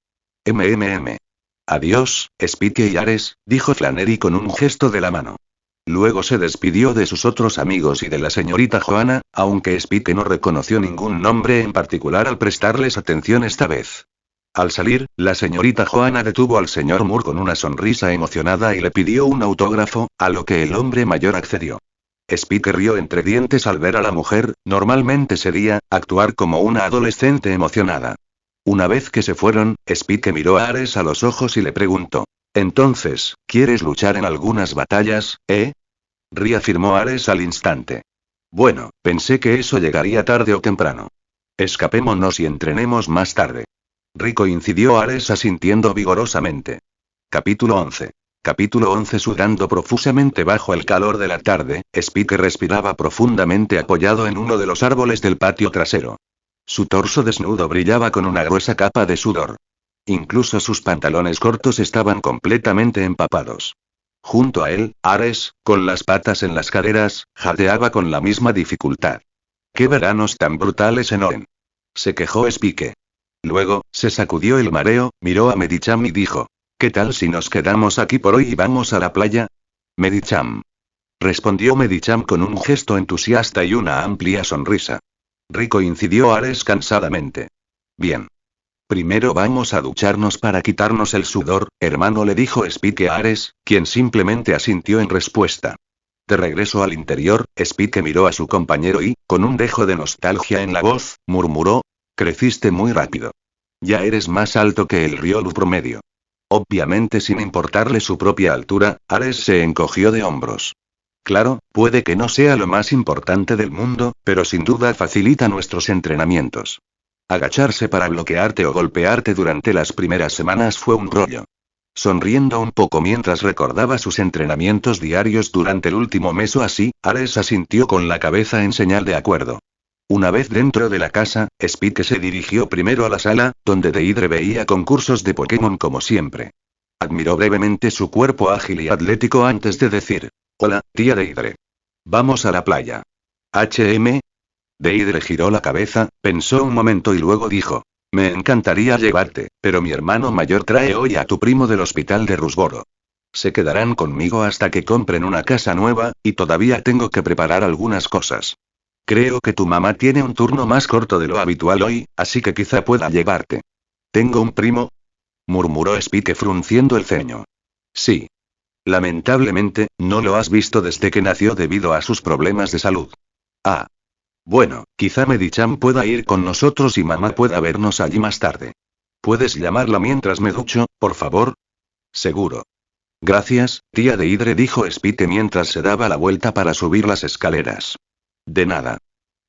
Adiós, Spike y Ares, dijo Flannery con un gesto de la mano. Luego se despidió de sus otros amigos y de la señorita Joanna, aunque Spike no reconoció ningún nombre en particular al prestarles atención esta vez. Al salir, la señorita Joanna detuvo al señor Moore con una sonrisa emocionada y le pidió un autógrafo, a lo que el hombre mayor accedió. Spike rió entre dientes al ver a la mujer, normalmente sería, actuar como una adolescente emocionada. Una vez que se fueron, Spike miró a Ares a los ojos y le preguntó. Entonces, ¿quieres luchar en algunas batallas, eh? Reafirmó Ares al instante. Bueno, pensé que eso llegaría tarde o temprano. Escapémonos y entrenemos más tarde. Coincidió Ares asintiendo vigorosamente. Capítulo 11. Capítulo 11. Sudando profusamente bajo el calor de la tarde, Spike respiraba profundamente apoyado en uno de los árboles del patio trasero. Su torso desnudo brillaba con una gruesa capa de sudor. Incluso sus pantalones cortos estaban completamente empapados. Junto a él, Ares, con las patas en las caderas, jadeaba con la misma dificultad. ¡Qué veranos tan brutales en Oren! Se quejó Spike. Luego, se sacudió el mareo, miró a Medicham y dijo. ¿Qué tal si nos quedamos aquí por hoy y vamos a la playa? Medicham. Respondió Medicham con un gesto entusiasta y una amplia sonrisa. Coincidió Ares cansadamente. Bien. Primero vamos a ducharnos para quitarnos el sudor, hermano, le dijo Spike a Ares, quien simplemente asintió en respuesta. De regreso al interior, Spike miró a su compañero y, con un dejo de nostalgia en la voz, murmuró. Creciste muy rápido. Ya eres más alto que el Riolu promedio. Obviamente, sin importarle su propia altura, Ares se encogió de hombros. Claro, puede que no sea lo más importante del mundo, pero sin duda facilita nuestros entrenamientos. Agacharse para bloquearte o golpearte durante las primeras semanas fue un rollo. Sonriendo un poco mientras recordaba sus entrenamientos diarios durante el último mes o así, Ares asintió con la cabeza en señal de acuerdo. Una vez dentro de la casa, Spike se dirigió primero a la sala, donde Deidre veía concursos de Pokémon como siempre. Admiró brevemente su cuerpo ágil y atlético antes de decir, hola, tía Deidre. Vamos a la playa. Deidre giró la cabeza, pensó un momento y luego dijo, me encantaría llevarte, pero mi hermano mayor trae hoy a tu primo del hospital de Rusboro. Se quedarán conmigo hasta que compren una casa nueva, y todavía tengo que preparar algunas cosas. Creo que tu mamá tiene un turno más corto de lo habitual hoy, así que quizá pueda llevarte. ¿Tengo un primo? Murmuró Spike frunciendo el ceño. Sí. Lamentablemente, no lo has visto desde que nació debido a sus problemas de salud. Ah. Bueno, quizá Medicham pueda ir con nosotros y mamá pueda vernos allí más tarde. ¿Puedes llamarla mientras me ducho, por favor? Seguro. Gracias, tía Deidre, dijo Spike mientras se daba la vuelta para subir las escaleras. De nada.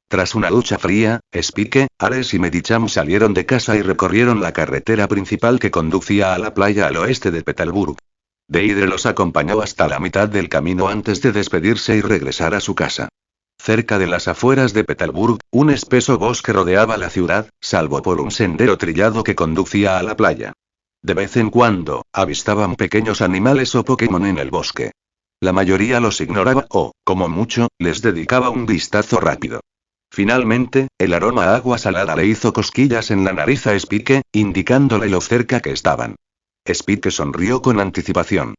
Tras una ducha fría, Spike, Ares y Medicham salieron de casa y recorrieron la carretera principal que conducía a la playa al oeste de Petalburg. Deidre los acompañó hasta la mitad del camino antes de despedirse y regresar a su casa. Cerca de las afueras de Petalburg, un espeso bosque rodeaba la ciudad, salvo por un sendero trillado que conducía a la playa. De vez en cuando, avistaban pequeños animales o Pokémon en el bosque. La mayoría los ignoraba o, como mucho, les dedicaba un vistazo rápido. Finalmente, el aroma a agua salada le hizo cosquillas en la nariz a Spike, indicándole lo cerca que estaban. Spike sonrió con anticipación.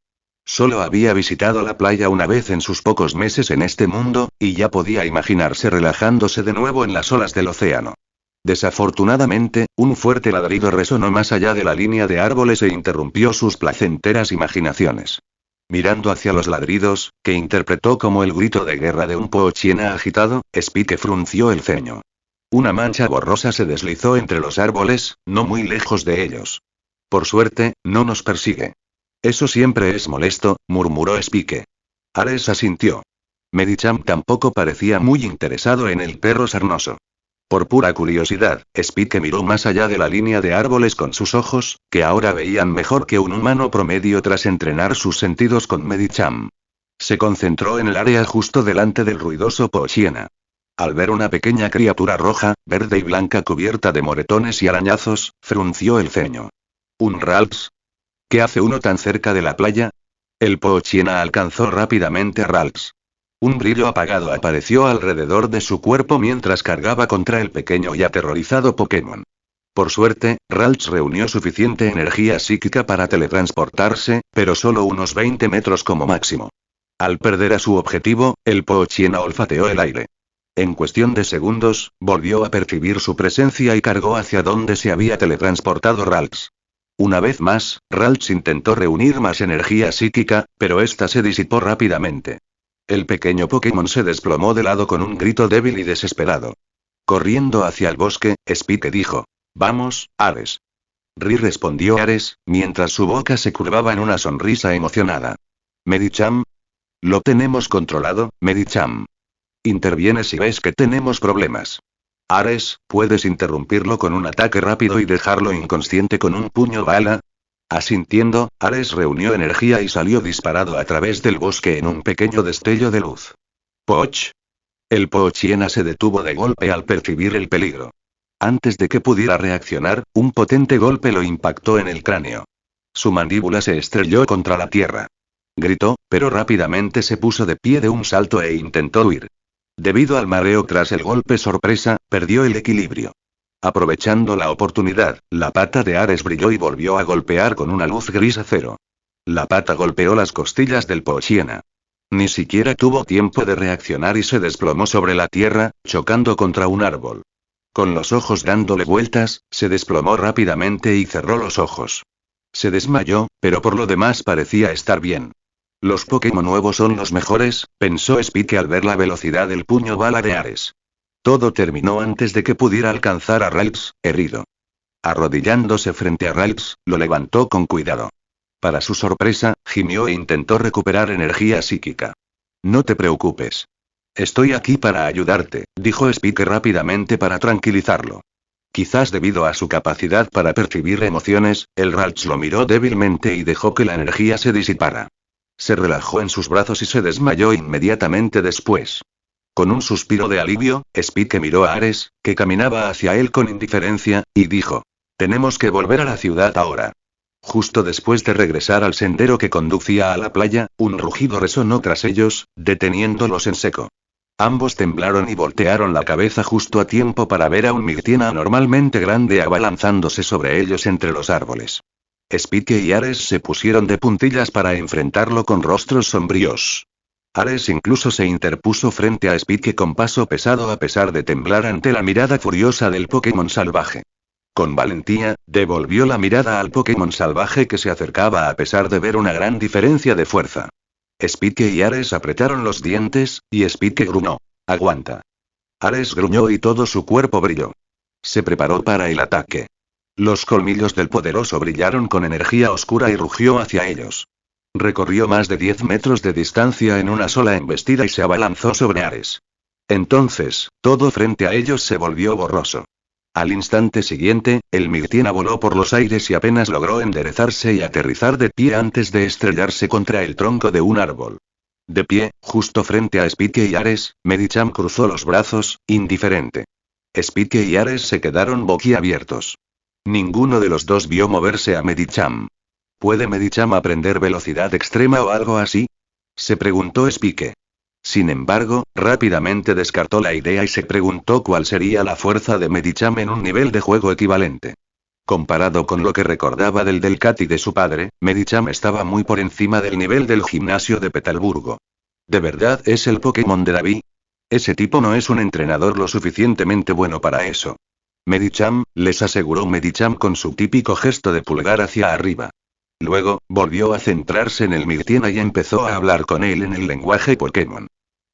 Solo había visitado la playa una vez en sus pocos meses en este mundo, y ya podía imaginarse relajándose de nuevo en las olas del océano. Desafortunadamente, un fuerte ladrido resonó más allá de la línea de árboles e interrumpió sus placenteras imaginaciones. Mirando hacia los ladridos, que interpretó como el grito de guerra de un Poochiena agitado, Spike frunció el ceño. Una mancha borrosa se deslizó entre los árboles, no muy lejos de ellos. Por suerte, no nos persigue. Eso siempre es molesto, murmuró Spike. Ares asintió. Medicham tampoco parecía muy interesado en el perro sarnoso. Por pura curiosidad, Spike miró más allá de la línea de árboles con sus ojos, que ahora veían mejor que un humano promedio tras entrenar sus sentidos con Medicham. Se concentró en el área justo delante del ruidoso Poochiena. Al ver una pequeña criatura roja, verde y blanca cubierta de moretones y arañazos, frunció el ceño. ¿Un Ralps? ¿Qué hace uno tan cerca de la playa? El Poochiena alcanzó rápidamente a Ralps. Un brillo apagado apareció alrededor de su cuerpo mientras cargaba contra el pequeño y aterrorizado Pokémon. Por suerte, Ralps reunió suficiente energía psíquica para teletransportarse, pero solo unos 20 metros como máximo. Al perder a su objetivo, el Poochiena olfateó el aire. En cuestión de segundos, volvió a percibir su presencia y cargó hacia donde se había teletransportado Ralps. Una vez más, Ralps intentó reunir más energía psíquica, pero esta se disipó rápidamente. El pequeño Pokémon se desplomó de lado con un grito débil y desesperado. Corriendo hacia el bosque, Spike dijo: «Vamos, Ares». Ri respondió Ares, mientras su boca se curvaba en una sonrisa emocionada. «Medicham. Lo tenemos controlado, Medicham. Interviene si ves que tenemos problemas». Ares, ¿puedes interrumpirlo con un ataque rápido y dejarlo inconsciente con un puño bala? Asintiendo, Ares reunió energía y salió disparado a través del bosque en un pequeño destello de luz. ¡Poch! El Poochiena se detuvo de golpe al percibir el peligro. Antes de que pudiera reaccionar, un potente golpe lo impactó en el cráneo. Su mandíbula se estrelló contra la tierra. Gritó, pero rápidamente se puso de pie de un salto e intentó huir. Debido al mareo tras el golpe sorpresa, perdió el equilibrio. Aprovechando la oportunidad, la pata de Ares brilló y volvió a golpear con una luz gris acero. La pata golpeó las costillas del Poochiena. Ni siquiera tuvo tiempo de reaccionar y se desplomó sobre la tierra, chocando contra un árbol. Con los ojos dándole vueltas, se desplomó rápidamente y cerró los ojos. Se desmayó, pero por lo demás parecía estar bien. Los Pokémon nuevos son los mejores, pensó Spike al ver la velocidad del puño bala de Ares. Todo terminó antes de que pudiera alcanzar a Ralps, herido. Arrodillándose frente a Ralps, lo levantó con cuidado. Para su sorpresa, gimió e intentó recuperar energía psíquica. No te preocupes. Estoy aquí para ayudarte, dijo Spike rápidamente para tranquilizarlo. Quizás debido a su capacidad para percibir emociones, el Ralps lo miró débilmente y dejó que la energía se disipara. Se relajó en sus brazos y se desmayó inmediatamente después. Con un suspiro de alivio, Spike miró a Ares, que caminaba hacia él con indiferencia, y dijo: «Tenemos que volver a la ciudad ahora». Justo después de regresar al sendero que conducía a la playa, un rugido resonó tras ellos, deteniéndolos en seco. Ambos temblaron y voltearon la cabeza justo a tiempo para ver a un Migtiena anormalmente grande abalanzándose sobre ellos entre los árboles. Spike y Ares se pusieron de puntillas para enfrentarlo con rostros sombríos. Ares incluso se interpuso frente a Spike con paso pesado a pesar de temblar ante la mirada furiosa del Pokémon salvaje. Con valentía, devolvió la mirada al Pokémon salvaje que se acercaba a pesar de ver una gran diferencia de fuerza. Spike y Ares apretaron los dientes, y Spike gruñó: «Aguanta». Ares gruñó y todo su cuerpo brilló. Se preparó para el ataque. Los colmillos del poderoso brillaron con energía oscura y rugió hacia ellos. Recorrió más de 10 metros de distancia en una sola embestida y se abalanzó sobre Ares. Entonces, todo frente a ellos se volvió borroso. Al instante siguiente, el Mirtiena voló por los aires y apenas logró enderezarse y aterrizar de pie antes de estrellarse contra el tronco de un árbol. De pie, justo frente a Spike y Ares, Medicham cruzó los brazos, indiferente. Spike y Ares se quedaron boquiabiertos. Ninguno de los dos vio moverse a Medicham. ¿Puede Medicham aprender velocidad extrema o algo así? Se preguntó Spike. Sin embargo, rápidamente descartó la idea y se preguntó cuál sería la fuerza de Medicham en un nivel de juego equivalente. Comparado con lo que recordaba del Delcat y de su padre, Medicham estaba muy por encima del nivel del gimnasio de Petalburgo. ¿De verdad es el Pokémon de Davi? Ese tipo no es un entrenador lo suficientemente bueno para eso. Medicham, les aseguró Medicham con su típico gesto de pulgar hacia arriba. Luego, volvió a centrarse en el Mirtiena y empezó a hablar con él en el lenguaje Pokémon.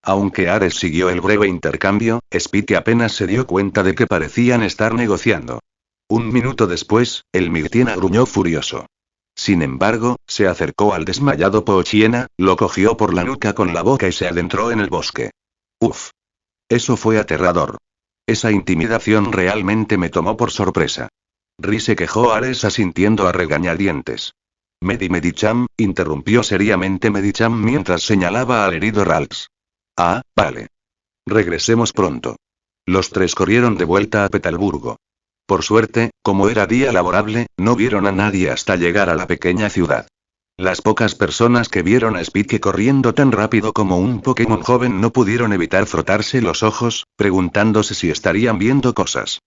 Aunque Ares siguió el breve intercambio, Spike apenas se dio cuenta de que parecían estar negociando. Un minuto después, el Mirtiena gruñó furioso. Sin embargo, se acercó al desmayado Poochyena, lo cogió por la nuca con la boca y se adentró en el bosque. Uf. Eso fue aterrador. Esa intimidación realmente me tomó por sorpresa. Ri se quejó Ares asintiendo a regañadientes. Medicham, interrumpió seriamente Medicham mientras señalaba al herido Ralts. Ah, vale. Regresemos pronto. Los tres corrieron de vuelta a Petalburgo. Por suerte, como era día laborable, no vieron a nadie hasta llegar a la pequeña ciudad. Las pocas personas que vieron a Spike corriendo tan rápido como un Pokémon joven no pudieron evitar frotarse los ojos, preguntándose si estarían viendo cosas.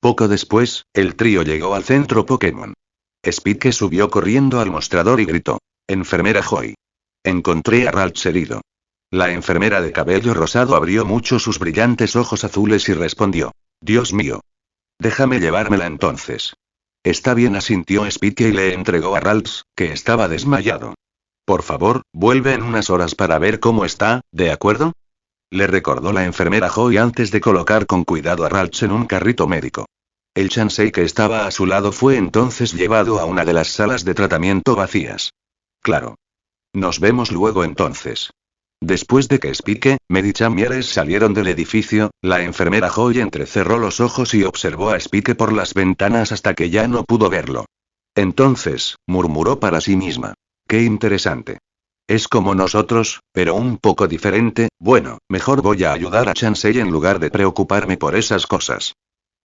Poco después, el trío llegó al centro Pokémon. Spike subió corriendo al mostrador y gritó. Enfermera Joy. Encontré a Ralts herido. La enfermera de cabello rosado abrió mucho sus brillantes ojos azules y respondió. Dios mío. Déjame llevármela entonces. Está bien, asintió Spike y le entregó a Ralts, que estaba desmayado. Por favor, vuelve en unas horas para ver cómo está, ¿de acuerdo? Le recordó la enfermera Joy antes de colocar con cuidado a Ralts en un carrito médico. El Chansey que estaba a su lado fue entonces llevado a una de las salas de tratamiento vacías. Claro. Nos vemos luego entonces. Después de que Spike, Medicham y Ares salieron del edificio, la enfermera Joy entrecerró los ojos y observó a Spike por las ventanas hasta que ya no pudo verlo. Entonces, murmuró para sí misma. Qué interesante. Es como nosotros, pero un poco diferente. Bueno, mejor voy a ayudar a Chansey en lugar de preocuparme por esas cosas.